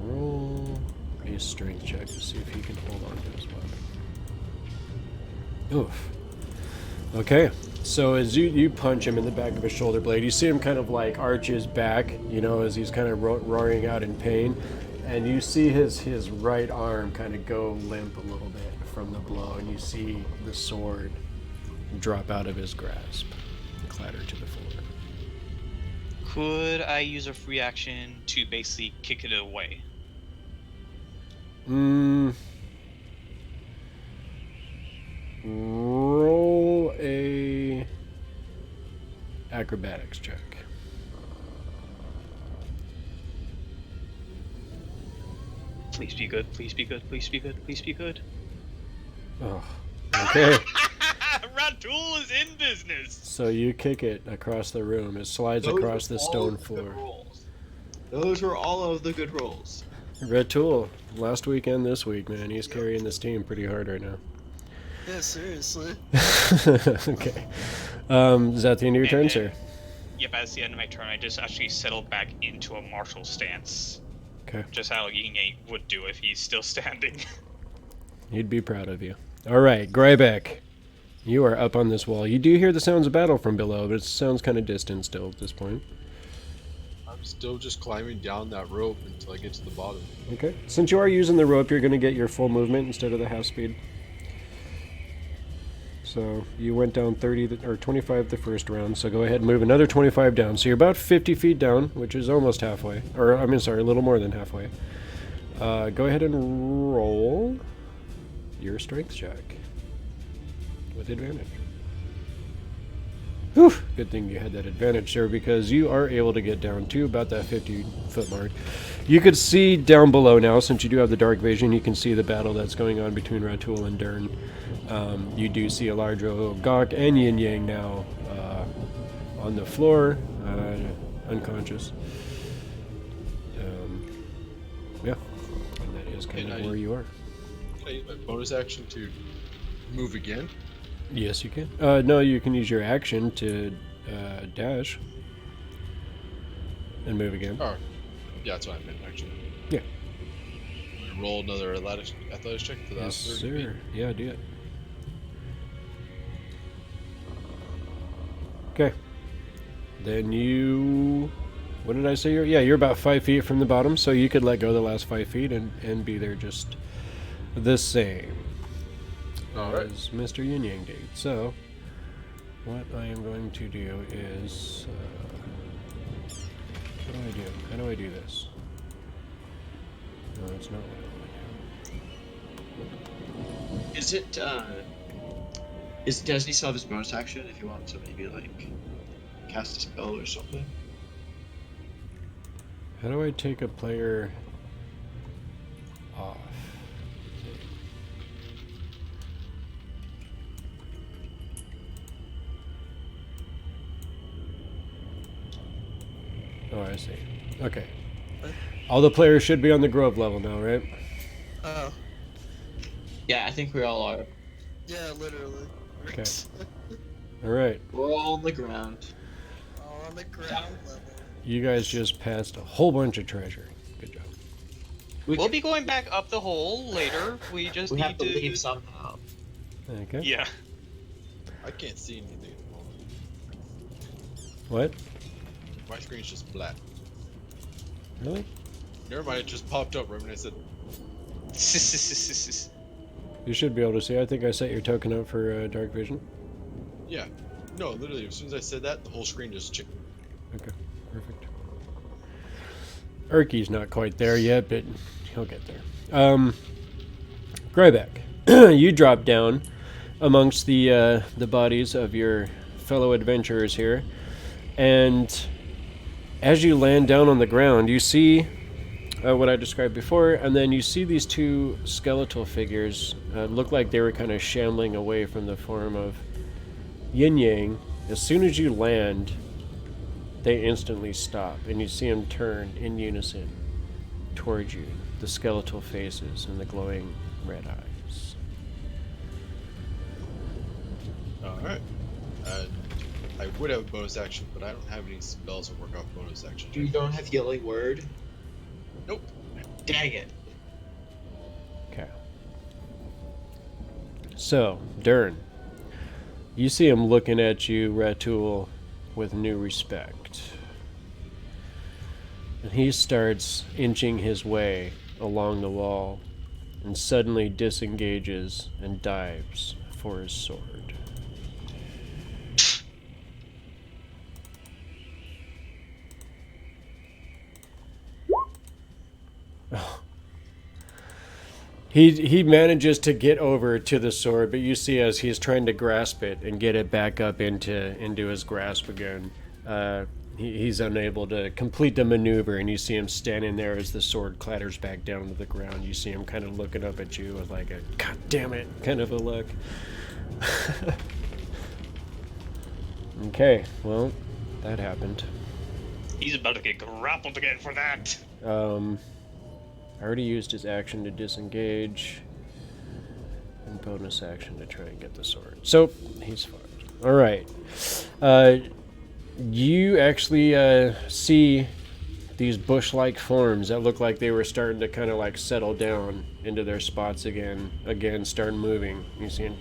roll a strength check to see if he can hold on to his weapon. Oof. Okay, so as you punch him in the back of his shoulder blade, you see him kind of like arch his back, you know, as he's kind of roaring out in pain, and you see his right arm kind of go limp a little bit from the blow, and you see the sword drop out of his grasp and clatter to the floor. Could I use a free action to basically kick it away? Roll a acrobatics check. Please be good, please be good, please be good, please be good. Oh, okay. Ratul is in business! So you kick it across the room. It slides across the stone floor. Those were all of the good rolls. Ratul, last week and this week, man, he's carrying this team pretty hard right now. Yeah, seriously. Okay. Is that the end of your turn, sir? Yep, that's the end of my turn. I just actually settled back into a martial stance. Okay. Just how Yin Yang would do if he's still standing. He'd be proud of you. All right, Grybek. You are up on this wall. You do hear the sounds of battle from below, but it sounds kind of distant still at this point. I'm still just climbing down that rope until I get to the bottom. Okay. Since you are using the rope, you're going to get your full movement instead of the half speed. So you went down 30 or 25 the first round, so go ahead and move another 25 down. So you're about 50 feet down, which is almost halfway. Or, I mean, sorry, a little more than halfway. Go ahead and roll your strength check with advantage. Whew, good thing you had that advantage, sir, because you are able to get down to about that 50-foot mark. You could see down below now, since you do have the dark vision, you can see the battle that's going on between Ratul and Dern. You do see Alardro, Gok, and Yin Yang now on the floor, unconscious. Yeah, and that is kind of where you are. Can I use my bonus action to move again? Yes, you can. No, you can use your action to dash and move again. Oh, yeah, that's what I meant, actually. Yeah. Roll another athletics check for that. Yes, sir. Yeah, do it. Okay. Then you... What did I say? You're about 5 feet from the bottom, so you could let go the last 5 feet and be there just the same as Mr. Yin Yang did. So, what I am going to do is... what do I do? How do I do this? No, it's not what I want to do. Is it, does he still have his bonus action if you want to maybe, like, cast a spell or something? How do I take a player off? Oh, I see. Okay. All the players should be on the Grove level now, right? Oh. Yeah, I think we all are. Yeah, literally. Okay. All right. We're all on the ground. All on the ground level. You guys just passed a whole bunch of treasure. Good job. We'll be going back up the hole later. We just We need have to leave somehow. Okay. Yeah. I can't see anything at the moment. What? My screen's just black. Really? Never mind, it just popped up right when I said, You should be able to see. I think I set your token up for dark vision. yeah. No, literally, as soon as I said that, the whole screen just changed. Okay, perfect. Urky's not quite there yet, but he'll get there. Grybek, you drop down amongst the bodies of your fellow adventurers here, and as you land down on the ground, you see what I described before, and then you see these two skeletal figures look like they were kind of shambling away from the form of Yin Yang. As soon as you land, they instantly stop, and you see them turn in unison towards you, the skeletal faces and the glowing red eyes. Alright. I would have a bonus action, but I don't have any spells that work off bonus actions. You don't have Healing Word? Nope. Dang it. Okay. So, Dern, you see him looking at you, Ratul, with new respect. And he starts inching his way along the wall and suddenly disengages and dives for his sword. He manages to get over to the sword, but you see as he's trying to grasp it and get it back up into his grasp again, he's unable to complete the maneuver, and you see him standing there as the sword clatters back down to the ground. You see him kind of looking up at you with like a "God damn it" kind of a look. Okay, well, that happened. He's about to get grappled again for that. I already used his action to disengage, and bonus action to try and get the sword. So, he's fucked. Alright. You actually see these bush-like forms that look like they were starting to kind of like settle down into their spots again, start moving. You see them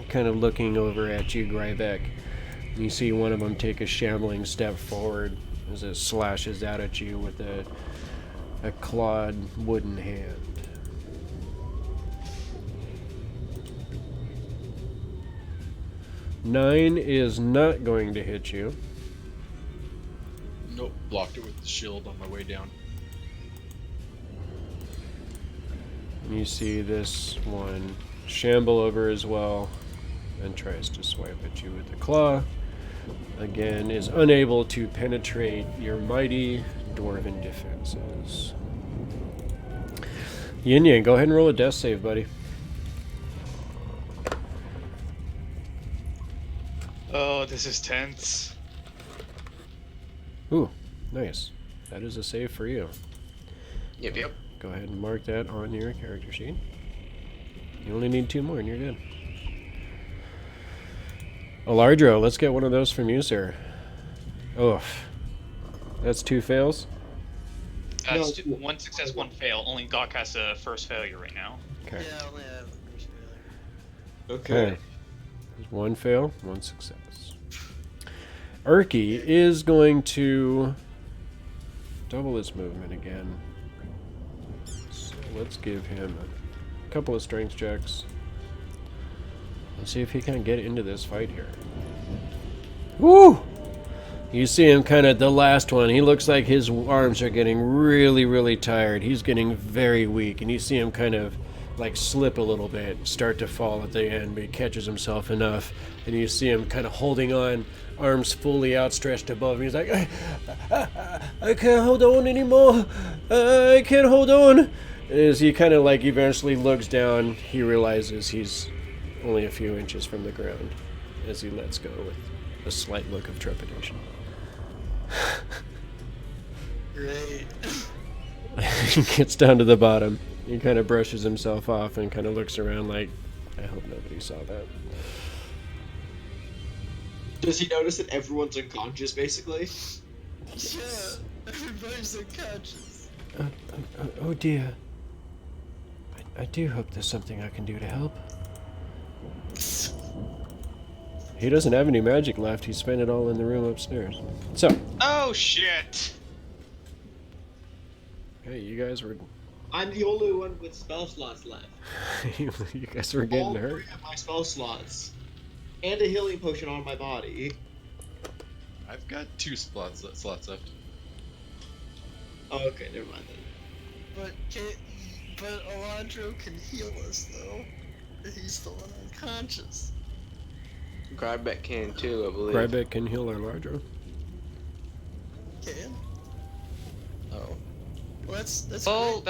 kind of looking over at you, Grybek. You see one of them take a shambling step forward as it slashes out at you with a clawed wooden hand. Nine is not going to hit you. Nope, blocked it with the shield on my way down. You see this one shamble over as well and tries to swipe at you with the claw. Again, is unable to penetrate your mighty dwarven defenses. Yin Yang, go ahead and roll a death save, buddy. Oh, this is tense. Ooh, nice. That is a save for you. Yep. Go ahead and mark that on your character sheet. You only need 2 more and you're good. Alardro, let's get one of those from you, sir. Oof. That's 2 fails? No. It's 1 success, 1 fail. Only Gok has a first failure right now. Okay. Yeah, I only have the first failure. Okay. There's 1 fail, 1 success. Urky is going to double his movement again. So let's give him a couple of strength checks. Let's see if he can get into this fight here. Woo! You see him kind of the last one. He looks like his arms are getting really, really tired. He's getting very weak, and you see him kind of like slip a little bit, start to fall at the end, but he catches himself enough, and you see him kind of holding on, arms fully outstretched above him. He's like, I can't hold on anymore. I can't hold on. As he kind of like eventually looks down, he realizes he's only a few inches from the ground as he lets go with a slight look of trepidation. Great. He gets down to the bottom. He kind of brushes himself off and kind of looks around like, I hope nobody saw that. Does he notice that everyone's unconscious, basically? Yeah, everybody's unconscious. Oh dear. I do hope there's something I can do to help. He doesn't have any magic left. He spent it all in the room upstairs. So, Oh shit! hey, you guys were I'm the only one with spell slots left. you guys were getting All hurt. 3 of my spell slots. And a healing potion on my body. I've got 2 slots left. Oh, okay, never mind then. But Alardro can heal us though. He's the one unconscious. Grybek can too, I believe. Grybek can heal Alardro. Can? Oh. Well, that's Well, great.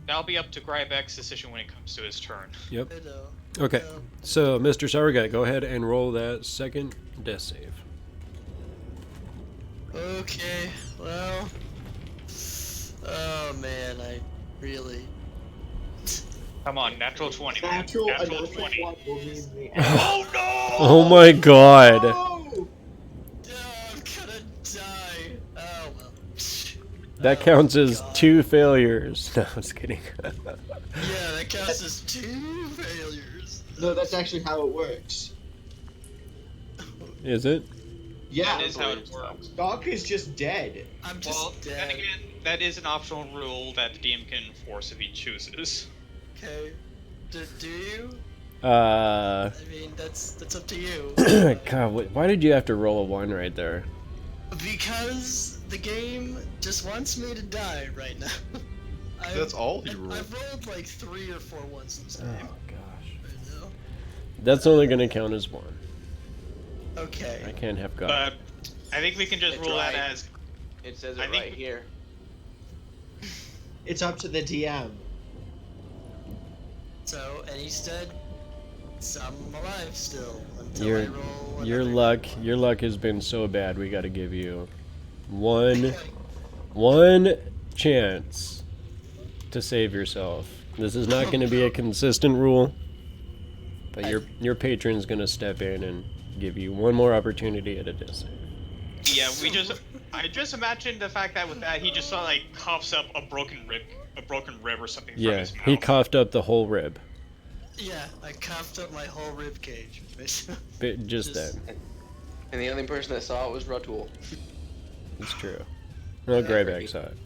that'll be up to Grybek's decision when it comes to his turn. Yep. I know. Okay. So, Mr. Sour Gut, go ahead and roll that second death save. Okay. Well. Oh man, I really. Come on, natural 20. man. Natural 20. one will mean the Oh no! Oh my god. Oh! Oh, I'm gonna die. Oh well. That Oh, counts as God. 2 failures. No, I was kidding. Yeah, that counts as 2 failures. No, that's actually how it works. Is it? Yeah, That is how it works. Gok is just dead. I'm just Well, dead. then again, that is an optional rule that the DM can enforce if he chooses. Okay. Do you? Uh, I mean, that's up to you. God, why did you have to roll a 1 right there? Because the game just wants me to die right now. That's all he I've rolled. rolled like 3 or 4 ones this Oh game. gosh. Right now. That's only gonna count as 1. I Okay. can't have God. But I think we can just It's rule right. that as It says I it think- right here. It's up to the DM. So, and he's dead. So I'm alive still until Your I roll. your another- luck has been so bad. We got to give you one chance to save yourself. This is not going to be a consistent rule, but your patron's going to step in and give you one more opportunity at a death save. yeah. I just imagined the fact that with that he just like coughs up a broken rib or something from Yeah, his mouth. he coughed up the whole rib. Yeah, I coughed up my whole rib cage. Just that. And the only person that saw it was Ratul. It's true. Well, Grybek saw it.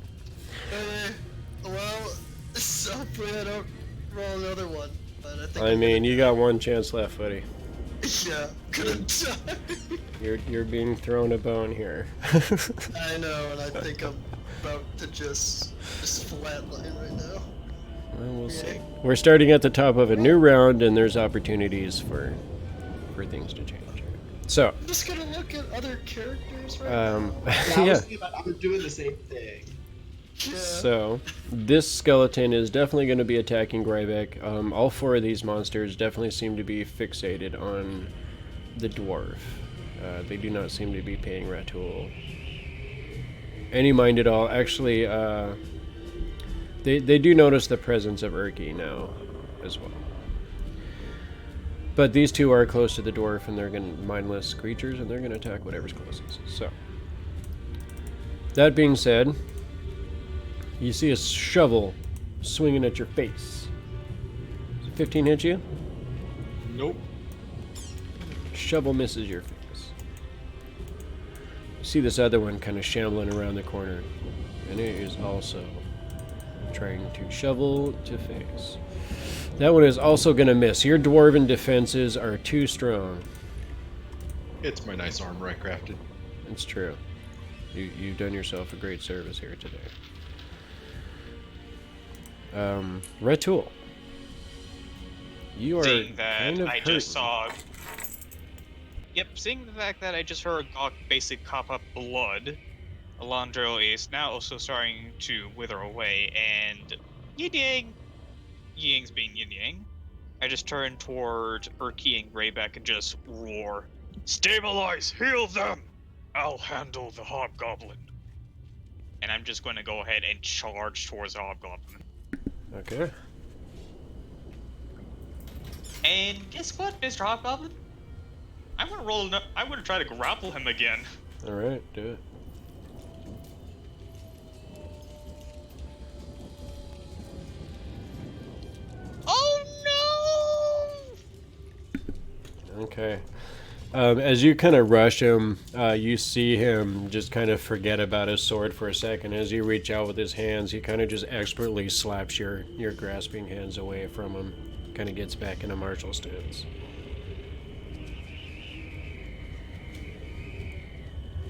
Well, so hopefully I don't roll another one. But I think I mean, you got one chance left, buddy. Yeah, gonna die. You're being thrown a bone here. I know, and I think I'm about to just flatline right now. Well, we'll see. We're starting at the top of a new round, and there's opportunities for things to change. So, I'm just gonna look at other characters right Yeah, I was doing the same thing. now. Yeah. So, this skeleton is definitely going to be attacking Grybek. All 4 of these monsters definitely seem to be fixated on the dwarf. They do not seem to be paying Ratul any mind at all. Actually, they do notice the presence of Urki now as well. But these 2 are close to the dwarf, and they're mindless creatures, and they're going to attack whatever's closest. So, that being said, you see a shovel swinging at your face. Does 15 hit you? Nope. Shovel misses your face. You see this other one kind of shambling around the corner, and it is also trying to shovel to face. That one is also going to miss. Your dwarven defenses are too strong. It's my nice armor I crafted. It's true. You've done yourself a great service here today. Ratul, you are Seeing that kind of I hurt. just saw. Yep, seeing the fact that I just heard Gok basically cough up blood, Alardro is now also starting to wither away, and Yin Yang, Ying's being Yin Yang. I just turn toward Urki and Grybek and just roar, Stabilize! Heal them! I'll handle the Hobgoblin. and I'm just going to go ahead and charge towards the Hobgoblin. Okay. And guess what, Mr. Hobgoblin? I'm gonna roll. I'm gonna try to grapple him again. All right, do it. Oh no! Okay. As you kind of rush him, you see him just kind of forget about his sword for a second. As you reach out with his hands, he kind of just expertly slaps your grasping hands away from him. Kind of gets back in a martial stance.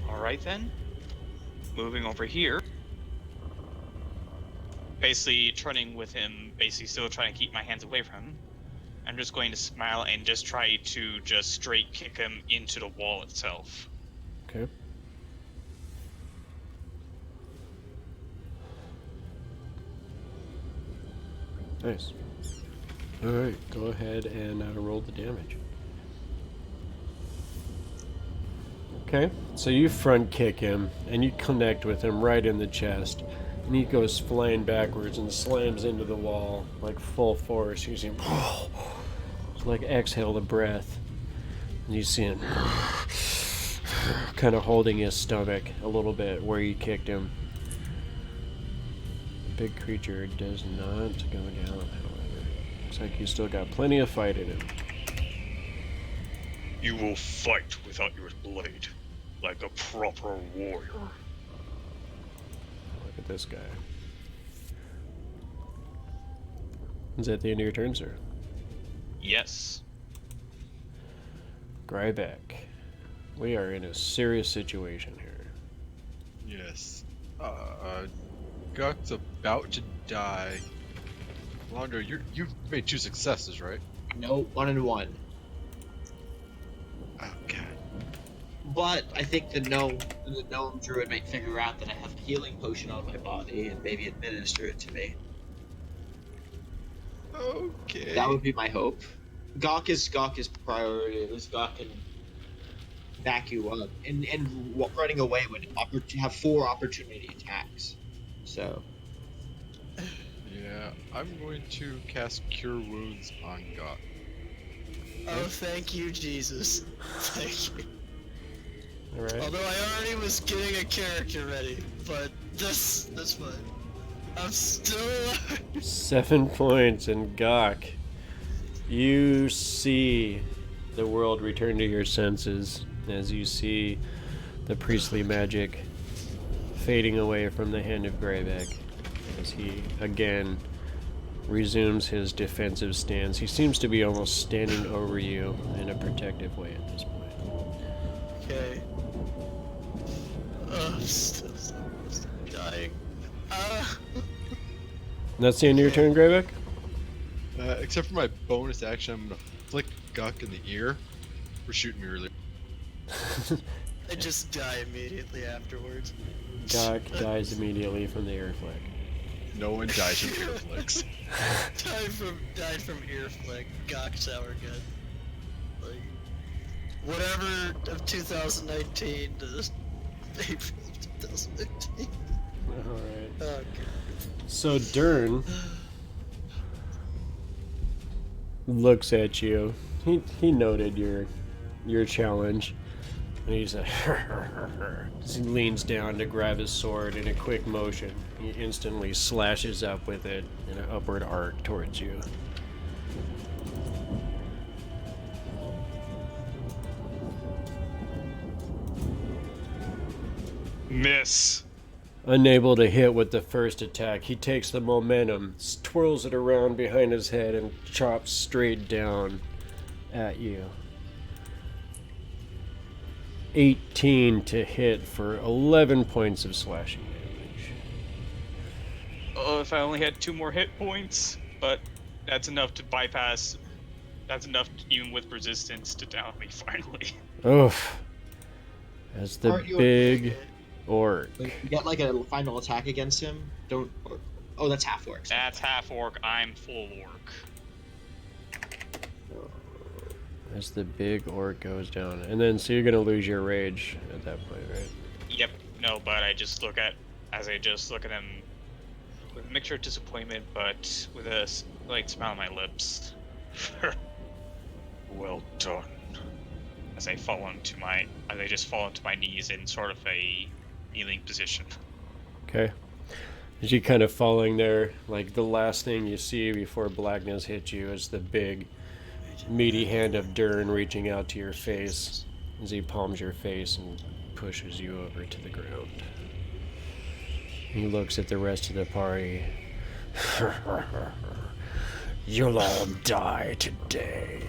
Alright then. Moving over here. Basically turning with him, basically still trying to keep my hands away from him. I'm just going to smile and just try to just straight kick him into the wall itself. Okay. Nice. Alright, go ahead and roll the damage. Okay, so you front kick him, and you connect with him right in the chest, and he goes flying backwards and slams into the wall, like full force. You see him, like exhale the breath, and you see him kind of holding his stomach a little bit where you kicked him. The big creature does not go down, however. Looks like he's still got plenty of fight in him. You will fight without your blade, like a proper warrior. Look at this guy. Is that the end of your turn, sir? Yes. Grybek. We are in a serious situation here. Yes. Gok's about to die. Alardro, you've made 2 successes, right? No, 1 and 1. Okay. But I think the gnome druid might figure out that I have a healing potion on my body and maybe administer it to me. Okay. That would be my hope. Gok is priority. At least Gok can back you up. And running away would have 4 opportunity attacks. So. Yeah, I'm going to cast Cure Wounds on Gok. Oh, thank you, Jesus. Thank you. Alright. Although I already was getting a character ready, but that's fine. I'm still alive. 7 points, and Gok, you see the world return to your senses as you see the priestly magic fading away from the hand of Grybek as he again resumes his defensive stance. He seems to be almost standing over you in a protective way at this point. Okay. I'm still dying. That's the end of your turn, Grybek? Except for my bonus action, I'm gonna flick Gok in the ear for shooting me earlier. I just die immediately afterwards. Gok dies immediately from the air flick. No one dies from ear flicks. died from ear flick. Gok Sour Gut. Like, whatever of 2019 to April of 2019. Alright. Okay. So Dern looks at you. He noted your challenge. And he's like, he leans down to grab his sword in a quick motion. He instantly slashes up with it in an upward arc towards you. Miss. Unable to hit with the first attack, he takes the momentum, twirls it around behind his head, and chops straight down at you. 18 to hit for 11 points of slashing damage. Oh, if I only had 2 more hit points, but that's enough to bypass. That's enough, even with resistance, to down me finally. Oof. As the Aren't you big orc. Like, you get like a final attack against him. Oh, that's half orc. That's half orc. I'm full orc. As the big orc goes down. And then, so you're going to lose your rage at that point, right? Yep. No, but I just look at him with a mixture of disappointment, but with a slight smile on my lips. Well done. As I just fall onto my knees in sort of a kneeling position. Okay. As you kind of falling there, like the last thing you see before blackness hits you is the big, meaty hand of Dern reaching out to your face as he palms your face and pushes you over to the ground. He looks at the rest of the party. You'll all die today.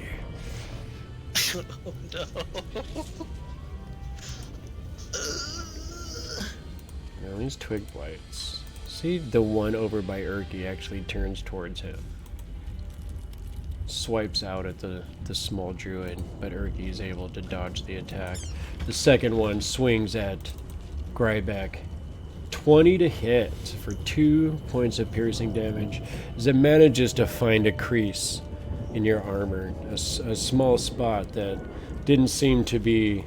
Oh no. Now these twig blights. See, the one over by Urki actually turns towards him. Swipes out at the small druid, but Urki is able to dodge the attack. The second one swings at Grybek. 20 to hit for 2 points of piercing damage as it manages to find a crease in your armor. A small spot that didn't seem to be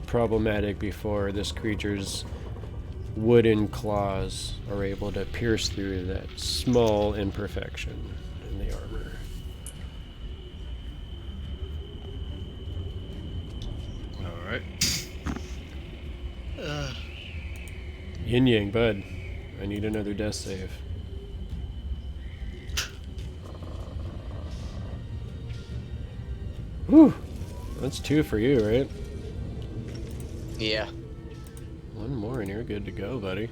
problematic before. This creature's wooden claws are able to pierce through that small imperfection in the armor. Alright. Yin Yang, bud. I need another death save. Whew. That's 2 for you, right? Yeah. 1 more and you're good to go, buddy.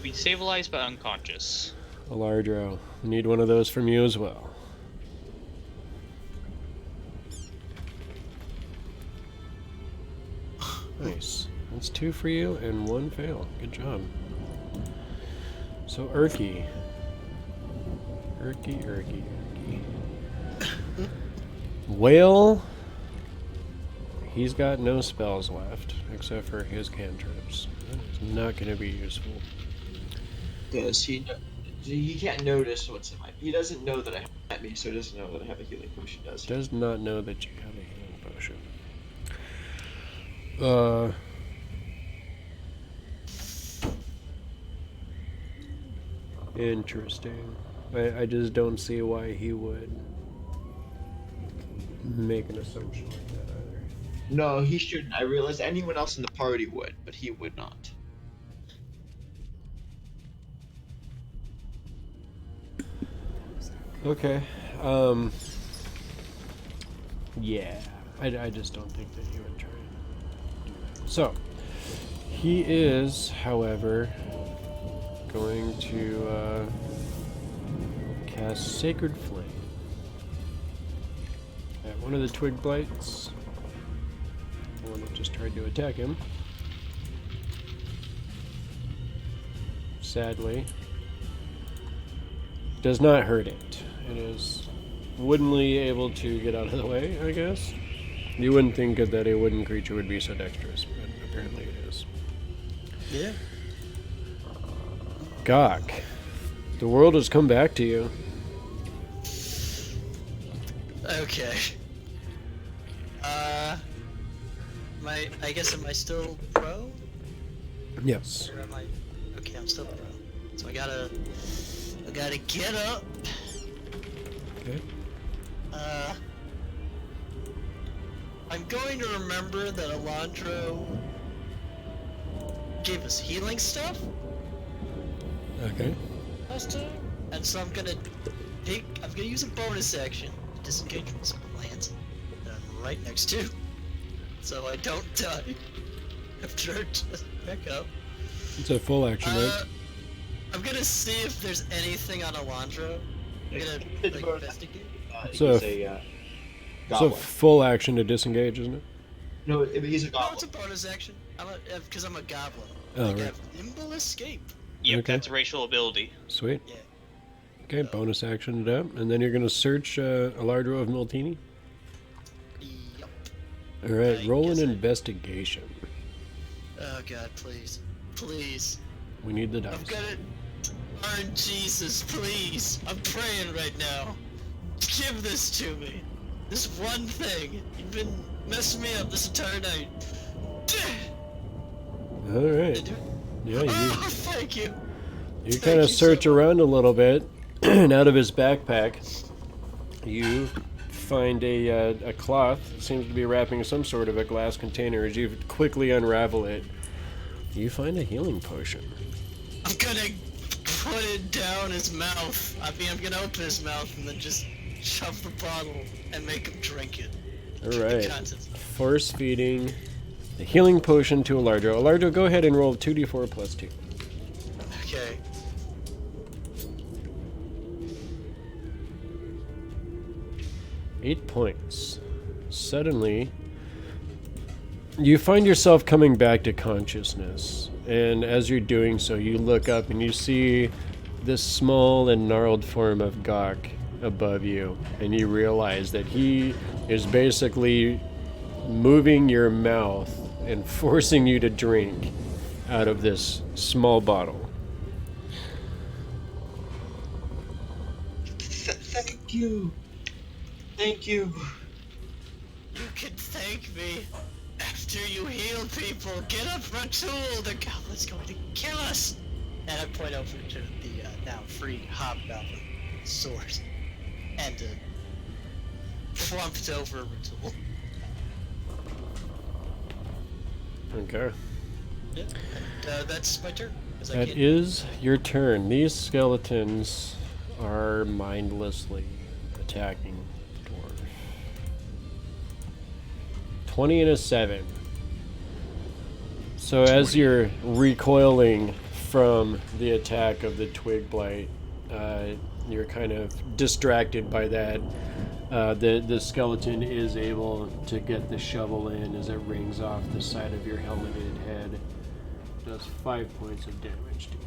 We stabilized but unconscious. Alardro, we need one of those from you as well. Nice. That's 2 for you and 1 fail. Good job. So Urki. Whale. He's got no spells left except for his cantrips. That is not going to be useful. Does he? He can't notice what's in my. He doesn't know that I have at me, so he doesn't know that I have a healing potion. Does he? Does not know that you have a healing potion. Interesting. I just don't see why he would make an assumption like that either. No, he shouldn't. I realize anyone else in the party would, but he would not. Okay. Yeah. I just don't think that he would try and do that. So, he is, however, going to cast Sacred Flame at one of the twig blights. The one that just tried to attack him. Sadly, does not hurt it. It is woodenly able to get out of the way, I guess. You wouldn't think that a wooden creature would be so dexterous, but apparently it is. Yeah. Gok, the world has come back to you. Okay. I guess am I still pro? Yes. Or am I? Okay, I'm still pro. So I gotta get up. Okay. I'm going to remember that Alardro gave us healing stuff Okay. last time, and so I'm gonna use a bonus action to disengage from some plants that I'm right next to, so I don't die after I just back up. It's a full action, right? I'm gonna see if there's anything on Alardro. I'm gonna investigate. So- He's a It's a goblin. full action to disengage, isn't it? No, he's a No, goblin. it's a bonus action. Because I'm a goblin. Oh, I right. have nimble escape. Yep, Okay. that's a racial ability. Sweet. Yeah. Okay, bonus action it up, and then you're gonna search Alardro of Miltini. Yep. All right, I roll an guess I- investigation. Oh god, please. Please. We need the dice. I've got it. Darn Jesus, please. I'm praying right now. Give this to me. This one thing. You've been messing me up this entire night. All right. Did you? Yeah, Oh, thank you. you Thank kind you of so search much. around a little bit, and out of his backpack, you find a cloth that seems to be wrapping some sort of a glass container. As you quickly unravel it, you find a healing potion. I'm gonna put it down his mouth. I'm gonna open his mouth and then just shove the bottle and make him drink it. Alright. Contents. Force feeding the healing potion to Alardro. Alardro, go ahead and roll 2d4 plus 2. Okay. Eight points. Suddenly, you find yourself coming back to consciousness. And as you're doing so, you look up and you see this small and gnarled form of Gok above you. And you realize that he is basically moving your mouth and forcing you to drink out of this small bottle. Thank you. Thank you. You can thank me after you heal people. Get up, Ratul. The goblin's going to kill us. And I point over to the now free hobgoblin sword and plumped over Ratul. Okay. Yeah. And, that's my turn. 'cause I That can't- is your turn. These skeletons are mindlessly attacking the dwarf. 20 and a 7. So as you're recoiling from the attack of the twig blight, you're kind of distracted by that. The skeleton is able to get the shovel in as it rings off the side of your helmeted head. Does 5 points of damage to you.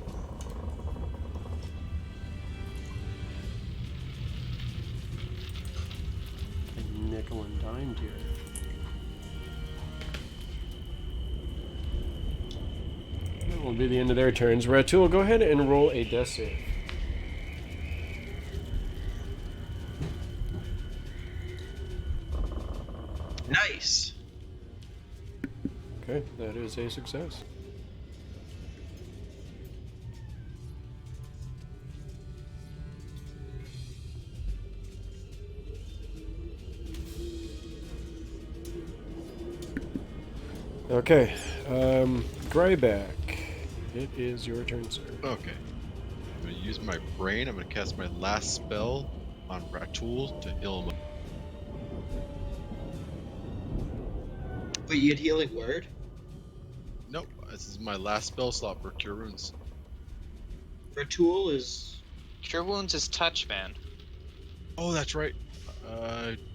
Nickel and dime here. That will be the end of their turns. Ratul, go ahead and roll a death save. Nice. Okay, that is a success. Okay, Grybek, it is your turn, sir. Okay. I'm gonna use my brain. I'm gonna cast my last spell on Ratul to heal him up. Wait, you had healing word? Nope, this is my last spell slot for Cure Wounds. Ratul is. Cure Wounds is touch, man. Oh, that's right.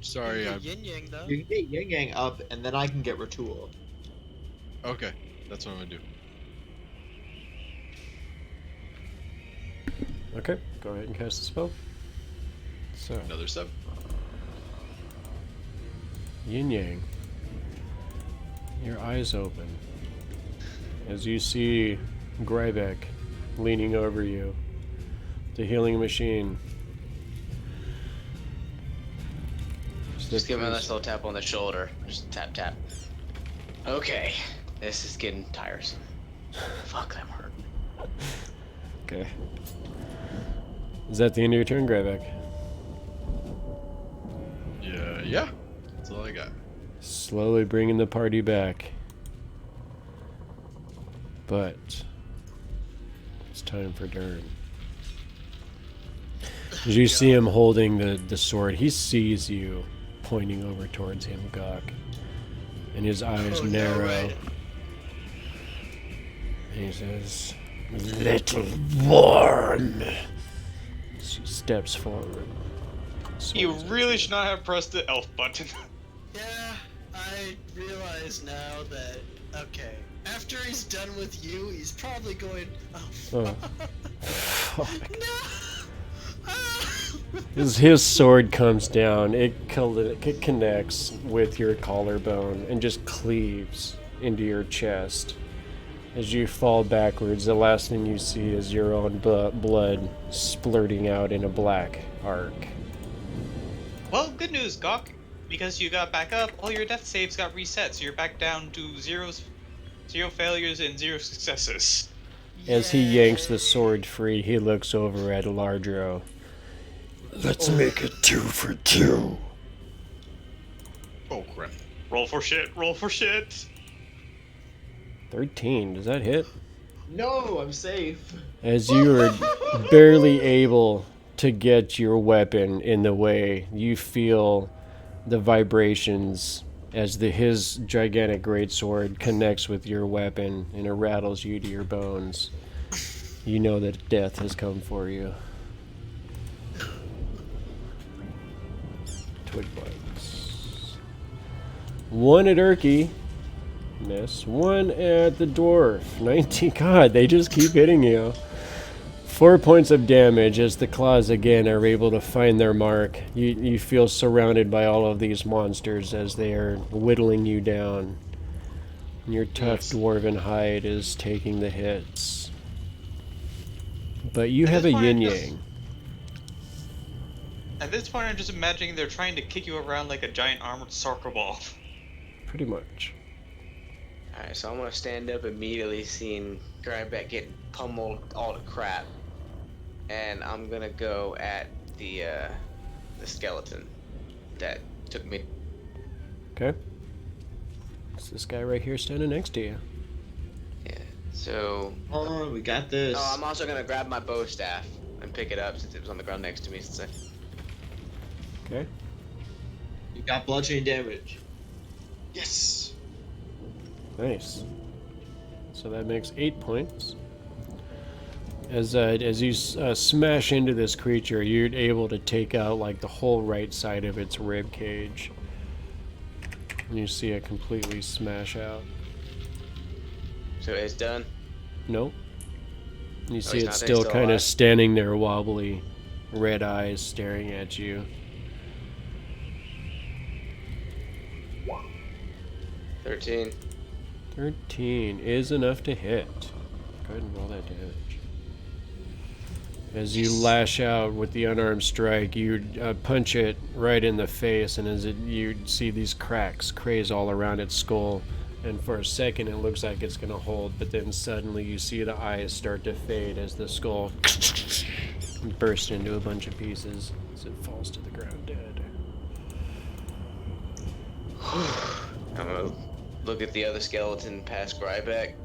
Sorry. You get Yin Yang though. You can get Yin Yang up, and then I can get Ratul. Okay, that's what I'm gonna do. Okay, go ahead and cast the spell. So, Another 7. Yin Yang, your eyes open as you see Grybek leaning over you, the healing machine. Just give him a nice little tap on the shoulder. Just tap, tap. Okay, this is getting tiresome. Fuck, I'm hurting. Okay. Is that the end of your turn, Grybek? Yeah. That's all I got. Slowly bringing the party back. But it's time for Dern. As you see him holding the sword, he sees you pointing over towards him, Gok. And his eyes narrow. No, right. And he says, "Little worm." She steps forward. You Swords really at should not have pressed the elf button. Yeah, I realize now that, okay, after he's done with you, he's probably going, oh, Oh. no! As his sword comes down, it connects with your collarbone and just cleaves into your chest. As you fall backwards, the last thing you see is your own blood splurting out in a black arc. Well, good news, Gok. Because you got back up, all your death saves got reset, so you're back down to zero failures and 0 successes. As he yanks the sword free, he looks over at Alardro. Let's make it 2 for 2. Oh crap. Roll for shit, roll for shit! 13, does that hit? No, I'm safe. As you are barely able to get your weapon in the way, you feel the vibrations as his gigantic greatsword connects with your weapon and it rattles you to your bones. You know that death has come for you. Twig bites. One at Erky. Miss. One at the dwarf. 19. God, they just keep hitting you. 4 points of damage as the claws again are able to find their mark. You feel surrounded by all of these monsters as they are whittling you down. Your tough dwarven hide is taking the hits. But you have a Yin Yang. At this point, I'm just imagining they're trying to kick you around like a giant armored soccer ball. Pretty much. Alright, so I'm gonna stand up immediately, seeing Grybek getting pummeled all to crap. And I'm gonna go at the skeleton that took me. Okay. It's this guy right here standing next to you. Yeah, so... Hold on, we got this. Oh, I'm also gonna grab my bow staff and pick it up since it was on the ground next to me. Okay. You got bludgeoning damage. Yes. Nice. So that makes 8 points. As you smash into this creature, you're able to take out like the whole right side of its rib cage. And you see it completely smash out. So it's done? Nope. You see he's it's not- still he's still kind of alive? standing there wobbly, red eyes staring at you. 13. 13 is enough to hit. Go ahead and roll that damage. As you lash out with the unarmed strike, you punch it right in the face, and you see these cracks craze all around its skull. And for a second, it looks like it's going to hold, but then suddenly you see the eyes start to fade as the skull bursts into a bunch of pieces as it falls to the ground dead. I'm gonna look at the other skeleton past Grybek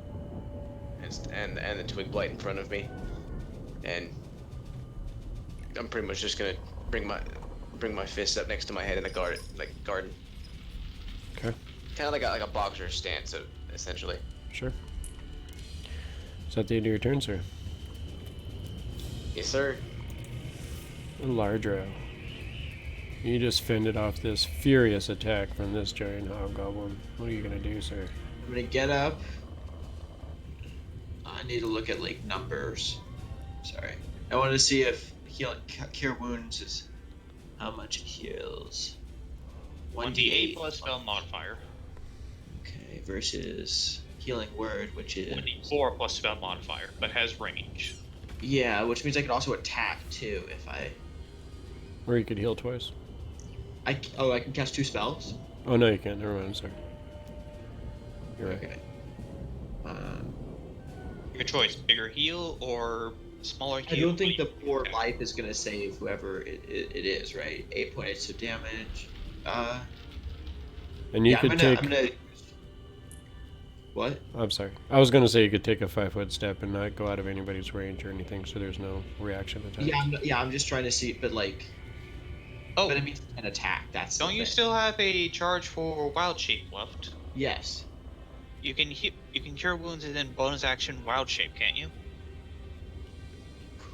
and the twig blight in front of me, and I'm pretty much just gonna bring my fist up next to my head in a garden. Okay. Kind of like a boxer stance, essentially. Sure. Is that the end of your turn, sir? Yes, sir. Alardro. You just fended off this furious attack from this giant hobgoblin. What are you gonna do, sir? I'm gonna get up. I need to look at like numbers. Sorry. I want to see if cure wounds is how much it heals. 1d8 plus spell modifier. Okay, versus healing word, which is 1d4 plus spell modifier, but has range. yeah, which means I can also attack too if I. Or you could heal twice. I can cast 2 spells. Oh no, you can't. Never mind. I'm sorry. You're right. Okay. Your choice: bigger heal or smaller I heal. don't think the 4 life is gonna save whoever it is, right? 8 points of damage. And you yeah, could I'm gonna. What? I'm sorry. I was gonna say you could take a 5-foot step and not go out of anybody's range or anything, so there's no reaction attack. Yeah, I'm just trying to see, but like. Oh, But it means an attack. That's. the don't you thing. still have a charge for wild shape left? Yes. You can cure wounds and then bonus action wild shape, can't you?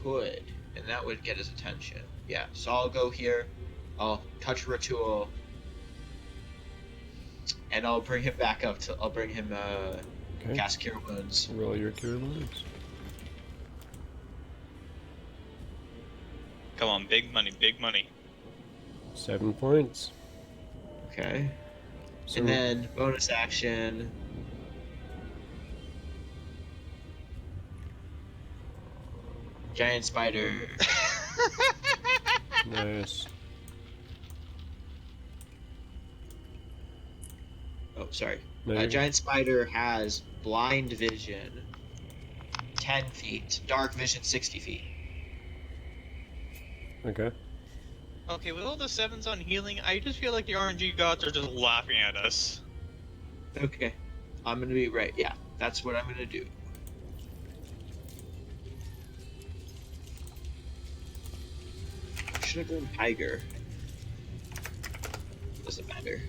Could, and that would get his attention. Yeah. So I'll go here. I'll touch Ritual. And I'll bring him back up to. I'll bring him Okay. cast Cure Wounds. Roll your cure wounds. Come on, big money, big money. 7 points. Okay. So And then bonus action. Giant spider. nice. Oh, sorry. No, you're- Giant spider has blind vision 10 feet, dark vision 60 feet. Okay. Okay, with all the 7s on healing, I just feel like the RNG gods are just laughing at us. Okay. I'm gonna be right. Yeah, that's what I'm gonna do. Should have gone tiger. doesn't matter.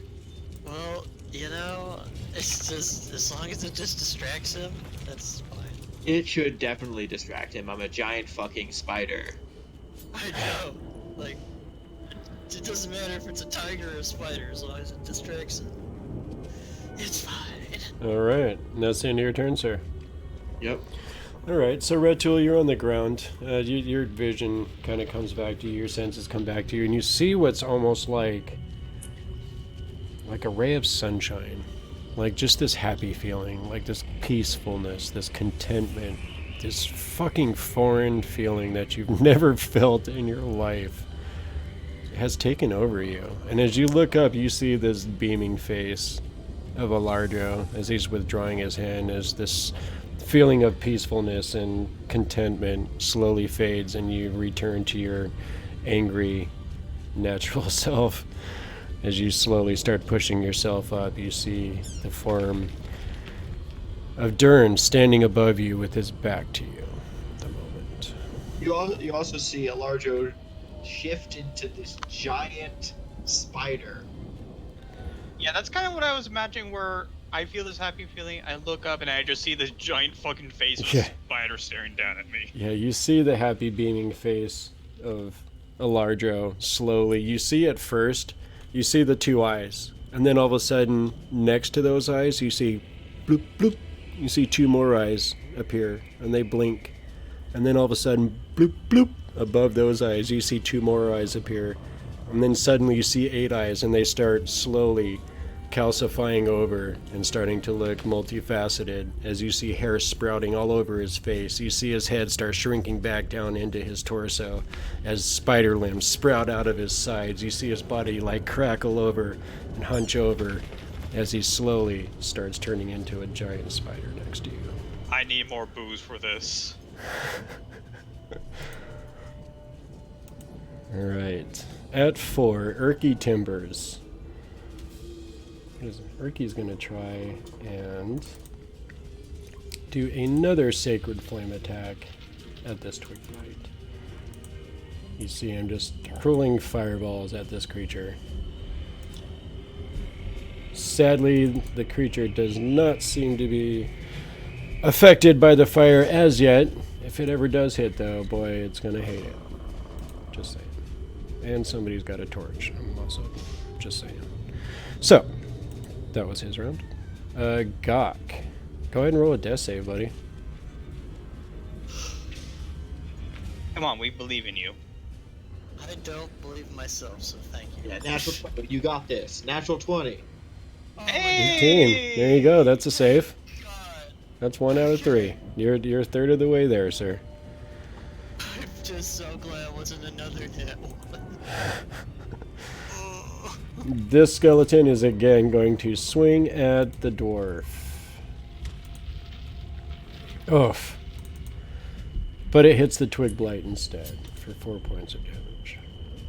Well, you know, it's just as long as it just distracts him, that's fine. It should definitely distract him. I'm a giant fucking spider. I know. Like, it doesn't matter if it's a tiger or a spider, as long as it distracts him. It's fine. All right, that's the end of your turn, sir. Yep. All right, so Red Tool, you're on the ground. Your vision kind of comes back to you, your senses come back to you, and you see what's almost like a ray of sunshine. Like just this happy feeling, like this peacefulness, this contentment, this fucking foreign feeling that you've never felt in your life has taken over you. And as you look up, you see this beaming face of Alardro as he's withdrawing his hand, as this feeling of peacefulness and contentment slowly fades and you return to your angry natural self. As you slowly start pushing yourself up, you see the form of Dern standing above you with his back to you at the moment. You also see Alardro shift into this giant spider. Yeah, that's kind of what I was imagining, where I feel this happy feeling, I look up and I just see this giant fucking face with a spider staring down at me. Yeah, you see the happy beaming face of Alardro slowly. You see at first, you see the two eyes, and then all of a sudden, next to those eyes, you see bloop, bloop. You see two more eyes appear, and they blink. And then all of a sudden, bloop, bloop, above those eyes, you see two more eyes appear. And then suddenly you see 8 eyes, and they start slowly calcifying over and starting to look multifaceted as you see hair sprouting all over his face. You see his head start shrinking back down into his torso as spider limbs sprout out of his sides. You see his body like crackle over and hunch over as he slowly starts turning into a giant spider next to you. I need more booze for this. Alright. At 4, Erky Timbers. Erky's going to try and do another Sacred Flame attack at this Twig Knight. You see him just hurling fireballs at this creature. Sadly, the creature does not seem to be affected by the fire as yet. If it ever does hit, though, boy, it's going to hate it. Just saying. And somebody's got a torch. I'm also just saying. So, that was his round. Gok. Go ahead and roll a death save, buddy. Come on, we believe in you. I don't believe myself, so thank you. Yeah, natural 20. You got this. Natural 20. Oh, Hey! 18. There you go. That's a save. my God. That's 1 out of 3. You're a third of the way there, sir. I'm just so glad it wasn't another nat one. This skeleton is again going to swing at the dwarf. Oof. But it hits the Twig Blight instead for 4 points of damage.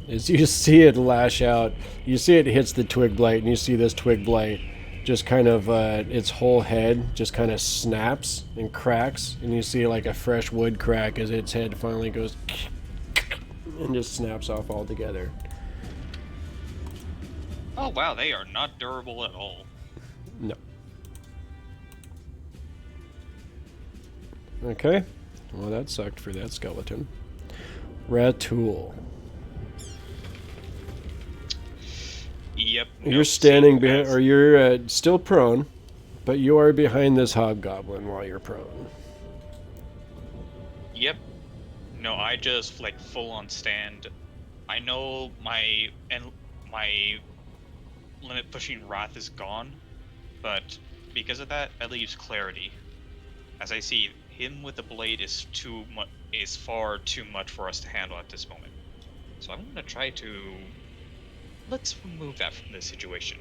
As you see it lash out, you see it hits the Twig Blight, and you see this Twig Blight just kind of, its whole head just kind of snaps and cracks, and you see like a fresh wood crack as its head finally goes and just snaps off altogether. Oh wow, they are not durable at all. No. Okay. Well, that sucked for that skeleton. Ratul. Yep. You're standing behind, or you're still prone, but you are behind this hobgoblin while you're prone. Yep. No, I just like full on stand. I know my limit pushing wrath is gone, but because of that, that leaves clarity. As I see, him with the blade is far too much for us to handle at this moment. So I'm gonna try to let's remove that from this situation.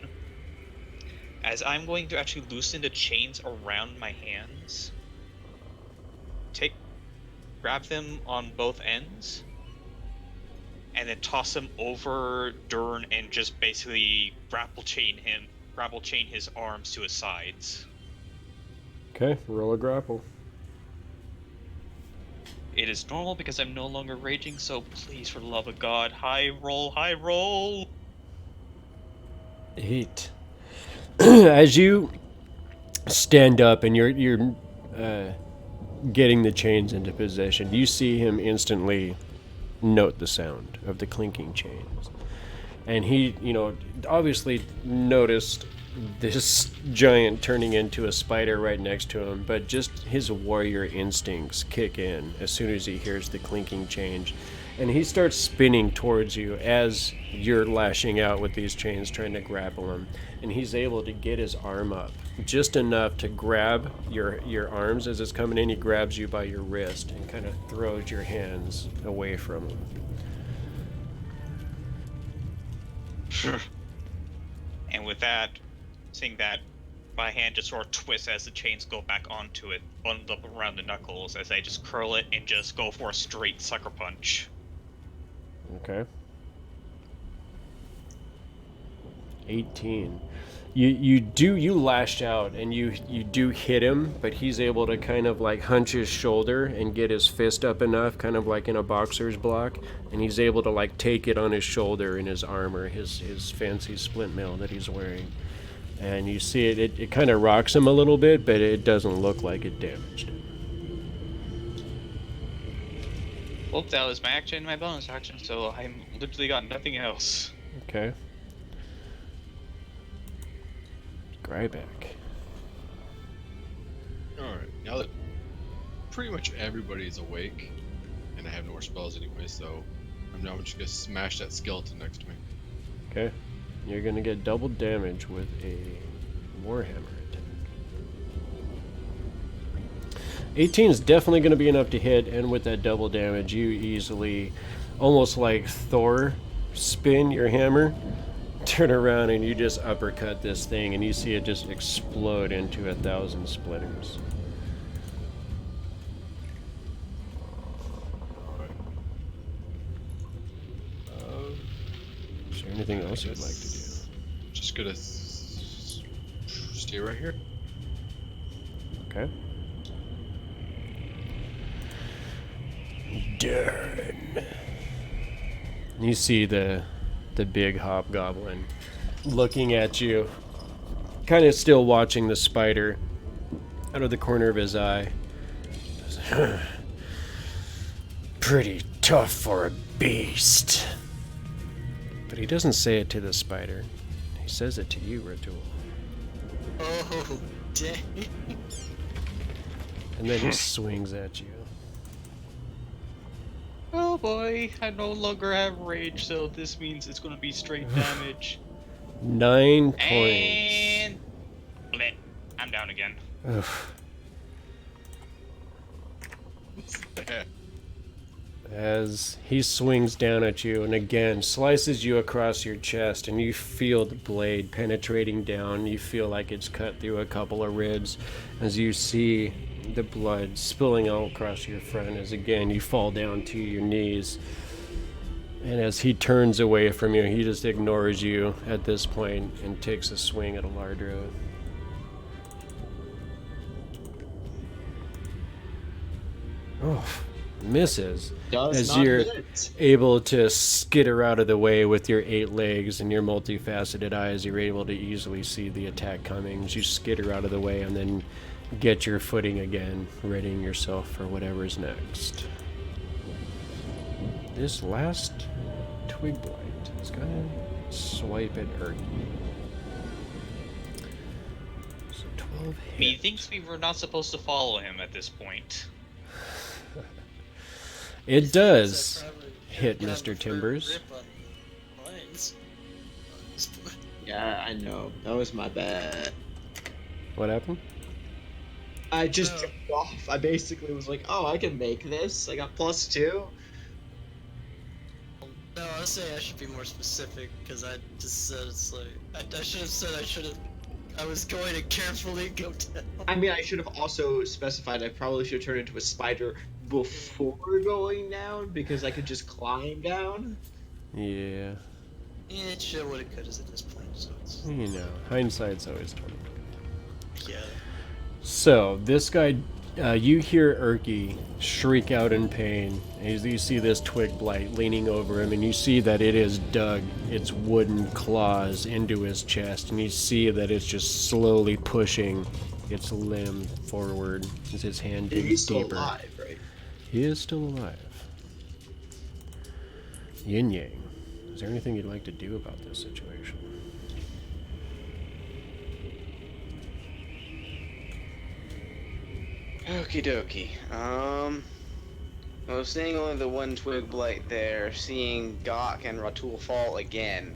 As I'm going to actually loosen the chains around my hands, grab them on both ends, and then toss him over Dern and just basically grapple chain his arms to his sides. Okay, roll a grapple. It is normal because I'm no longer raging, so please, for the love of God, high roll, high roll! 8. As you stand up and you're getting the chains into position, you see him instantly note the sound of the clinking chains. And he, obviously noticed this giant turning into a spider right next to him, but just his warrior instincts kick in as soon as he hears the clinking chain. And he starts spinning towards you as you're lashing out with these chains trying to grapple him. And he's able to get his arm up just enough to grab your arms as it's coming in. He grabs you by your wrist and kind of throws your hands away from him. And with that, seeing that, my hand just sort of twists as the chains go back onto it, bundled up around the knuckles, as I just curl it and just go for a straight sucker punch. Okay. 18. You lash out and you do hit him, but he's able to kind of like hunch his shoulder and get his fist up enough, kind of like in a boxer's block, and he's able to like take it on his shoulder in his armor, his fancy splint mail that he's wearing. And you see it kind of rocks him a little bit, but it doesn't look like it damaged him. Well, that was my action and my bonus action, so I literally got nothing else. Okay. Grybek. Alright, now that pretty much everybody's awake, and I have no more spells anyway, so I'm now just gonna smash that skeleton next to me. Okay. You're gonna get double damage with a Warhammer attack. 18 is definitely gonna be enough to hit, and with that double damage, you easily, almost like Thor, spin your hammer, turn around, and you just uppercut this thing, and you see it just explode into 1,000 splinters. Is there anything else you'd like to do? Just gonna stay right here. Okay. Darn. You see the big hobgoblin looking at you, kind of still watching the spider out of the corner of his eye. Pretty tough for a beast. But he doesn't say it to the spider. He says it to you, Ratul. Oh, dang. And then he swings at you. Oh boy, I no longer have rage, so this means it's going to be straight damage. 9 points. And... Blit. I'm down again. Ugh. As he swings down at you and again slices you across your chest, and you feel the blade penetrating down. You feel like it's cut through a couple of ribs as you see the blood spilling all across your front, as again you fall down to your knees. And as he turns away from you, he just ignores you at this point and takes a swing at Alardro. Oh, misses. As you're able to skitter out of the way with your 8 legs and your multifaceted eyes, you're able to easily see the attack coming. As you skitter out of the way and then get your footing again, readying yourself for whatever's next. This last twig blight is gonna swipe at Erky. So 12 hits. Methinks we were not supposed to follow him at this point. It does hit Mr. Timbers. Yeah, I know. That was my bad. What happened? I just jumped off. I basically was like, oh, I can make this. I got +2. No, I was saying I should be more specific, because I just said it's like... I should have said I was going to carefully go down. I mean, I should have also specified I probably should turn into a spider before going down, because I could just climb down. Yeah. Yeah, it should what it could is at this point, so it's... You know, hindsight's always 20. Yeah. So, this guy You hear Erky shriek out in pain as you see this twig blight leaning over him, and you see that it has dug its wooden claws into his chest, and you see that it's just slowly pushing its limb forward as his hand digs He's still deeper. alive, right? He is still alive. Yin Yang, is there anything you'd like to do about this situation? Okie dokie. Well, seeing only the one twig blight there, seeing Gok and Ratul fall again,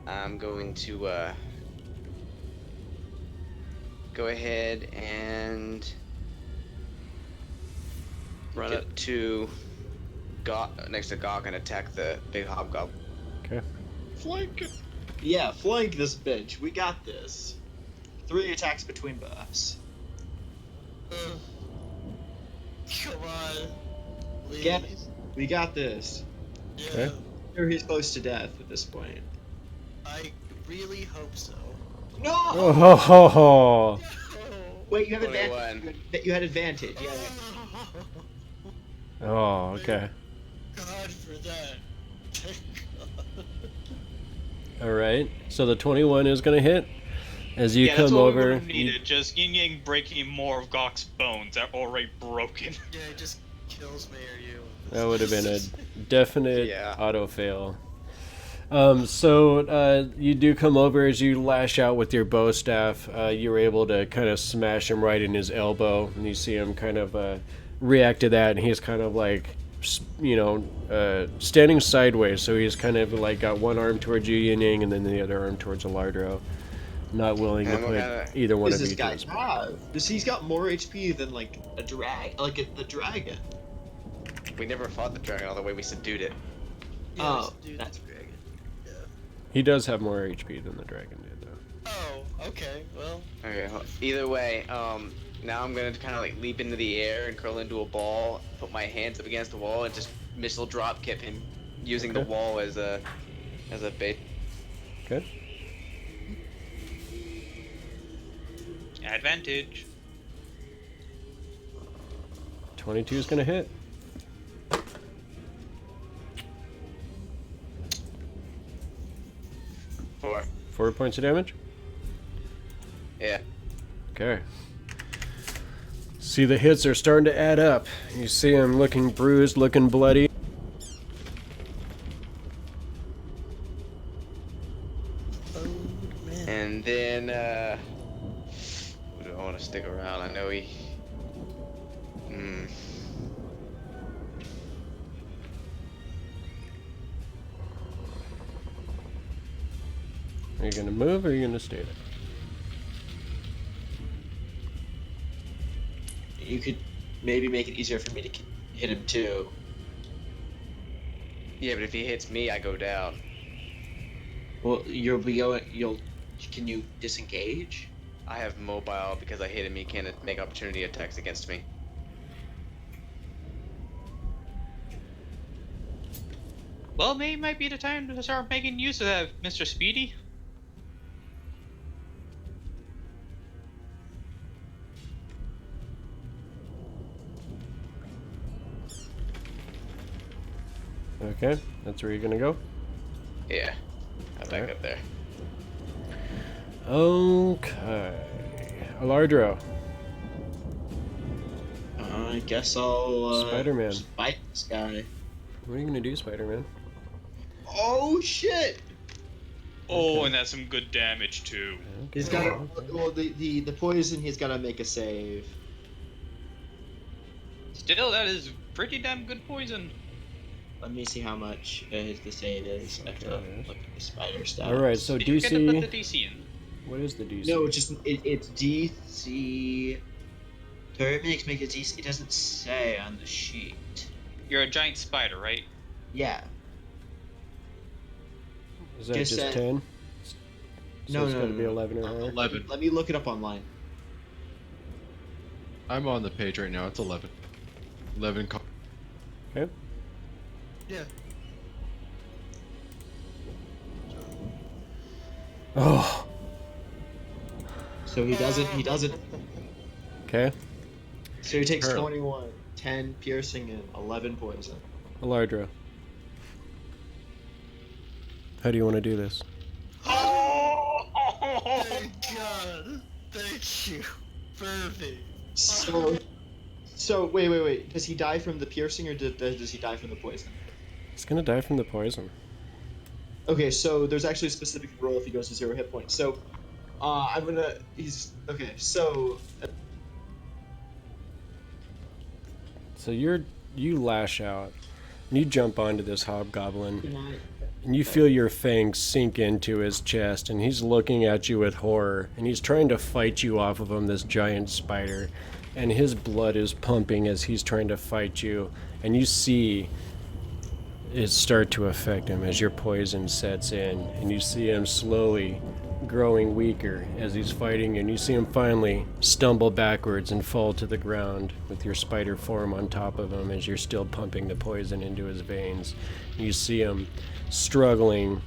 I'm going to go ahead and run up to Gok, next to Gok, and attack the big hobgoblin. Okay. Flank it. Yeah, flank this bitch. We got this. 3 attacks between us. Come on. Please. Get it. We got this. Yeah. Okay. Sure, he's close to death at this point. I really hope so. No! Oh ho ho ho! Wait, you have 21. advantage. You had advantage. Yeah. Oh, okay. God for that. Thank God. Alright, so the 21 is gonna hit. As you Yeah, that's come what we over. would've needed. Just Yin Yang breaking more of Gok's bones that are already broken. Yeah, it just kills me or you. That would have been a definite Yeah. auto fail. So you do come over as you lash out with your bow staff. You're able to kind of smash him right in his elbow, and you see him kind of react to that, and he's kind of like, standing sideways. So he's kind of like got one arm towards you, Yin Yang, and then the other arm towards Alardro. Not willing to And what put kinda- either one What of does you this guy to his have? He's got more HP than like a the dragon. We never fought the dragon all the way. We subdued it. Yeah, Oh, dude, that's dragon. Yeah. He does have more HP than the dragon did, though. Oh, okay. Well, Okay. Either way, now I'm gonna kind of like leap into the air and curl into a ball, put my hands up against the wall, and just missile drop kick him, using the Okay. wall as a bait. Okay. Advantage. 22 is gonna hit. Four. 4 points of damage. Yeah. Okay. See, the hits are starting to add up. You see him looking bruised, looking bloody. oh man. And then, do I want to stick around? I know he. Are you gonna move or are you gonna stay there? You could maybe make it easier for me to hit him too. Yeah, but if he hits me, I go down. Well, you'll be going. Can you disengage? I have mobile because I hit him. He can't make opportunity attacks against me. Well, May might be the time to start making use of that, Mr. Speedy. Okay, that's where you're gonna go. Yeah. I'm back Alright. up there. Okay. Alardro. I guess I'll Spider-Man. fight this guy. What are you gonna do, Spider-Man? Oh shit! Oh, and that's some good damage too. He's got to. Well, the poison. He's got to make a save. Still, that is pretty damn good poison. Let me see how much the save is. I have to Okay. look at the spider stats. Alright, so Did you get to put the DC. DC in? What is the DC? No, it's DC. Turret makes make a DC. It doesn't say on the sheet. You're a giant spider, right? Yeah. Is that just just said- 10? So No, it's no, gotta no, be no. 11 or higher? 11. Let me look it up online. I'm on the page right now. It's 11. 11. Okay. Yeah. Oh, So he doesn't. okay. So he takes Alright. 21, 10 piercing, and 11 poison. Alardro. How do you want to do this? Thank God. Thank you. Perfect. So wait. Does he die from the piercing or does he die from the poison? He's gonna die from the poison. Okay, so there's actually a specific rule if he goes to 0 hit points. So, So you lash out, and you jump onto this hobgoblin, and you feel your fangs sink into his chest, and he's looking at you with horror, and he's trying to fight you off of him, this giant spider, and his blood is pumping as he's trying to fight you, and you see it start to affect him as your poison sets in, and you see him slowly growing weaker as he's fighting, and you see him finally stumble backwards and fall to the ground with your spider form on top of him as you're still pumping the poison into his veins. You see him struggling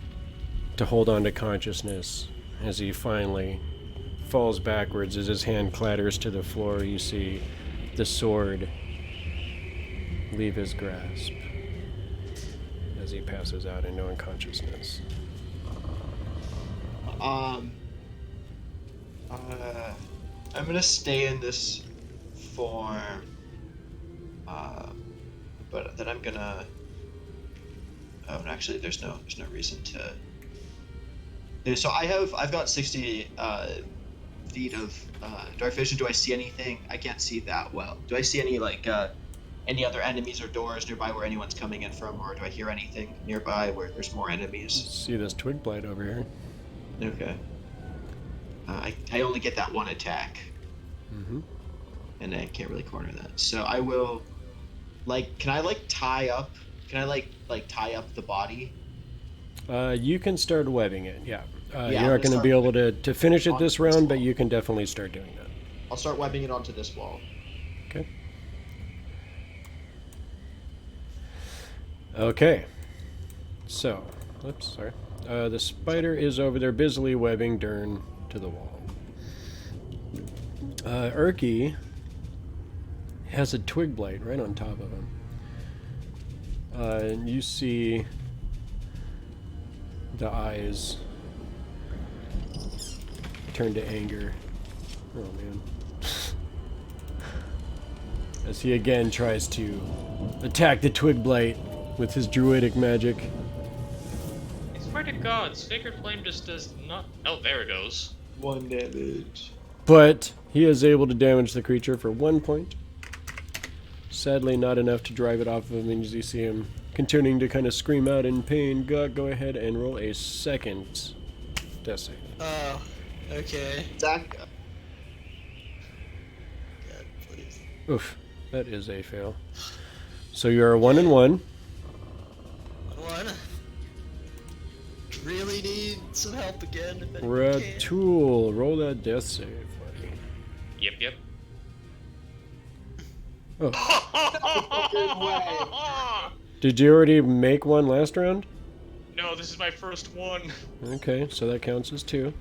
to hold on to consciousness as he finally falls backwards. As his hand clatters to the floor, you see the sword leave his grasp as he passes out into unconsciousness. I'm gonna stay in this form, but then I'm gonna. Oh, actually, there's no reason to. Yeah, so I've got 60 feet of dark vision. Do I see anything? I can't see that well. Do I see any any other enemies or doors nearby where anyone's coming in from, or do I hear anything nearby where there's more enemies? See this twig blight over here? Okay. I only get that one attack. Mm-hmm. And I can't really corner that. So I will, can I tie up? Can I tie up the body? You can start webbing it. Yeah. I'm You're gonna not going to start be able to finish it on this this round, but wall. you can definitely start doing that. I'll start webbing it onto this wall. Okay. Okay. So, oops, sorry. The spider is over there busily webbing Dern to the wall. Erky has a twig blight right on top of him. And you see the eyes turn to anger. Oh man. As he again tries to attack the twig blight with his druidic magic. I swear to God, Sacred Flame just does not. Oh, there it goes. 1 damage. But he is able to damage the creature for 1 point. Sadly, not enough to drive it off of him, and as you see him continuing to kind of scream out in pain. Gok, go ahead and roll a second death save. Oh, okay. Zach, God, please. Oof, that is a fail. So you are 1 and 1. One. Really need some help again. If anyone can. Ratul, roll that death save, buddy. Yep. Oh. Did you already make one last round? No, this is my first one. Okay, so that counts as 2.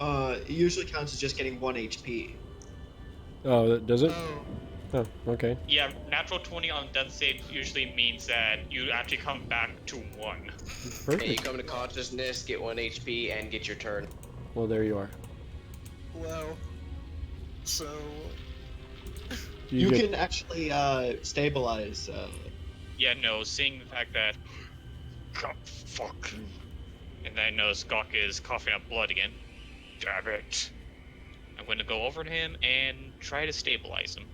it usually counts as just getting 1 HP. Oh, does it? Oh, Oh, okay. Yeah, natural 20 on death save usually means that you actually come back to 1. And you Perfect. come to consciousness, get 1 HP, and get your turn. Well, there you are. well. So. You get- can actually stabilize. Yeah, no, seeing the fact that. God, fuck. And then I notice Gok is coughing up blood again. Damn it. I'm going to go over to him and try to stabilize him.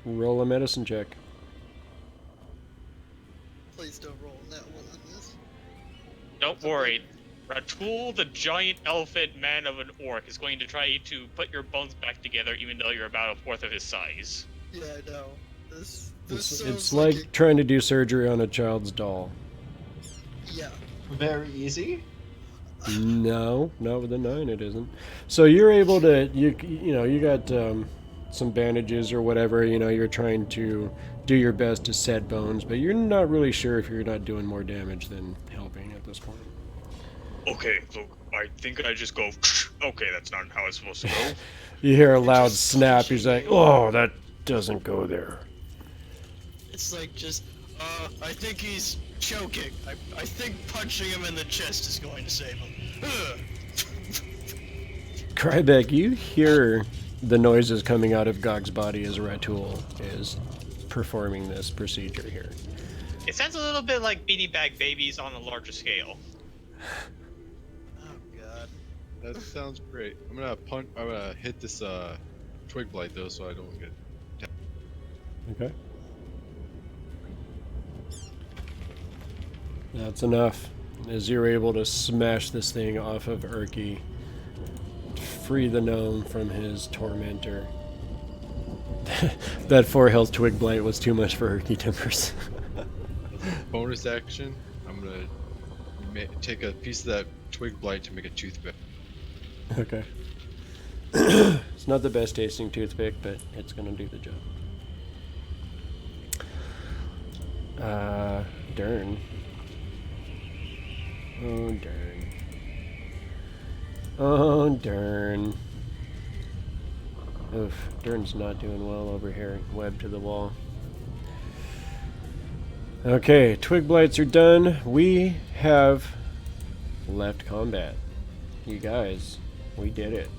roll a medicine check. Please don't roll that one on this. Don't worry. Ratul, the giant elephant man of an orc, is going to try to put your bones back together even though you're about a fourth of his size. Yeah, I know. This It's sounds like trying to do surgery on a child's doll. yeah. Very easy. No, not with a 9 it isn't. So you're able to, you got some bandages or whatever, you're trying to do your best to set bones, but you're not really sure if you're not doing more damage than helping at this point. Okay, look, I think I just go, okay, that's not how it's supposed to go. You hear a loud Just snap. punching He's like, you. "Oh, that doesn't go there." It's like just, I think he's choking. I think punching him in the chest is going to save him. Ugh. Grybek, you hear the noises coming out of Gog's body as Ratul is performing this procedure here. It sounds a little bit like beanie bag babies on a larger scale. Oh god. That sounds great. I'm gonna hit this twig blight though, so I don't get. Okay. That's enough. As you're able to smash this thing off of Urki, free the gnome from his tormentor. That 4 health twig blight was too much for Urki Timbers. Bonus action. I'm gonna take a piece of that twig blight to make a toothpick. Okay. It's not the best tasting toothpick, but it's gonna do the job. Dern. Oh, Dern. Oh, Dern. Oof, Dern's not doing well over here. Web to the wall. Okay, twig blights are done. We have left combat. You guys, we did it.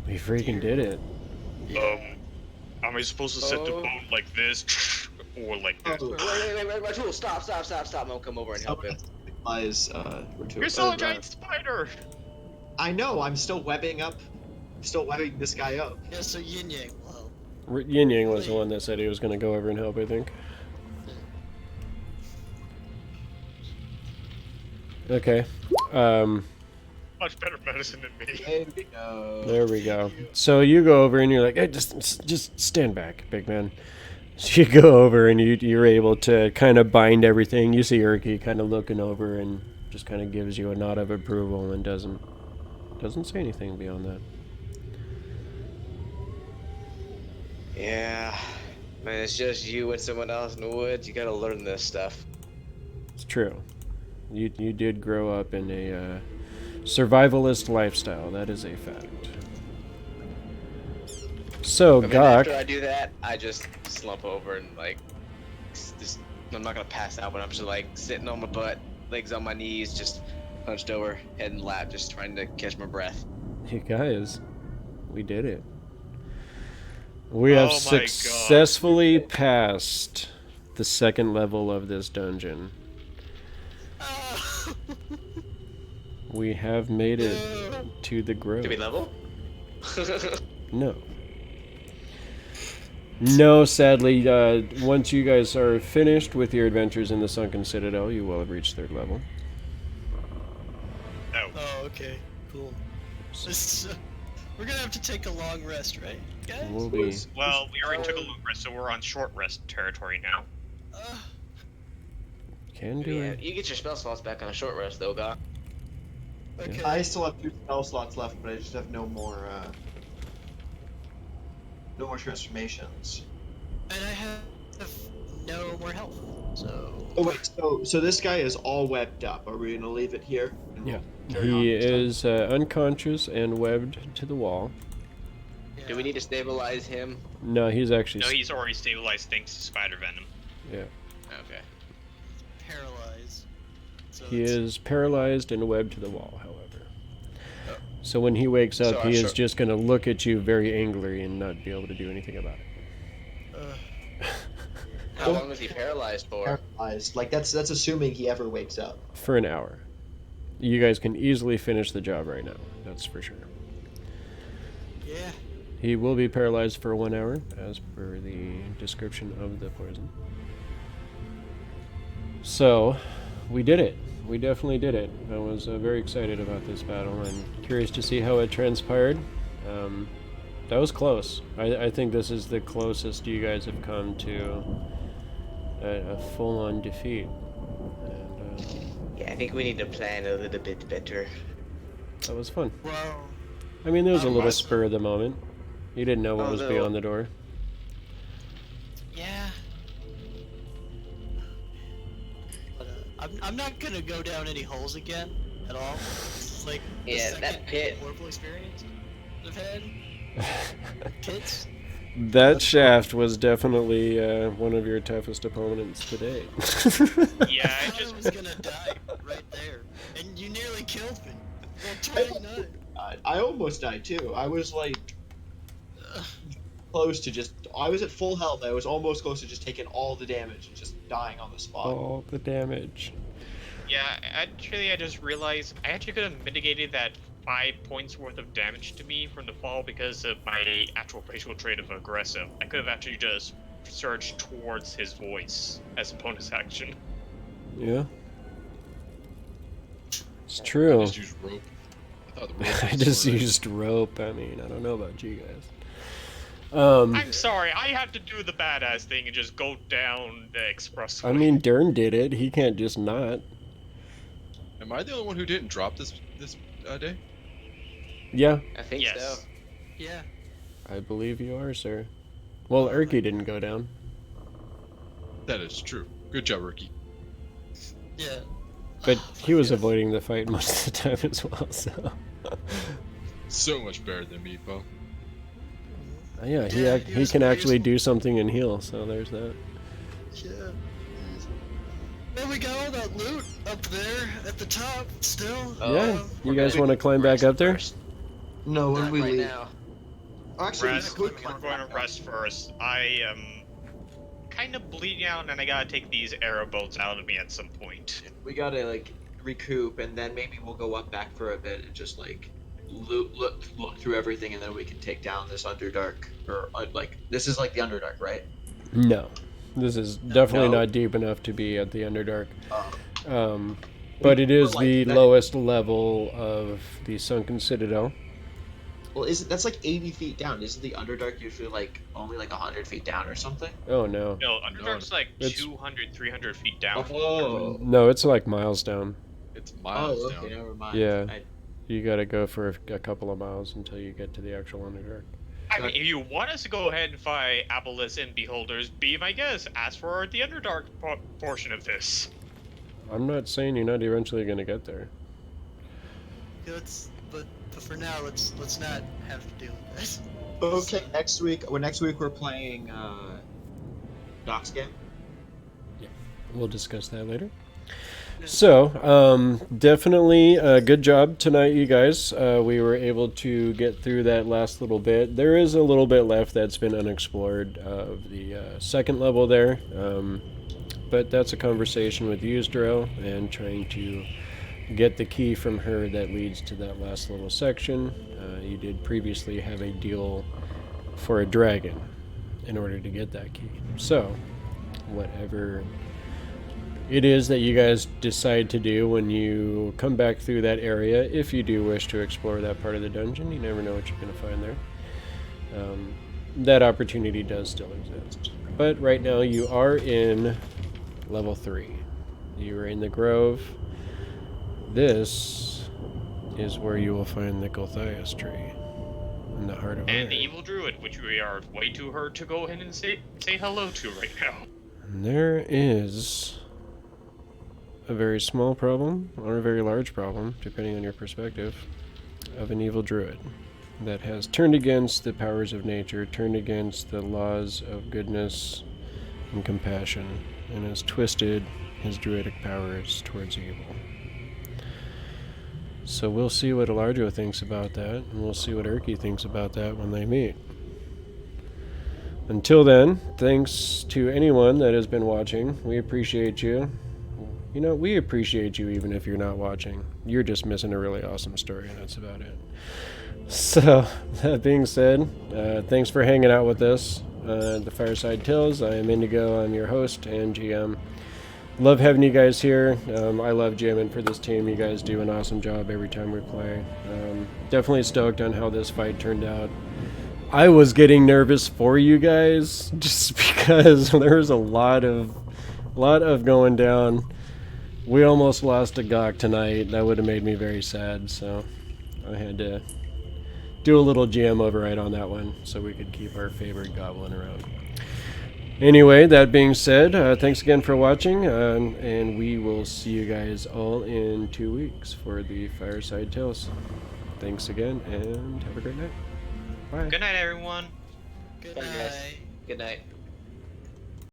We freaking did it. Am I supposed to set the boat like this or like this? Oh, Wait, Ratul, stop. I'm gonna come over and help him. Supplies, Ratul. You're still a giant spider! I know, I'm still webbing this guy up. Yeah, so Yin Yang will help. Yin Yang was the one that said he was going to go over and help, I think. Okay. Much better medicine than me. There we go. There we go. So you go over and you're like, hey, just stand back, big man. So you go over and you're able to kind of bind everything. You see Urki kind of looking over and just kind of gives you a nod of approval and doesn't say anything beyond that. Yeah, man, it's just you and someone else in the woods. You gotta learn this stuff. It's true. You did grow up in a survivalist lifestyle. That is a fact. So, I mean, Gok... after I do that, I just slump over and like, just I'm not gonna pass out, but I'm just like sitting on my butt, legs on my knees, just hunched over, head in lap, just trying to catch my breath. You guys, we did it. We have Oh my God. successfully passed the second level of this dungeon. We have made it to the grove. Did we level? No. No, sadly, once you guys are finished with your adventures in the Sunken Citadel, you will have reached 3rd level. Oh. Oh, okay, cool. This, we're gonna have to take a long rest, right, guys? We'll be... Well, we already took a long rest, so we're on short rest territory now. Can do Yeah, it. you get your spell slots back on a short rest though, Gok. Okay. I still have 2 spell slots left, but I just have no more transformations. And I have no more health, so... Oh wait, so this guy is all webbed up. Are we gonna leave it here? And Yeah. carry He on? is unconscious and webbed to the wall. Do we need to stabilize him? No, he's actually... No, he's already stabilized thanks to spider venom. Yeah. Okay. paralyzed. So He it's- is paralyzed and webbed to the wall, however. So when he wakes up, So he I'm is sure- just going to look at you very angrily and not be able to do anything about it. How long was he paralyzed for? Paralyzed. Like that's assuming he ever wakes up. For an hour. You guys can easily finish the job right now. That's for sure. Yeah. He will be paralyzed for 1 hour, as per the description of the poison. So, we did it. We definitely did it. I was very excited about this battle and curious to see how it transpired. That was close. I think this is the closest you guys have come to a full-on defeat. And Yeah, I think we need to plan a little bit better. that was fun. Well, I mean, there was a little my- spur of the moment. You didn't know what was Although- beyond the door. yeah. But, I'm not gonna go down any holes again at all. It's like the Yeah, that second pit. horrible experience I've had. Pits. That shaft was definitely one of your toughest opponents today. Yeah, I I thought just I was gonna die right there, and you nearly killed me. Well, 29. I almost died too. I was like close to just. I was at full health. I was almost close to just taking all the damage and just dying on the spot. All the damage. Yeah, actually, I just realized I actually could have mitigated that 5 points worth of damage to me from the fall because of my actual facial trait of aggressive. I could have actually just surged towards his voice as a bonus action. Yeah. It's I true. just used rope. I thought the rope I was just sword. used rope. I mean, I don't know about you guys. I'm sorry, I had to do the badass thing and just go down the expressway. I mean, Dern did it. He can't just not. Am I the only one who didn't drop this day? Yeah, I think Yes. so. Yeah. I believe you are, sir. Well, Erky didn't go down. That is true. Good job, Ricky. Yeah. But he was Yes. avoiding the fight most of the time as well, so. So much better than me, Bo. Yeah, Yeah, he he was can pretty actually useful. do something and heal, so there's that. Yeah. Well, we got all that loot up there at the top still. Yeah, you guys Okay. want to climb back up there? First. No, when Not we right leave. now. Actually, we Rest, could we're climb going back to up. rest first. I am kind of bleeding out, and I gotta take these arrow bolts out of me at some point. We gotta like recoup, and then maybe we'll go up back for a bit and just like look through everything, and then we can take down this Underdark. Or like this is like the Underdark, right? No. This is definitely No? not deep enough to be at the Underdark. Oh. But it is Like, the that- lowest level of the Sunken Citadel. Well, that's like 80 feet down? Isn't the Underdark usually like only like 100 feet down or something? Oh, no. No, Underdark's like It's- 200, 300 feet down. Oh. No, it's like miles down. It's miles Oh, okay, down. never mind. Yeah. You gotta go for a couple of miles until you get to the actual Underdark. I mean, if you want us to go ahead and fight Aboleths and Beholders, be my guest. Ask for the Underdark portion of this. I'm not saying you're not eventually gonna get there. But for now, let's not have to deal with this. Okay, next week we're playing Doc's game. We'll discuss that later. So, definitely good job tonight, you guys. We were able to get through that last little bit. There is a little bit left that's been unexplored of the second level there. But that's a conversation with Yzdro and trying to get the key from her that leads to that last little section. You did previously have a deal for a dragon in order to get that key. So, whatever it is that you guys decide to do when you come back through that area, if you do wish to explore that part of the dungeon, you never know what you're going to find there. That opportunity does still exist. But right now you are in level 3. You are in the Grove. This is where you will find the Gulthias tree in the heart of And the Iron. Evil Druid, which we are way too hurt to go ahead and say hello to right now. And there is a very small problem, or a very large problem, depending on your perspective, of an evil druid that has turned against the powers of nature, turned against the laws of goodness and compassion, and has twisted his druidic powers towards evil. So we'll see what Alardro thinks about that, and we'll see what Erky thinks about that when they meet. Until then, thanks to anyone that has been watching. We appreciate you. You know, we appreciate you even if you're not watching. You're just missing a really awesome story, and that's about it. So, that being said, thanks for hanging out with us. The Fireside Tales. I am Indigo. I'm your host and GM. Love having you guys here. I love jamming for this team. You guys do an awesome job every time we play. Definitely stoked on how this fight turned out. I was getting nervous for you guys just because there was a lot of going down. We almost lost to Gok tonight. That would have made me very sad, so I had to do a little GM override on that one so we could keep our favorite goblin around. Anyway, that being said, thanks again for watching, and we will see you guys all in 2 weeks for the Fireside Tales. Thanks again, and have a great night. Bye. Good night, everyone. Good Bye, guys. night. Good night.